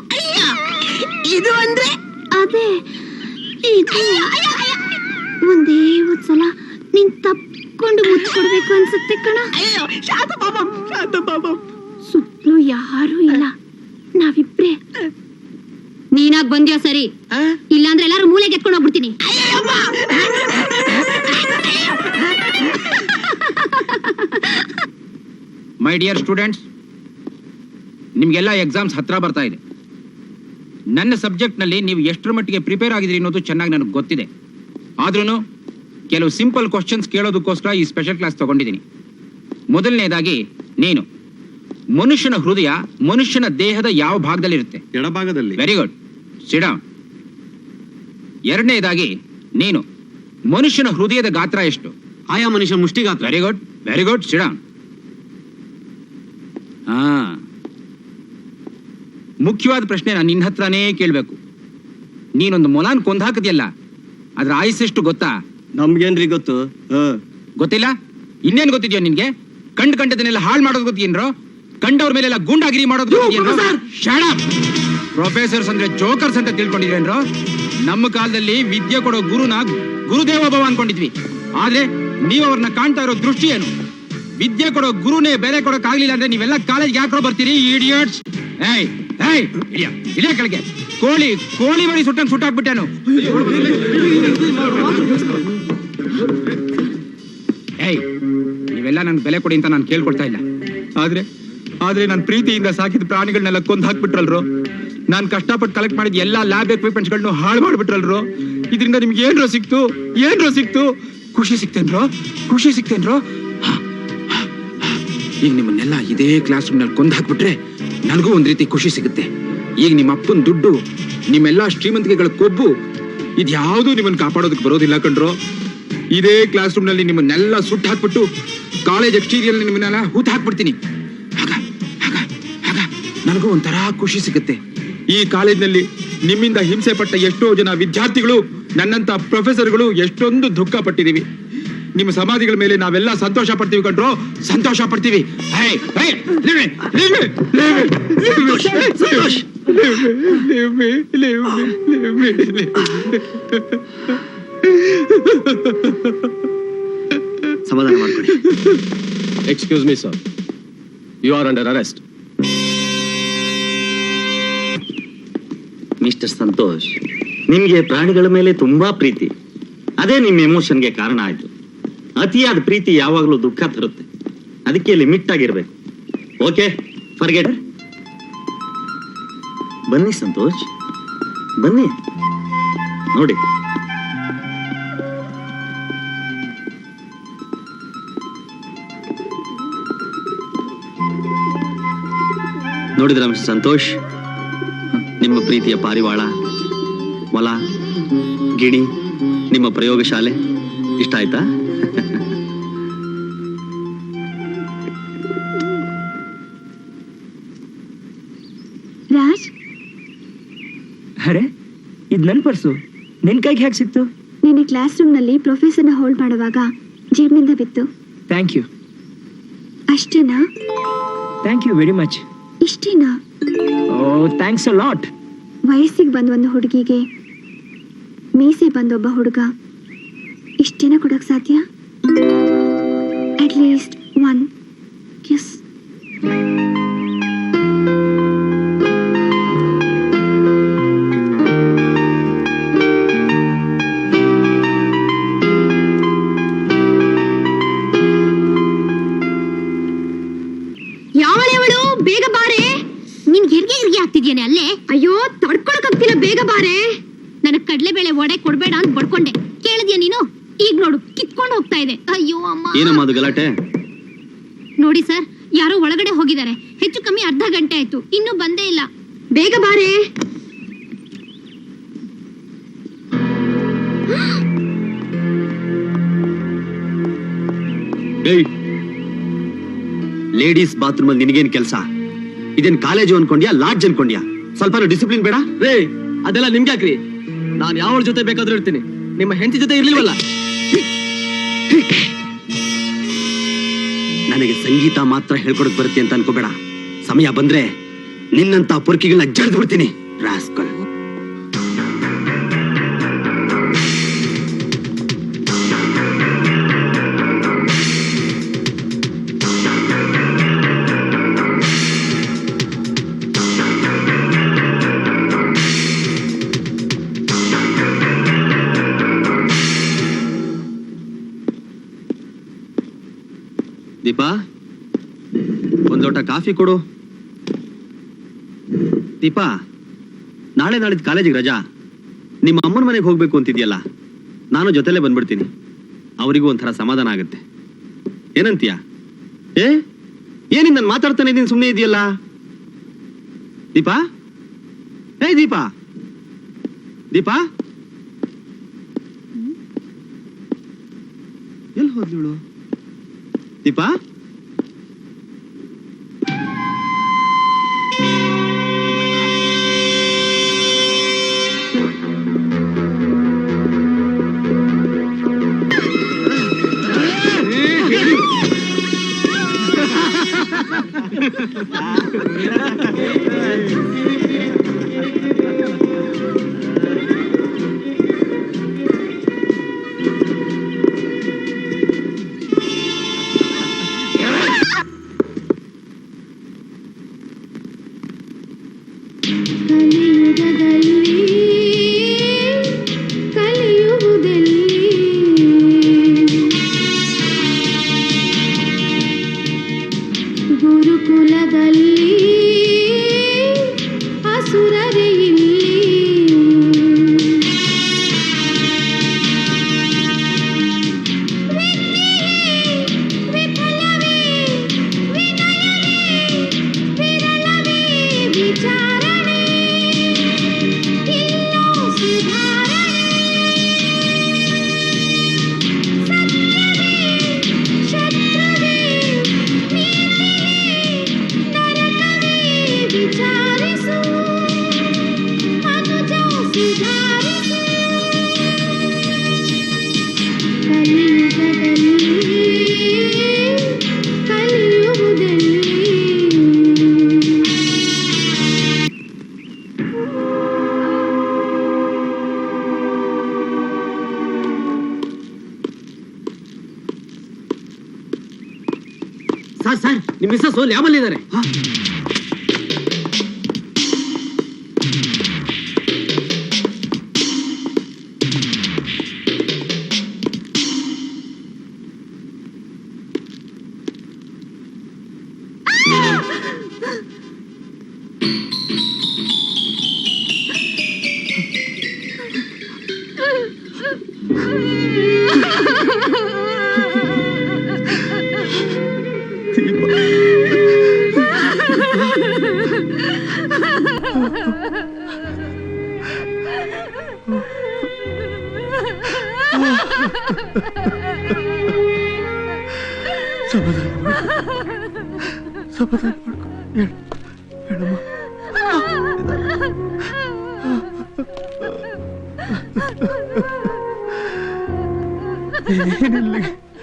ಇದು ಅಂದ್ರೆ ಅದೇ ಇದು ಒಂದೇ ಒಂದ್ಸಲ ನೀನ್ ತಪ್ಕೊಂಡು ಮುಚ್ಕೊಡ್ಬೇಕು ಅನ್ಸುತ್ತೆ ಕಣ. ಸುತ್ತಲೂ ಯಾರು ಇಲ್ಲ, ನಾವಿಬ್ರೇ. ನೀನಾಗ್ ಬಂದ್ಯಾ ಸರಿ, ಇಲ್ಲಾಂದ್ರೆ ಎಲ್ಲಾರು ಮೂಲೆಗೆ ಎತ್ಕೊಂಡು ಹೋಗ್ಬಿಡ್ತೀನಿ. ಮೈ ಡಿಯರ್ ಸ್ಟೂಡೆಂಟ್ಸ್, ನಿಮ್ಗೆಲ್ಲ ಎಕ್ಸಾಮ್ಸ್ ಹತ್ರ ಬರ್ತಾ ಇದೆ. ನನ್ನ ಸಬ್ಜೆಕ್ಟ್ನಲ್ಲಿ ನೀವು ಎಷ್ಟರ ಮಟ್ಟಿಗೆ ಪ್ರಿಪೇರ್ ಆಗಿದ್ರಿ ಅನ್ನೋದು ಚೆನ್ನಾಗಿ ನನಗೆ ಗೊತ್ತಿದೆ. ಆದ್ರೂ ಕೆಲವು ಸಿಂಪಲ್ ಕ್ವಶನ್ಸ್ ಕೇಳೋದಕ್ಕೋಸ್ಕರ ಈ ಸ್ಪೆಷಲ್ ಕ್ಲಾಸ್ ತಗೊಂಡಿದ್ದೀನಿ. ಮೊದಲನೇದಾಗಿ, ನೀನು ಮನುಷ್ಯನ ಹೃದಯ ಮನುಷ್ಯನ ದೇಹದ ಯಾವ ಭಾಗದಲ್ಲಿರುತ್ತೆ? ಎಡಭಾಗದಲ್ಲಿ. Very good, sit down. ಎರಡನೇದಾಗಿ ನೀನು ಮನುಷ್ಯನ ಹೃದಯದ ಗಾತ್ರ ಎಷ್ಟು? ಆಯಾ ಮನುಷ್ಯ ಮುಷ್ಟಿ ಗಾತ್ರ. Very good, very good, sit down. ಹಾ, ಮುಖ್ಯವಾದ ಪ್ರಶ್ನೆ ನಾನು ನಿನ್ನ ಹತ್ರನೇ ಕೇಳ್ಬೇಕು. ನೀನೊಂದು ಮೊಲಾನ್ ಕೊಂದ್ ಹಾಕದಿಯಲ್ಲ, ಅದ್ರ ಆಯುಸ್ಸೆಷ್ಟು ಗೊತ್ತಾ? ನಮ್ಗೇನ್ರಿ ಗೊತ್ತು? ಗೊತ್ತಿಲ್ಲ? ಇನ್ನೇನು ಗೊತ್ತಿದ್ಯೋ ನಿನ್ಗೆ? ಕಂಡದನ್ನೆಲ್ಲ ಹಾಳು ಮಾಡೋದು ಗೊತ್ತೇನ್ರೋ? ಕಂಡವ್ರ ಮೇಲೆಲ್ಲ ಗೂಂಡಾಗಿರಿ ಮಾಡೋದು ಗೊತ್ತೇನ್ರೋ? Shut up! ಪ್ರೊಫೆಸರ್ಸ್ ಅಂದ್ರೆ ಜೋಕರ್ಸ್ ಅಂತ ತಿಳ್ಕೊಂಡಿದ್ರೇನ್ರೋ? ನಮ್ಮ ಕಾಲದಲ್ಲಿ ವಿದ್ಯೆ ಕೊಡೋ ಗುರುನ ಗುರುದೇವೋಭವ ಅನ್ಕೊಂಡಿದ್ವಿ. ಆದ್ರೆ ನೀವು ಅವ್ರನ್ನ ಕಾಣ್ತಾ ಇರೋ ದೃಷ್ಟಿ ಏನು? ವಿದ್ಯೆ ಕೊಡೋ ಗುರುನೇ ಬೆಲೆ ಕೊಡಕ್ ಆಗ್ಲಿಲ್ಲ ಅಂದ್ರೆ ನೀವೆಲ್ಲ ಕಾಲೇಜ್ ಯಾಕ್ರೋ ಬರ್ತೀರಿ? ಇಡಿಯಟ್ಸ್! ಏಯ್ ಏಯ್ ಇಳಿಯ ಕೆಳಗೆ. ಕೋಳಿ ಬಡಿ ಸುಟ್ಟಂಗ್ ಸುಟ್ಟಾಕ್ಬಿಟ್ಟೇನು? ಏಯ್, ನೀವೆಲ್ಲ ನನ್ ಬೆಲೆ ಕೊಡಿ ಅಂತ ನಾನು ಕೇಳ್ಕೊಳ್ತಾ ಇಲ್ಲ. ಆದ್ರೆ ನಾನು ಪ್ರೀತಿಯಿಂದ ಸಾಕಿದ ಪ್ರಾಣಿಗಳನ್ನೆಲ್ಲ ಕೊಂದು ಹಾಕ್ಬಿಟ್ರಲ್ರು. ನಾನು ಕಷ್ಟಪಟ್ಟು ಕಲೆಕ್ಟ್ ಮಾಡಿದ ಎಲ್ಲಾ ಲ್ಯಾಬ್ ಎಕ್ವಿಪ್ಮೆಂಟ್ಸ್ ಗಳನ್ನು ಹಾಳು ಮಾಡ್ಬಿಟ್ರಲ್ರು. ಇದರಿಂದ ನಿಮ್ಗೆ ಏನ್ರೋ ಸಿಕ್ತು? ಖುಷಿ ಸಿಕ್ತೇನ್ರೋ? ಈಗ ನಿಮ್ಮನ್ನೆಲ್ಲ ಇದೇ ಕ್ಲಾಸ್ ರೂಮ್ ನಲ್ಲಿ ಕೊಂದು ಹಾಕ್ಬಿಟ್ರೆ ನನಗೂ ಒಂದ್ ರೀತಿ ಖುಷಿ ಸಿಗುತ್ತೆ. ಈಗ ನಿಮ್ಮ ಅಪ್ಪನ ದುಡ್ಡು, ನಿಮ್ಮೆಲ್ಲಾ ಶ್ರೀಮಂತಿಕೆಗಳ ಕೊಬ್ಬು, ಇದ್ಯಾವುದೂ ನಿಮ್ಮನ್ನ ಕಾಪಾಡೋದಕ್ಕೆ ಬರೋದಿಲ್ಲ ಕಣ್ರೋ. ಇದೇ ಕ್ಲಾಸ್ ರೂಮ್ ನಲ್ಲಿ ನಿಮ್ಮನ್ನೆಲ್ಲ ಸುಟ್ಟು ಹಾಕ್ಬಿಟ್ಟು ಕಾಲೇಜ್ ಎಕ್ಸ್ಟೀರಿಯರ್ ನಿಮ್ಮನ್ನೆಲ್ಲ ಹೂತ್ ಹಾಕ್ಬಿಡ್ತೀನಿ. ಆಗ ನನಗೂ ಒಂಥರ ಖುಷಿ ಸಿಗುತ್ತೆ. ಈ ಕಾಲೇಜ್ನಲ್ಲಿ ನಿಮ್ಮಿಂದ ಹಿಂಸೆ ಪಟ್ಟ ಎಷ್ಟೋ ಜನ ವಿದ್ಯಾರ್ಥಿಗಳು, ನನ್ನಂತ ಪ್ರೊಫೆಸರ್ಗಳು ಎಷ್ಟೊಂದು ದುಃಖ ಪಟ್ಟಿದೀವಿ. ನಿಮ್ಮ ಸಮಾಧಿಗಳ ಮೇಲೆ ನಾವೆಲ್ಲ ಸಂತೋಷ ಪಡ್ತೀವಿ ಕಣ್ರೋ, ಸಂತೋಷ ಪಡ್ತೀವಿ. ಸಮಾಧಾನ ಮಾಡ್ಕೊಳ್ಳಿ. Excuse me sir, you are under arrest. Mister Santosh, ನಿಮ್ಗೆ ಪ್ರಾಣಿಗಳ ಮೇಲೆ ತುಂಬಾ ಪ್ರೀತಿ. ಅದೇ ನಿಮ್ಮ ಎಮೋಷನ್ಗೆ ಕಾರಣ ಆಯ್ತು. ಅತಿಯಾದ ಪ್ರೀತಿ ಯಾವಾಗಲೂ ದುಃಖ ತರುತ್ತೆ. ಅದಕ್ಕೆ ಲಿಮಿಟ್ ಆಗಿರ್ಬೇಕು. Okay, forget. ಬನ್ನಿ ಸಂತೋಷ್, ಬನ್ನಿ. ನೋಡಿ, ನೋಡಿದ್ರ ಮಿಸ್ಟರ್ ಸಂತೋಷ್, ನಿಮ್ಮ ಪ್ರೀತಿಯ ಪಾರಿವಾಳ, ಮೊಲ, ಗಿಣಿ, ನಿಮ್ಮ ಪ್ರಯೋಗಶಾಲೆ ಇಷ್ಟ ಆಯ್ತಾ? ರಾಜ್, ಅರೆ ಇದ್ ನನ್ ಪರ್ಸು, ನಿನ್ ಕೈಗೆ ಹೇಗೆ ಸಿಕ್ತು? ನಿನ್ನೆ ಕ್ಲಾಸ್ ರೂಮ್ ನಲ್ಲಿ ಪ್ರೊಫೆಸರ್ನ ಹೋಲ್ಡ್ ಮಾಡುವಾಗ ಜೇಬ್ನಿಂದ ಬಿತ್ತು. Thank you. ಅಷ್ಟೇನಾ? Thank you very much. ಇಷ್ಟೇನಾ? Oh, thanks a lot. ವಯಸ್ಸಿಗೆ ಬಂದ ಒಂದು ಹುಡುಗಿಗೆ ಮೀಸೆ ಬಂದೊಬ್ಬ ಹುಡುಗ ಇಷ್ಟೇನ ಕೊಡಕ್ ಸಾಧ್ಯ? At least one kiss. ಯಾವಳೆವಳು? ಬೇಗ ಬಾರೆ. ನಿನ್ ಹೆರಿಗೆ ಆಗ್ತಿದ್ಯಾನೆ ಅಲ್ಲೇ? ಅಯ್ಯೋ, ತಡ್ಕೊಳಕ್ಕಾಗ್ತಿಲ್ಲ, ಬೇಗ ಬಾರೆ. ನನಗ್ ಕಡ್ಲೆಬೇಳೆ ವಡೆ ಕೊಡ್ಬೇಡ ಅಂತ ಬಡ್ಕೊಂಡೆ, ಕೇಳಿದ್ಯಾ ನೀನು? ಈಗ ನೋಡು, ಕಿತ್ಕೊಂಡು ಹೋಗ್ತಾ ಇದೆ. ಅಯ್ಯೋ ಅಮ್ಮ. ಏನಮ್ಮ ಅದು ಗಲಾಟೆ? ನೋಡಿ ಸರ್, ಯಾರೋ ಒಳಗಡೆ ಹೋಗಿದ್ದಾರೆ. ಹೆಚ್ಚು ಕಮ್ಮಿ ಅರ್ಧ ಗಂಟೆ ಆಯ್ತು, ಇನ್ನೂ ಬಂದೇ ಇಲ್ಲ. ಬೇಗ ಬಾರೆ. ಲೇಡೀಸ್ ಬಾತ್ರೂಮ್ ಅಲ್ಲಿ ನಿನಗೇನ್ ಕೆಲಸ? ಇದೇನ್ ಕಾಲೇಜು ಅನ್ಕೊಂಡ್ಯಾ, ಲಾಡ್ಜ್ ಅನ್ಕೊಂಡ್ಯಾ? ಸ್ವಲ್ಪ ಡಿಸಿಪ್ಲಿನ್ ಬೇಡ? ರೇ, ಅದೆಲ್ಲ ನಿಮ್ಗೆ ಯಾಕ್ರಿ? ನಾನು ಯಾವ ಜೊತೆ ಬೇಕಾದ್ರೂ ಇರ್ತೀನಿ, ನಿಮ್ಮ ಹೆಂಡತಿ ಜೊತೆ ಇರ್ಲಿಲ್ವಲ್ಲ. ನನಗೆ ಸಂಗೀತ ಮಾತ್ರ ಹೇಳ್ಕೊಡಕ್ ಬರುತ್ತೆ ಅಂತ ಅನ್ಕೋಬೇಡ. ಸಮಯ ಬಂದ್ರೆ ನಿನ್ನಂತ ಪೊರ್ಕಿಗಳನ್ನ ಜಡ್ದು ಬಿಡ್ತೀನಿ, ರಾಸ್ಕಲ್. ದೀಪಾ, ಒಂದ್ ಲೋಟ ಕಾಫಿ ಕೊಡು. ದೀಪಾ, ನಾಳೆ ನಾಳಿದ್ ಕಾಲೇಜಿಗೆ ರಜಾ. ನಿಮ್ಮ ಅಮ್ಮನ ಮನೆಗೆ ಹೋಗ್ಬೇಕು ಅಂತಿದ್ಯಲ್ಲ, ನಾನು ಜೊತೆಲೆ ಬಂದ್ಬಿಡ್ತೀನಿ. ಅವರಿಗೂ ಒಂಥರ ಸಮಾಧಾನ ಆಗುತ್ತೆ. ಏನಂತೀಯ? ಏನಿನ್ ನಾನು ಮಾತಾಡ್ತಾನೆ ಇದ್ದೀನಿ, ಸುಮ್ಮನೆ ಇದೆಯಲ್ಲ? ದೀಪಾ, ಏಯ್ ದೀಪಾ, ದೀಪಾ ಎಲ್ಲಿ ಹೋದ್ಲು? ದೀಪಾ, ಗುರುಕುಲದಲ್ಲಿ ಅಸುರರೇ ಇಲ್ಲಿ, ವಿಫಲವೇ ವಿನಯವೇ ವಿರಳವೇ ವಿಚಾರಣೆ, ಇಲ್ಲೋ ಸುಧಾರಣೆ, ಸತ್ಯವೇ ಶತ್ರುವೇ ನರಕವೇ ವಿಚಾರಿಸು, ಮನುಜ ಸುಧಾರಿಸು. ಕಲಿಯುಗದಲ್ಲಿ ಕಲಿಯುವುದಲ್ಲಿ ಸರ್ ನಿಮ್ ಮಿಸ್ಸಸ್ ಲ್ಯಾಬಲ್ಲಿ ಇದ್ದಾರೆ.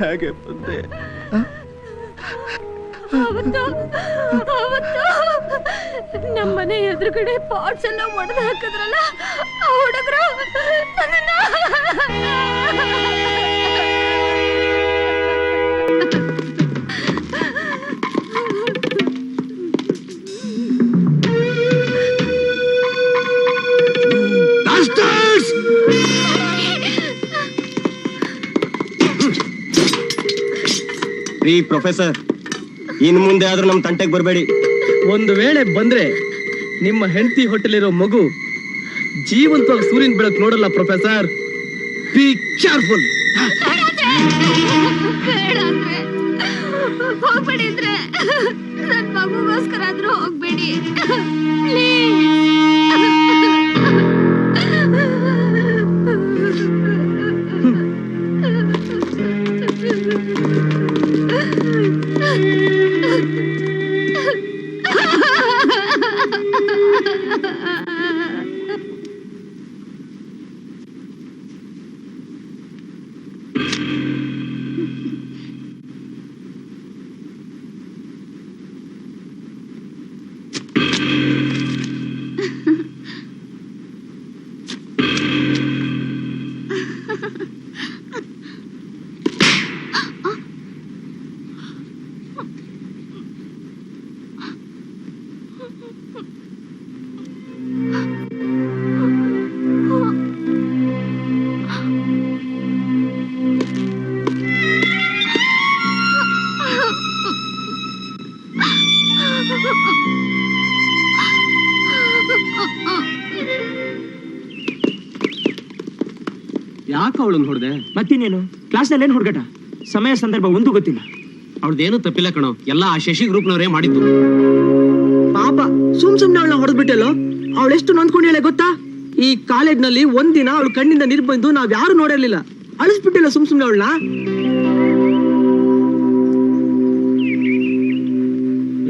ಹೇಗೆ ಬಂದೆ? ನಮ್ಮನೆ ಎದುರುಗಡೆ ಪಾಟ್ಸ್ ಎಲ್ಲ ಒಡೆದು ಹಾಕಿದ್ರಲ್ಲ, ಆ ಹುಡುಗರು ರೀ ಪ್ರೊಫೆಸರ್, ಇನ್ ಮುಂದೆ ಆದ್ರೂ ನಮ್ ತಂಟೆಗೆ ಬರಬೇಡಿ. ಒಂದು ವೇಳೆ ಬಂದ್ರೆ ನಿಮ್ಮ ಹೆಂಡತಿ ಹೊಟ್ಟೆಲಿರೋ ಮಗು ಜೀವಂತವಾಗಿ ಸೂರ್ಯನ ಬೆಳಕು ನೋಡಲ್ಲ ಪ್ರೊಫೆಸರ್. Be careful. ಹೋಗ್ಬೇಡಿದ್ರೆ ನನ್ ಮಗುಗೋಸ್ಕರ ಆದ್ರೂ ಹೋಗ್ಬೇಡಿ. ಯಾಕೆ ಅವಳನ್ನು ಹೊಡೆದೆ? ಮತ್ತಿನ್ನೇನು, ಕ್ಲಾಸ್ನಲ್ಲಿ ಏನು ಹುಡುಗಾಟ? ಸಮಯ ಸಂದರ್ಭ ಒಂದು ಗೊತ್ತಿಲ್ಲ. ಅವ್ರದ್ದೇನು ತಪ್ಪಿಲ್ಲ ಕಣೋ, ಎಲ್ಲ ಆ ಶಶಿ ಗ್ರೂಪ್ನವರೇ ಮಾಡಿದ್ದು. ಪಾಪ ಸುಮ್ನೆ ಅವಳನ್ನ ಹೊಡೆದ್ಬಿಟ್ಟೆಲ್ಲೋ. ಅವಳೆಷ್ಟು ನೊಂದ್ಕೊಂಡಿಳೆ ಗೊತ್ತಾ? ಈ ಕಾಲೇಜ್ನಲ್ಲಿ ಒಂದಿನ ಅವಳು ಕಣ್ಣಿಂದ ನೀರು ಬಂದು ನಾವ್ ಯಾರು ನೋಡಿರ್ಲಿಲ್ಲ. ಅಳಿಸ್ಬಿಟ್ಟಿಲ್ಲ ಸುಮ್ನೆ ಅವಳನ್ನ.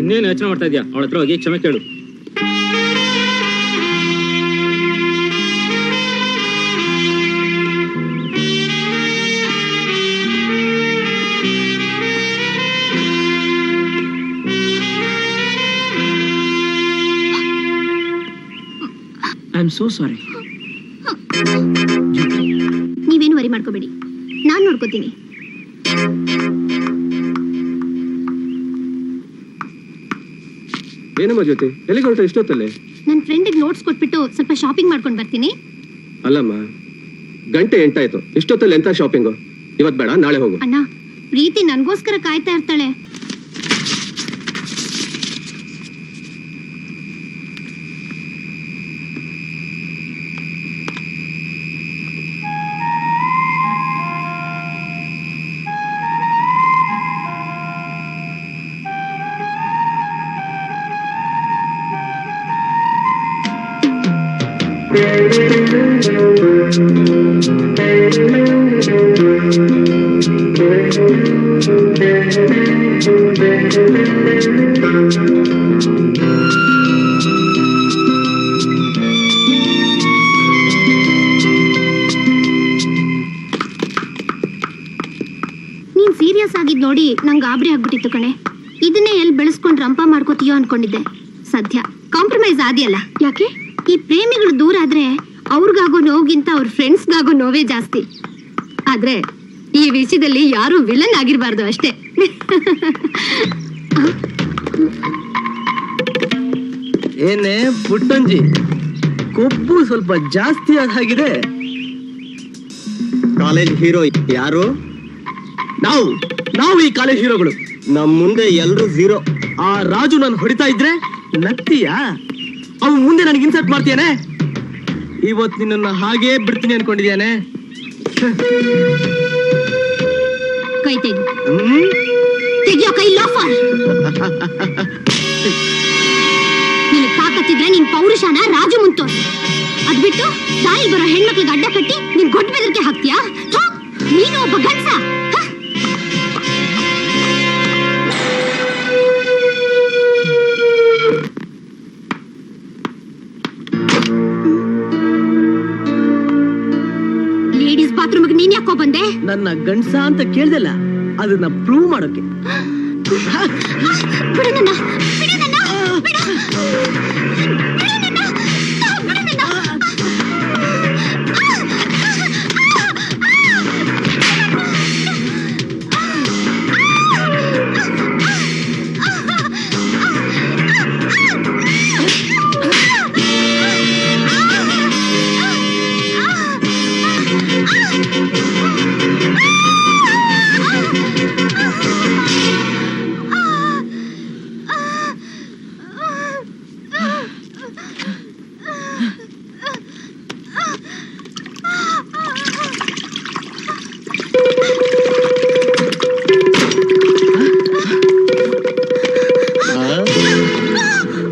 ಇನ್ನೇನು ಯೋಚನೆ ಮಾಡ್ತಾ ಇದ್ಯಾ? ಅವಳ ಹತ್ರ ಹೋಗಿ ಕ್ಷಮೆ ಕೇಳು. I am so sorry. ನೀವೇನು ವರಿ ಮಾಡ್ಕೋಬೇಡಿ, ನಾನ್ ನೋಡ್ಕೋತೀನಿ. ಏನಮ್ಮ ಜ್ಯೋತಿ, ಎಲ್ಲಿಗೆ ಹೊರಟ ಇಷ್ಟೊತ್ತಲ್ಲಿ? ನನ್ನ ಫ್ರೆಂಡಿಗೆ ನೋಟ್ಸ್ ಕೊಟ್ಬಿಟ್ಟು ಸ್ವಲ್ಪ ಶಾಪಿಂಗ್ ಮಾಡ್ಕೊಂಡು ಬರ್ತೀನಿ. ಅಲ್ಲಮ್ಮ, ಗಂಟೆ 8 ಆಯ್ತು. ಇಷ್ಟೊತ್ತಲ್ಲಿ ಎಂತ ಶಾಪಿಂಗು? ಇವತ್ ಬೇಡ, ನಾಳೆ ಹೋಗು. ಅಣ್ಣ, ಪ್ರೀತಿ ನನ್ಗೋಸ್ಕರ ಕಾಯ್ತಾ ಇರ್ತಾಳೆ. ನೀನ್ ಸೀರಿಯಸ್ ಆಗಿದ್ ನೋಡಿ ನಂಗೆ ಗಾಬರಿ ಆಗ್ಬಿಟ್ಟಿತ್ತು ಕಣೆ. ಇದನ್ನೇ ಎಲ್ಲಿ ಬೆಳೆಸ್ಕೊಂಡು ರಂಪ ಮಾಡ್ಕೋತೀಯೋ ಅನ್ಕೊಂಡಿದ್ದೆ. ಸದ್ಯ ಕಾಂಪ್ರಮೈಸ್ ಆದಿಯಲ್ಲ. ಯಾಕೆ? ಈ ಪ್ರೇಮಿಗಳು ದೂರ ಆದ್ರೆ ಅವ್ರಿಗಾಗೋ ನೋವಿಗಿಂತ ಅವ್ರ ಫ್ರೆಂಡ್ಸ್ಗಾಗೋ ನೋವೇ ಜಾಸ್ತಿ. ಆದ್ರೆ ಈ ವಿಷಯದಲ್ಲಿ ಯಾರು ವಿಲನ್ ಆಗಿರ್ಬಾರ್ದು ಅಷ್ಟೇ. ಏನೇ ಪುಟ್ಟಂಜಿ, ಕೊಬ್ಬು ಸ್ವಲ್ಪ ಜಾಸ್ತಿ ಆಗಿದೆ. ಕಾಲೇಜ್ ಹೀರೋ ಯಾರು? ನಾವು ಈ ಕಾಲೇಜ್ ಹೀರೋಗಳು. ನಮ್ ಮುಂದೆ ಎಲ್ರು ಝೀರೋ. ಆ ರಾಜು ನಾನು ಹೊಡಿತಾ ಇದ್ರೆ ನಗ್ತೀಯಾ? ಅವನು ಮುಂದೆ ನನಗೆ ಇನ್ಸರ್ಟ್ ಮಾಡ್ತೀಯಾನೆ? ಇವತ್ತು ನಿನ್ನನ್ನು ಹಾಗೇ ಬಿಡ್ತೀನಿ ಅನ್ಕೊಂಡಿದ್ಯಾನೆ? ಕೈ ತೆಗಿ. ತೆಗಿಯೋ ಕೈ ಲೋಫರ್. ನಿನಗೆ ತಾಕತ್ತಿದ್ರೆ ನಿನ್ ಪೌರುಷನ ರಾಜು ಮುಂತೋ. ಅದ್ಬಿಟ್ಟು ದಾರಿ ಬರೋ ಹೆಣ್ಮಕ್ಳಿಗೆ ಅಡ್ಡ ಕಟ್ಟಿ ನಿನ್ ಗೊಡ್ಡ ಬೆದರಿಕೆ ಹಾಕ್ತೀಯಾ? ನೀನು ಒಬ್ಬ ಗಂಡಸ. ಲೇಡೀಸ್ ಬಾತ್ರೂಮ್ಗೆ ನೀನ್ ಯಾಕೋ ಬಂದೆ? ನನ್ನ ಗಂಡಸ ಅಂತ ಕೇಳ್ದಲ್ಲ, ಅದನ್ನ ಪ್ರೂವ್ ಮಾಡೋಕೆ. ಬಿಡು ನನ್ನ, ಬಿಡು ನನ್ನ, ಬಿಡು. ಬಿಡು ನನ್ನ, ಬಿಡು ನನ್ನ.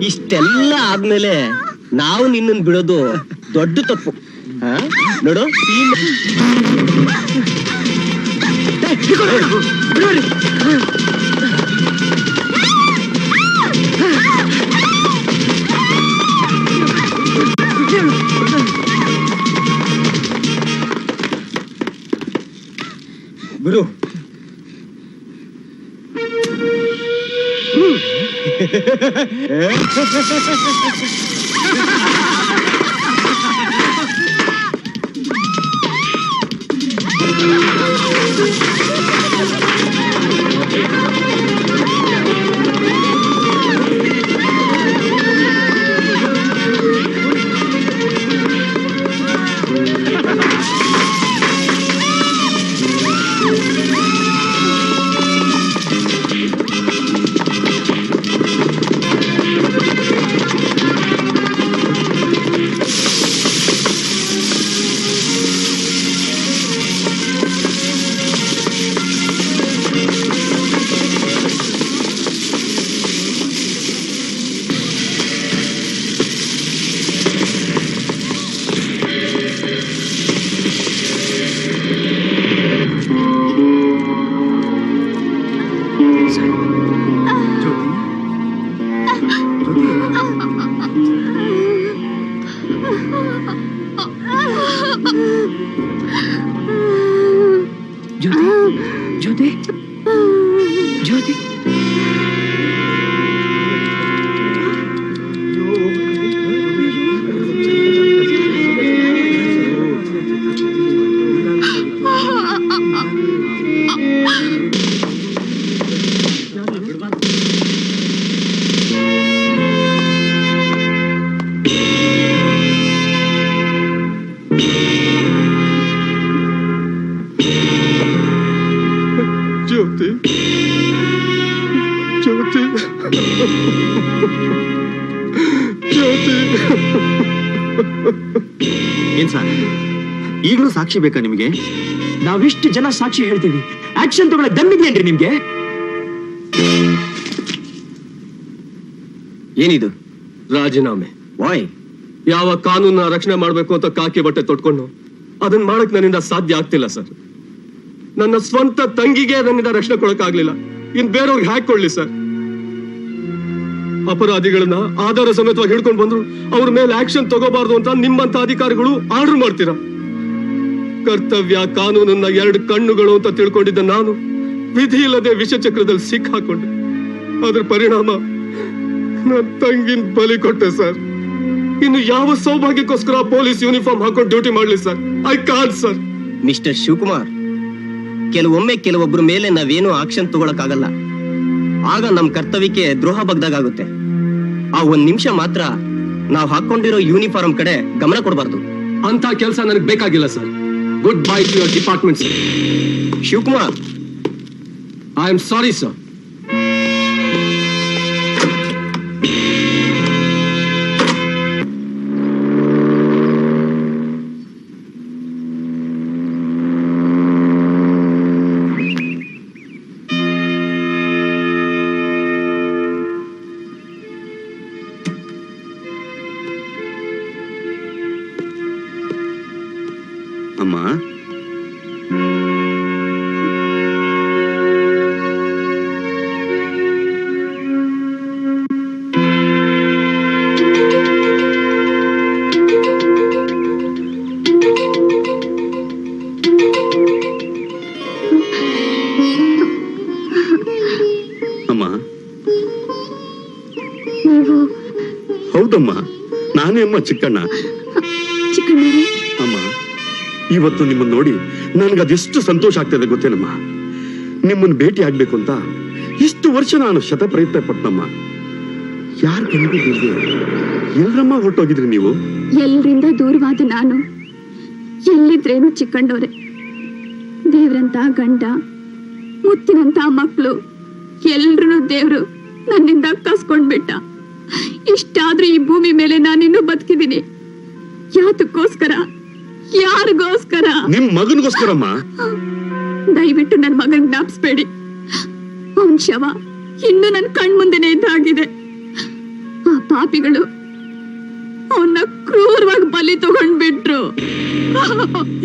ಇಷ್ಟೆಲ್ಲ ಆದ್ಮೇಲೆ ನಾವು ನಿನ್ನನ್ ಬಿಡೋದು ದೊಡ್ಡ ತಪ್ಪು. ನೋಡು, ಬಿಡು. ಜ್ಯೋತಿ ಜ್ಯೋತಿ ಜ್ಯೋತಿ ಜ್ಯೋತಿ ಜ್ಯೋತಿ. ಏನ್ ಸರ್ ಈಗಲೂ ಸಾಕ್ಷಿ ಬೇಕಾ ನಿಮಗೆ? ನಾವಿಷ್ಟು ಜನ ಸಾಕ್ಷಿ ಹೇಳ್ತೀವಿ, ಆಕ್ಷನ್ ತಗೊಳಕ್ ದಮ್ಮಿದ್ಯೇನ್ರಿ ನಿಮ್ಗೆ? ಏನಿದು? ರಾಜೀನಾಮೆ. ವಾಯ್? ಯಾವ ಕಾನೂನ ರಕ್ಷಣೆ ಮಾಡ್ಬೇಕು ಅಂತ ಕಾಕಿ ಬಟ್ಟೆ ತೊಟ್ಕೊಂಡು ಅದನ್ನ ಮಾಡಕ್ ನನ್ನಿಂದ ಸಾಧ್ಯ ಆಗ್ತಿಲ್ಲ ಸರ್. ನನ್ನ ಸ್ವಂತ ತಂಗಿಗೆ ನನ್ನಿಂದ ರಕ್ಷಣೆ ಕೊಡಕ್ಕಾಗ್ಲಿಲ್ಲ, ಇನ್ ಬೇರೆಯವ್ರಿಗೆ ಹ್ಯಾಕ್ ಕೊಡ್ಲಿ ಸರ್? ಅಪರಾಧಿಗಳನ್ನ ಆಧಾರ ಸಮೇತವಾಗಿ ಹಿಡ್ಕೊಂಡು ಬಂದ್ರು ಅವ್ರ ಮೇಲೆ ಆಕ್ಷನ್ ತಗೋಬಾರ್ದು ಅಂತ ನಿಮ್ಮಂತ ಅಧಿಕಾರಿಗಳು ಆರ್ಡರ್ ಮಾಡ್ತೀರಾ? ಕರ್ತವ್ಯ ಕಾನೂನನ್ನ 2 ಕಣ್ಣುಗಳು ಅಂತ ತಿಳ್ಕೊಂಡಿದ್ದ ನಾನು ವಿಧಿ ಇಲ್ಲದೆ ವಿಷಚಕ್ರದಲ್ಲಿ ಸಿಕ್ಕಾಕೊಂಡೆ. ಅದ್ರ ಪರಿಣಾಮ ನನ್ನ ತಂಗಿನ ಬಲಿ ಕೊಟ್ಟೆ ಸರ್. ಇನ್ನು ಯಾವ ಸೌಭಾಗ್ಯಕ್ಕೋಸ್ಕರ ಪೊಲೀಸ್ ಯೂನಿಫಾರ್ಮ್ ಹಾಕೊಂಡು ಡ್ಯೂಟಿ ಮಾಡ್ಲಿ sir? I can't sir. Mister Shivakumar, ಕೆಲವೊಮ್ಮೆ ಕೆಲವೊಬ್ಬರ ಮೇಲೆ ನಾವೇನು ಆಕ್ಷನ್ ತಗೊಳಕ್ಕಾಗಲ್ಲ. ಆಗ ನಮ್ ಕರ್ತವ್ಯಕ್ಕೆ ದ್ರೋಹ ಬಗ್ದಾಗುತ್ತೆ. ಆ 1 ನಿಮಿಷ ಮಾತ್ರ ನಾವು ಹಾಕೊಂಡಿರೋ ಯೂನಿಫಾರ್ಮ್ ಕಡೆ ಗಮನ ಕೊಡಬಾರ್ದು. ಅಂತ ಕೆಲಸ ನನಗೆ ಬೇಕಾಗಿಲ್ಲ sir. Good by two your department sir. Shivakumar, I am sorry sir. ಅಮ್ಮ, ಅಮ್ಮ. ನೀವು ಹೌದಮ್ಮ, ನಾನೇ ಅಮ್ಮ, ಚಿಕ್ಕಣ್ಣ. ಚಿಕ್ಕಣ್ಣರೇ, ಅಮ್ಮ, ಇವತ್ತು ನಿಮ್ಮನ್ನ ನೋಡಿ ನನಗದೆಷ್ಟು ಸಂತೋಷ ಆಗ್ತದೆ ಗೊತ್ತೇನಮ್ಮ. ನಿಮ್ಮನ್ನ ಭೇಟಿ ಆಗ್ಬೇಕು ಅಂತ ಇಷ್ಟು ವರ್ಷ ನಾನು ಶತ ಪ್ರಯತ್ನ ಪಟ್ಟನಮ್ಮ. ಯಾರ ಕಣ್ಣಿಗೂ ಬೀಳದೆ ಎಲ್ಲರಮ್ಮ ಹೊರಟೋಗಿದ್ರಿ ನೀವು? ಎಲ್ರಿಂದ ದೂರವಾದ ನಾನು ಎಲ್ಲಿದ್ರೇನು ಚಿಕ್ಕಣ್ಣವ್ರೆ. ದೇವ್ರಂತ ಗಂಡ, ಮುತ್ತಿನಂತ ಮಕ್ಕಳು, ಎಲ್ರೂ ದೇವ್ರು ನನ್ನಿಂದ ಕಸ್ಕೊಂಡ್ಬಿಟ್ಟ. ಇಷ್ಟಾದ್ರೂ ಈ ಭೂಮಿ ಮೇಲೆ ನಾನಿನ್ನೂ ಬದುಕಿದ್ದೀನಿ. ಯಾತಕ್ಕೋಸ್ಕರ? ಯಾರಿಗೋಸ್ಕರ? ನಿಮ್ ಮಗನಿಗೋಸ್ಕರಮ್ಮ. ದಯವಿಟ್ಟು ನನ್ನ ಮಗನ್ ಜ್ಞಾಪಿಸ್ಬೇಡಿ. ಅವನ್ ಶವ ಇನ್ನು ನನ್ನ ಕಣ್ಮುಂದೆನೆ ಇದ್ದಾಗಿದೆ. ಆ ಪಾಪಿಗಳು ಅವನ್ನ ಕ್ರೂರವಾಗಿ ಬಲಿ ತಗೊಂಡ್ಬಿಟ್ರು.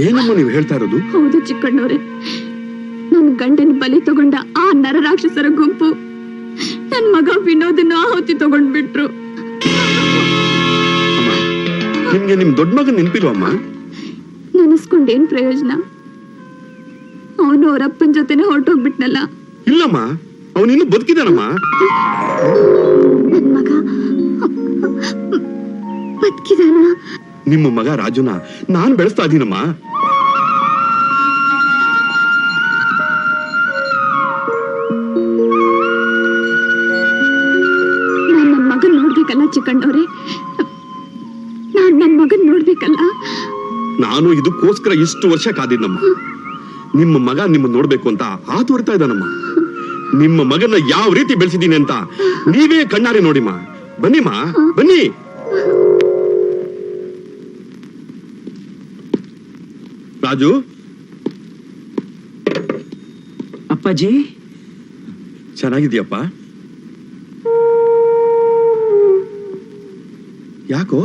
ಏನಮ್ಮ ನೀವು ಹೇಳ್ತಾ ಇರೋದು? ಹೌದು ಚಿಕ್ಕಣ್ಣವ್ರೆ, ನನ್ ಗಂಡನ ಬಲಿ ತಗೊಂಡ ಆ ನರರಾಕ್ಷಸರ ಗುಂಪು ನನ್ ಮಗ ವಿನೋದನ್ನ ಆಹುತಿ ತಗೊಂಡ್ಬಿಟ್ರು. ನಿಮ್ಗೆ ನಿಮ್ ದೊಡ್ಡ ಮಗನ್ ನೆನ್ಪಿಲ್ವಮ್ಮ? ನೆನೆಸ್ಕೊಂಡೇನ್ ಪ್ರಯೋಜನ? ಅವನು ಅವರಪ್ಪನ ಜೊತೆನೆ ಹೊರಟೋಗ್ಬಿಟ್ನಲ್ಲ. ಇಲ್ಲಮ್ಮ, ಅವನಿನ್ನು ಬದುಕಿದಾನಮ್ಮ. ನನ್ ಮಗ ಬದುಕಿದಾನ? ನಿಮ್ಮ ಮಗ ರಾಜುನ ನಾನ್ ಬೆಳೆಸ್ತಾ ಇದೀನಮ್ಮ. ನಾನ್ ನನ್ ಮಗನ್ ನೋಡ್ಬೇಕಲ್ಲ ಚಿಕ್ಕಣ್ಣವ್ರೆ, ನಾನ್ ನನ್ ಮಗನ್ ನೋಡ್ಬೇಕಲ್ಲ. ನಾನು ಇದಕ್ಕೋಸ್ಕರ ಇಷ್ಟು ವರ್ಷ ಕಾದಿದ್ನಮ್ಮ. ನಿಮ್ಮ ಮಗ ನಿಮ್ಮ ನೋಡ್ಬೇಕು ಅಂತ ಹಾತೊರ್ತಾ ಇದ್ದಾನಮ್ಮ. ನಿಮ್ಮ ಮಗನ ಯಾವ ರೀತಿ ಬೆಳೆಸಿದ್ದೀನಿ ಅಂತ ನೀವೇ ಕಣ್ಣಾರೆ ನೋಡಿಮ್ಮ. ಬನ್ನಿಮ್ಮ, ಬನ್ನಿ. ರಾಜು. ಅಪ್ಪಾಜಿ, ಚೆನ್ನಾಗಿದ್ಯಪ್ಪ? ಯಾಕೋ?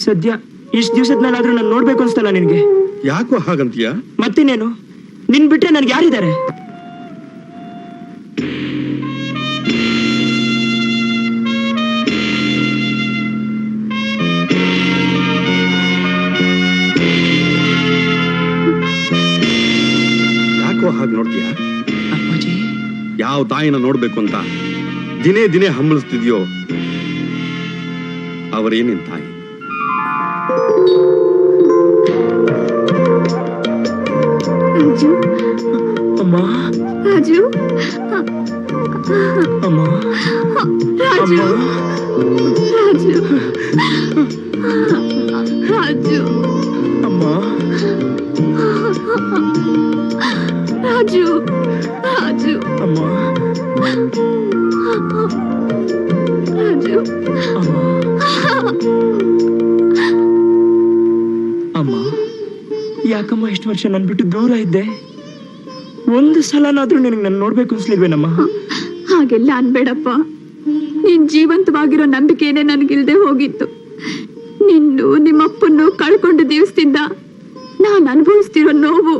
ಸದ್ಯ ಇಷ್ಟು ದಿವಸದ ಮೇಲಾದ್ರೂ ನಾನು ನೋಡ್ಬೇಕು ಅನ್ಸ್ತಲ್ಲ ನಿನ್ಗೆ? ಯಾಕೋ ಹಾಗಂತೀಯ? ಮತ್ತಿನೇನು, ನಿನ್ ಬಿಟ್ರೆ ನನ್ಗೆ ಯಾರಿದ್ದಾರೆ? ಯಾಕೋ ಹಾಗೆ ನೋಡ್ತೀಯ? ಯಾವ ತಾಯಿನ ನೋಡ್ಬೇಕು ಅಂತ ದಿನೇ ದಿನೇ ಹಮ್ಮಳಿಸ್ತಿದ್ಯೋ ಅವರೇ ನಿನ್ ತಾಯಿ. ರಾಜು ಅಮ್ಮ ರಾಜು ಅಮ್ಮ ರಾಜು ರಾಜು ರಾಜು ಅಮ್ಮ ರಾಜು ರಾಜು ಅಮ್ಮ ರಾಜು ಅಮ್ಮ ಯಾಕಮ್ಮ ಇಷ್ಟು ವರ್ಷ ನನ್ ಬಿಟ್ಟು ದೂರ ಇದ್ದೆ? ಒಂದು ಸಲನಾದ್ರೂ ನಿನಗೆ ನಾನು ನೋಡ್ಬೇಕು ಅನ್ಸ್ಲಿಲ್ವೇನಮ್ಮ? ಹಾಗೆಲ್ಲ ಅನ್ಬೇಡಪ್ಪ. ನೀನ್ ಜೀವಂತವಾಗಿರೋ ನಂಬಿಕೆನೆ ನನಗಿಲ್ದೆ ಹೋಗಿತ್ತು. ನಿನ್ನು ನಿಮ್ಮಪ್ಪನ್ನು ಕಳ್ಕೊಂಡು ದಿವಸದಿಂದ ನಾನು ಅನುಭವಿಸ್ತಿರೋ ನೋವು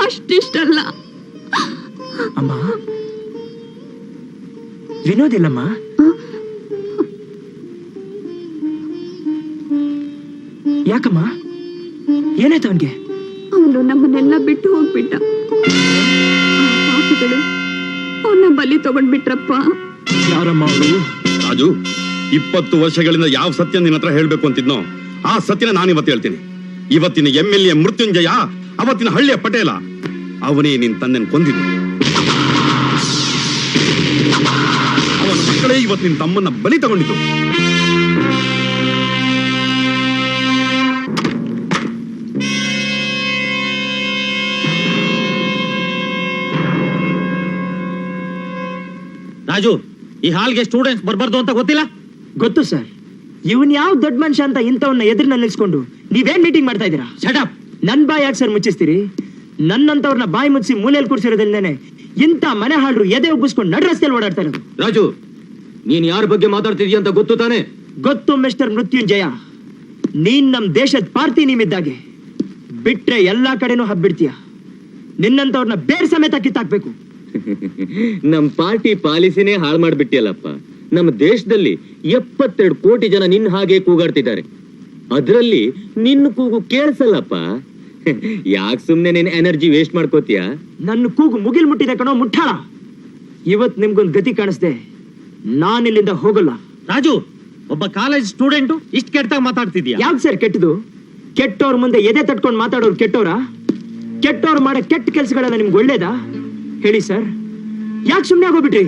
ಅಷ್ಟಿಷ್ಟಲ್ಲ. ಅಮ್ಮ ವಿನೋದ್ ಇಲ್ಲಮ್ಮ? ಯಾಕಮ್ಮ ಏನಾಯ್ತು ಅವನ್ಗೆ? ಅವನು ನಮ್ಮನ್ನೆಲ್ಲ ಬಿಟ್ಟು ಹೋಗ್ಬಿಟ್ಟ. ಪಾಪಿಗಳು ಅವನ್ನ ಬಲಿ ತಗೊಂಡ್ಬಿಟ್ರಪ್ಪ. ಯಾರಮ್ಮ ಅವರು? ರಾಜು, 20 ವರ್ಷಗಳಿಂದ ಯಾವ ಸತ್ಯ ನಿನ್ನ ಹತ್ರ ಹೇಳ್ಬೇಕು ಅಂತಿದ್ನೋ ಆ ಸತ್ಯನ ನಾನು ಇವತ್ತು ಹೇಳ್ತೀನಿ. ಇವತ್ತಿನ MLA ಮೃತ್ಯುಂಜಯ, ಅವತ್ತಿನ ಹಳ್ಳಿಯ ಪಟೇಲ, ಅವನೇ ನಿನ್ ತಂದೆನ ಕೊಂದಿದ್ದು. ಅವನ ಮಕ್ಕಳೇ ಇವತ್ತು ನಿನ್ ತಮ್ಮನ್ನ ಬಲಿ ತಗೊಂಡಿದ್ದು. ರಾಜು, ಈ ಹಾಲ್ಗೆ ಸ್ಟೂಡೆಂಟ್ಸ್ ಬರ್ಬಾರ್ದು ಅಂತ ಗೊತ್ತಿಲ್ಲ? ಗೊತ್ತು ಸರ್. ಇವನ್ ಯಾವ ದೊಡ್ಡ ಮನುಷ್ಯ ಅಂತ ಇಂಥವನ್ನ ಎದುರಿನಲ್ಲಿ ನಿಲ್ಸ್ಕೊಂಡು ನೀವೇನ್ ಮೀಟಿಂಗ್ ಮಾಡ್ತಾ ಇದ್ದೀರಾ? ಶಟಪ್. ನನ್ ಬಾಯಿ ಯಾಕೆ ಸರ್ ಮುಚ್ಚಿಸ್ತೀರಿ? ನನ್ನಂತವ್ರನ್ನ ಬಾಯಿ ಮುಚ್ಚಿ ಮೂಲೆಯಲ್ಲಿ ಕೂರ್ಸಿರೋದಿಲ್ದೇನೆ ಇಂಥ ಮನೆ ಹಾಳ್ರು ಎದೆ ಉಬ್ಬಿಸ್ಕೊಂಡು ನಡ್ ರಸ್ತೆಯಲ್ಲಿ ಓಡಾಡ್ತಾ ಇರೋದು. ರಾಜು, ನೀನ್ ಯಾರ ಬಗ್ಗೆ ಮಾತಾಡ್ತಿದ್ಯಾ ಅಂತ ಗೊತ್ತು ತಾನೆ? ಗೊತ್ತು ಮಿಸ್ಟರ್ ಮೃತ್ಯುಂಜಯ. ನೀನ್ ನಮ್ ದೇಶದ ಪಾರ್ಟಿ ನಿಮ್ಮಿದ್ದಾಗೆ ಬಿಟ್ರೆ ಎಲ್ಲಾ ಕಡೆನೂ ಹಬ್ಬಿಡ್ತೀಯ. ನಿನ್ನಂತವ್ರನ್ನ ಬೇರ್ ಸಮೇತ ಕಿತ್ತಾಕ್ಬೇಕು. ನಮ್ ಪಾರ್ಟಿ ಪಾಲಿಸಿನೇ ಹಾಳು ಮಾಡ್ಬಿಟ್ಟಿಯಲ್ಲಪ್ಪ. ನಮ್ಮ ದೇಶದಲ್ಲಿ 72 ಕೋಟಿ ಜನ ನಿನ್ನ ಹಾಗೆ ಕೂಗಾಡ್ತಿದ್ದಾರೆ. ಅದರಲ್ಲಿ ನಿನ್ನ ಕೂಗು ಕೇಳಿಸಲ್ಲಪ್ಪ. ಯಾಕೆ ಸುಮ್ನೆ ನೀನ್ ಎನರ್ಜಿ ವೇಸ್ಟ್ ಮಾಡ್ಕೋತೀಯ? ನನ್ನ ಕೂಗು ಮುಗಿಲ್ ಮುಟ್ಟಿದೆ ಕಣೋ ಮುಟ್ಟಾಳ. ಇವತ್ ನಿಮ್ಗೊಂದು ಗತಿ ಕಾಣಿಸ್ದೆ, ನಾನಿಲ್ಲಿಂದ ಹೋಗಲ್ಲ. ರಾಜು, ಒಬ್ಬ ಕಾಲೇಜ್ ಸ್ಟೂಡೆಂಟು ಇಷ್ಟ ಕೆಟ್ಟಾಗ ಮಾತಾಡ್ತಿದ್ಯಾ? ಯಾಕೆ ಸರ್ ಕೆಟ್ಟದು? ಕೆಟ್ಟವ್ರ ಮುಂದೆ ಎದೆ ತಟ್ಕೊಂಡು ಮಾತಾಡೋರು ಕೆಟ್ಟವ್ರ? ಕೆಟ್ಟವ್ರು ಮಾಡೋ ಕೆಟ್ಟ ಕೆಲ್ಸಗಳೆಲ್ಲ ನಿಮ್ಗೆ ಒಳ್ಳೇದಾ ಹೇಳಿ ಸರ್? ಯಾಕೆ ಸುಮ್ಮನೆ ಆಗೋಗ್ಬಿಟ್ರಿ?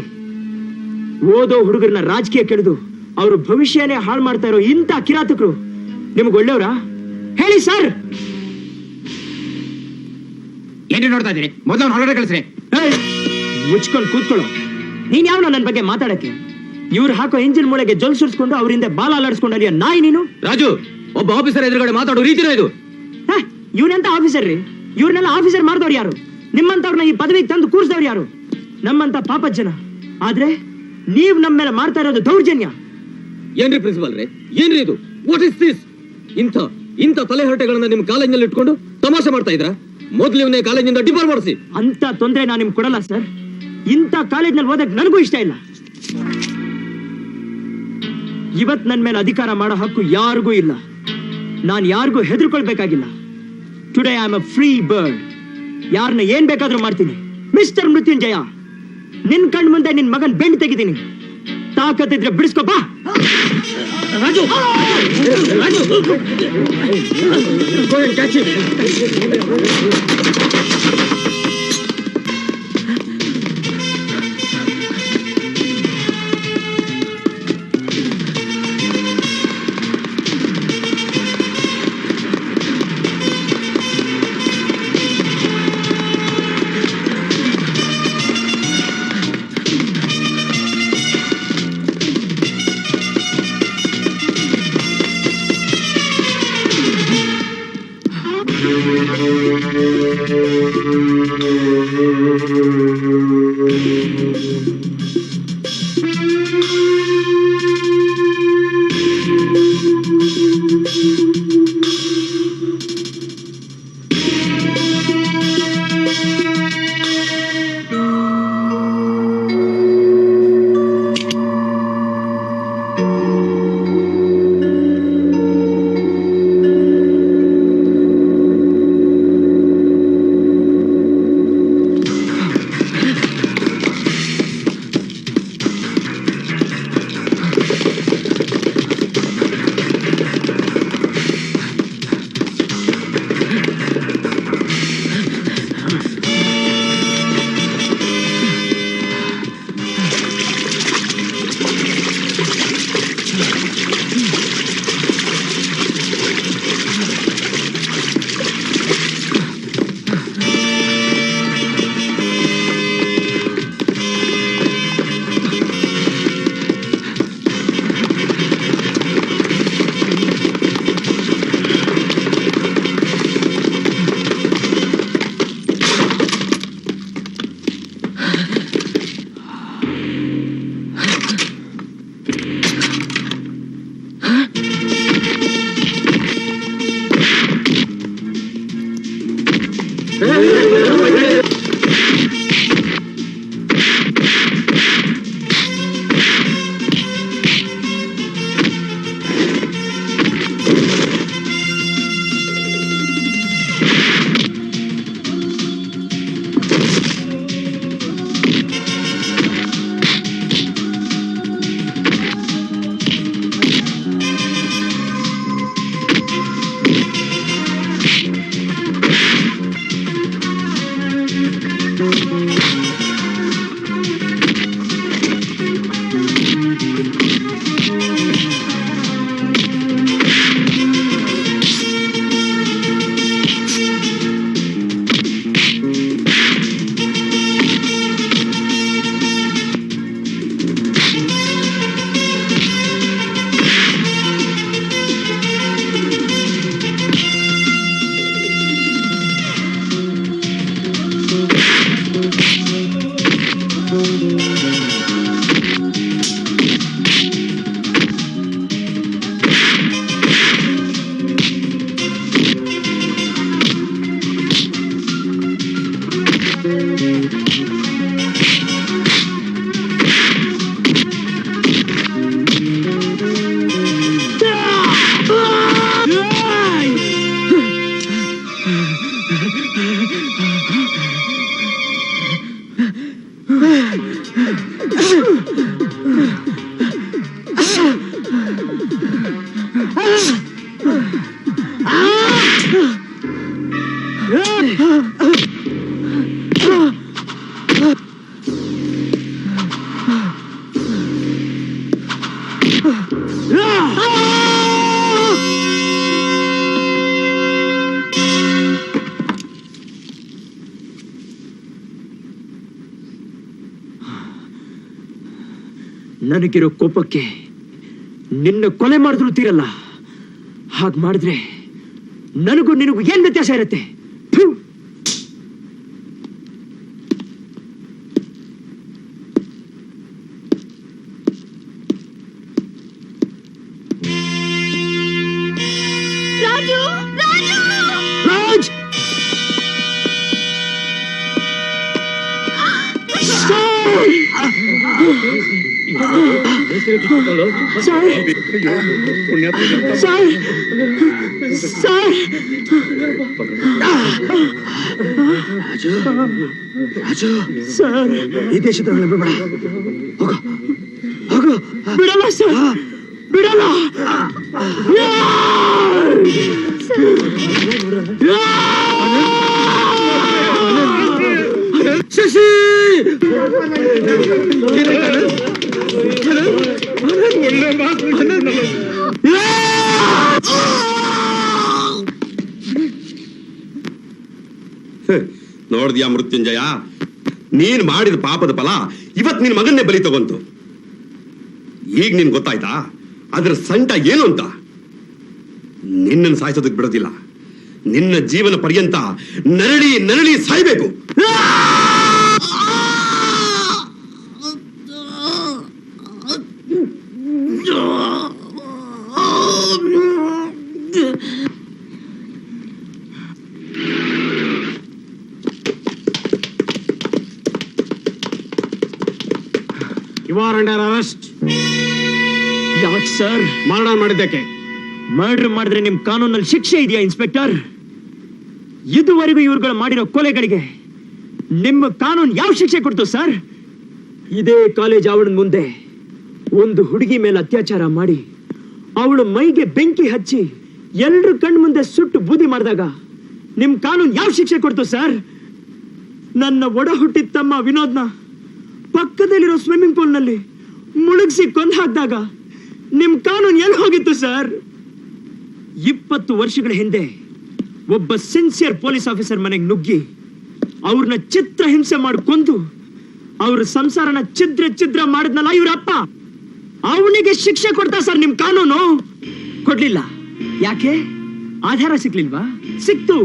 ಓದೋ ಹುಡುಗರನ್ನ ರಾಜಕೀಯ ಕೆಳೆದು ಅವ್ರ ಭವಿಷ್ಯನೇ ಹಾಳು ಮಾಡ್ತಾ ಇರೋ ಇಂಥ ಕಿರಾತಕರು ನಿಮ್ಗೆ ಒಳ್ಳೆಯವರಾ ಹೇಳಿ ಸರ್? ಏನ್ರಿ ನೋಡ್ತಾ ಇದೀರಿ? ಮೊದಲು ಹೊರಗಡೆ ಕಳಿಸ್ರಿ. ಮುಚ್ಕೊಂಡು ಕೂತ್ಕೊಳ್ಳೋ. ನೀನ್ ಯಾವನ ನನ್ನ ಬಗ್ಗೆ ಮಾತಾಡಕ್ಕೆ? ಇವ್ರು ಹಾಕೋ ಇಂಜಿನ್ ಮೂಳೆಗೆ ಜೊಲ್ ಸುರಿಸ್ಕೊಂಡು ಅವರಿಂದ ಬಾಲ ಅಲ್ಲಾಡಿಸ್ಕೊಂಡು ಅಲ್ಲಿಯ ನಾಯಿ ನೀನು? ರಾಜು, ಒಬ್ಬ ಆಫೀಸರ್ ಎದುರುಗಡೆ ಮಾತಾಡೋ ರೀತಿನ ಇದು. ಇವ್ನೆಂತ ಆಫೀಸರ್ ರೀ? ಇವ್ರನ್ನೆಲ್ಲ ಆಫೀಸರ್ ಮಾಡ್ದವ್ರು ಯಾರು? ನಿಮ್ಮಂತವ್ರನ್ನ ಈ ಪದವಿಗೆ ತಂದು ಕೂರಿಸಿದವ್ರು ಯಾರು? ನಮ್ಮಂತ ಪಾಪದ ಜನ. ಆದ್ರೆ ನೀವ್ ನಮ್ಮ ಮೇಲೆ ಮಾಡ್ತಾ ಇರೋದು ದೌರ್ಜನ್ಯ. ಏನ್ರಿ ಪ್ರಿನ್ಸಿಪಾಲ್ ರೇ, ಏನ್ರಿ ಇದು? What is this? ಇಂಥ ತಲೆಹರಟೆಗಳನ್ನ ನಿಮ್ ಕಾಲೇಜಿನಲ್ಲಿ ಇಟ್ಕೊಂಡು ತಮಾಷೆ ಮಾಡ್ತಾ ಇದ್ರ? ಮೊದ್ಲು ಇವನೇ ಕಾಲೇಜಿಂದ ಡಿಪಾರ್ ಮಾಡಿಸಿ. ಅಂತ ತೊಂದ್ರೆ ನಾನು ನಿಮ್ಗೆ ಕೊಡಲ್ಲ ಸರ್. ಇಂಥ ಕಾಲೇಜ್ನಲ್ಲಿ ಓದಕ್ ನನಗೂ ಇಷ್ಟ ಇಲ್ಲ. ಇವತ್ ನನ್ ಮೇಲೆ ಅಧಿಕಾರ ಮಾಡೋ ಹಕ್ಕು ಯಾರಿಗೂ ಇಲ್ಲ. ನಾನು ಯಾರಿಗೂ ಹೆದರ್ಕೊಳ್ಬೇಕಾಗಿಲ್ಲ. Today I am a free bird. ಯಾರನ್ನ ಏನ್ ಬೇಕಾದ್ರೂ ಮಾಡ್ತೀನಿ. ಮಿಸ್ಟರ್ ಮೃತ್ಯುಂಜಯ, ನಿನ್ ಕಣ್ ಮುಂದೆ ನಿನ್ ಮಗನ್ ಬೆಂಡ್ ತೆಗಿತೀನಿ. ತಾಕತ್ತಿದ್ರೆ ಬಿಡಿಸ್ಕೊ ಬಾ. Raju, Raju, Go and catch him. ನನಗಿರೋ ಕೋಪಕ್ಕೆ ನಿನ್ನ ಕೊಲೆ ಮಾಡಿದ್ರು ತೀರಲ್ಲ. ಹಾಗೆ ಮಾಡಿದ್ರೆ ನನಗೂ ನಿನಗೂ ಏನ್ ವ್ಯತ್ಯಾಸ ಇರುತ್ತೆ? ಥು. ರಾಜು ರಾಜು ರಾಜ್! ಸರ್, ಈ ದೇಶದ ಬಿಡಲ್ಲ ಸರ್, ಬಿಡಲ್ಲ. ಶಶಿ ನೋಡ್ದ್ಯಾ ಮೃತ್ಯುಂಜಯ, ನೀನ್ ಮಾಡಿದ ಪಾಪದ ಫಲ ಇವತ್ ನಿನ್ ಮಗನ್ನೇ ಬಲಿ ತಗೊಂತು. ಈಗ ನಿನ್ ಗೊತ್ತಾಯ್ತಾ ಅದ್ರ ಸಂಟ ಏನು ಅಂತ? ನಿನ್ನನ್ನು ಸಾಯಿಸೋದಕ್ಕೆ ಬಿಡೋದಿಲ್ಲ. ನಿನ್ನ ಜೀವನ ಪರ್ಯಂತ ನರಳಿ ನರಳಿ ಸಾಯ್ಬೇಕು. You are under arrest. ಯಾಕೆ ಸರ್? ಮರ್ಡರ್ ಮಾಡಿದ್ದಕ್ಕೆ. ಮರ್ಡರ್ ಮಾಡಿದ್ರೆ ನಿಮ್ ಕಾನೂನಲ್ಲಿ ಶಿಕ್ಷೆ ಇದೆಯಾ ಇನ್ಸ್ಪೆಕ್ಟರ್? ಇದುವರೆಗೂ ಇವ್ರುಗಳು ಮಾಡಿರೋ ಕೊಲೆಗಳಿಗೆ ನಿಮ್ಮ ಕಾನೂನು ಯಾವ ಶಿಕ್ಷೆ ಕೊಡ್ತು ಸರ್? ಇದೇ ಕಾಲೇಜ್ ಆವರಣದ ಮುಂದೆ ಒಂದು ಹುಡುಗಿ ಮೇಲೆ ಅತ್ಯಾಚಾರ ಮಾಡಿ ಅವಳು ಮೈಗೆ ಬೆಂಕಿ ಹಚ್ಚಿ ಎಲ್ರ ಕಣ್ ಮುಂದೆ ಸುಟ್ಟು ಬೂದಿ ಮಾಡಿದಾಗ ನಿಮ್ ಕಾನೂನು ಯಾವ ಶಿಕ್ಷೆ ಕೊಡ್ತು ಸರ್? ನನ್ನ ಒಡ ಹುಟ್ಟಿದ ತಮ್ಮ ವಿನೋದ್ನ ಪಕ್ಕದಲ್ಲಿರೋ ಸ್ವಿಮ್ಮಿಂಗ್ ಪೂಲ್ ನಲ್ಲಿ ಮುಳುಗಿಸಿ ಕೊಂದು ಹಾಕಿದಾಗ ನಿಮ್ ಕಾನೂನು ಎಲ್ಲಿ ಹೋಗಿತ್ತು ಸರ್? 20 ವರ್ಷಗಳ ಹಿಂದೆ ಒಬ್ಬ ಸಿನ್ಸಿಯರ್ ಪೊಲೀಸ್ ಆಫೀಸರ್ ಮನೆಗೆ ನುಗ್ಗಿ ಅವ್ರನ್ನ ಚಿತ್ರ ಹಿಂಸೆ ಮಾಡಿ ಕೊಂದು ಅವ್ರ ಸಂಸಾರನ ಛಿದ್ರ ಮಾಡಿದ್ನಲ್ಲ ಇವ್ರ ಅಪ್ಪ, ಅವನಿಗೆ ಶಿಕ್ಷೆ ಕೊಡ್ತಾ ಸರ್ ನಿಮ್ ಕಾನೂನು? ಕೊಡ್ಲಿಲ್ಲ. ಯಾಕೆ? ಆಧಾರ ಸಿಕ್ಲಿಲ್ವಾ? ಸಿಕ್ತು,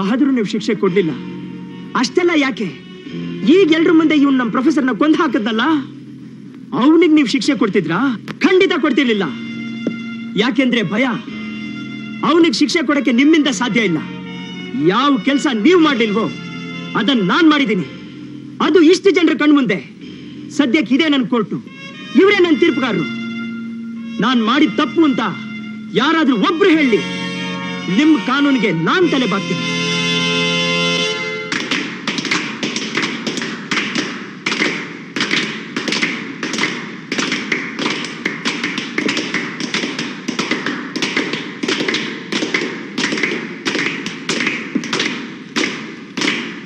ಆದ್ರೂ ನೀವು ಶಿಕ್ಷೆ ಕೊಡ್ಲಿಲ್ಲ. ಅಷ್ಟೆಲ್ಲ ಯಾಕೆ? ಈಗ ಎಲ್ರ ಮುಂದೆ ಇವ್ನು ನಮ್ಮ ಪ್ರೊಫೆಸರ್ನ ಕೊಂದು ಹಾಕದ್ನಲ್ಲ, ಅವನಿಗೆ ನೀವು ಶಿಕ್ಷೆ ಕೊಡ್ತಿದ್ರಾ? ಖಂಡಿತ ಕೊಡ್ತಿರ್ಲಿಲ್ಲ. ಯಾಕೆಂದ್ರೆ ಭಯ. ಅವನಿಗೆ ಶಿಕ್ಷೆ ಕೊಡಕ್ಕೆ ನಿಮ್ಮಿಂದ ಸಾಧ್ಯ ಇಲ್ಲ. ಯಾವ ಕೆಲಸ ನೀವು ಮಾಡ್ಲಿಲ್ವೋ ಅದನ್ನ ನಾನ್ ಮಾಡಿದ್ದೀನಿ. ಅದು ಇಷ್ಟು ಜನರ ಕಣ್ಮುಂದೆ. ಸದ್ಯಕ್ಕೆ ಇದೇ ನನ್ನ ಕೋರ್ಟು, ಇವರೇ ನನ್ನ ತೀರ್ಪುಗಾರರು. ನಾನ್ ಮಾಡಿದ ತಪ್ಪು ಅಂತ ಯಾರಾದ್ರೂ ಒಬ್ರು ಹೇಳಿ, ನಿಮ್ ಕಾನೂನಿಗೆ ನಾನ್ ತಲೆ ಬಾಗ್ತೀನಿ.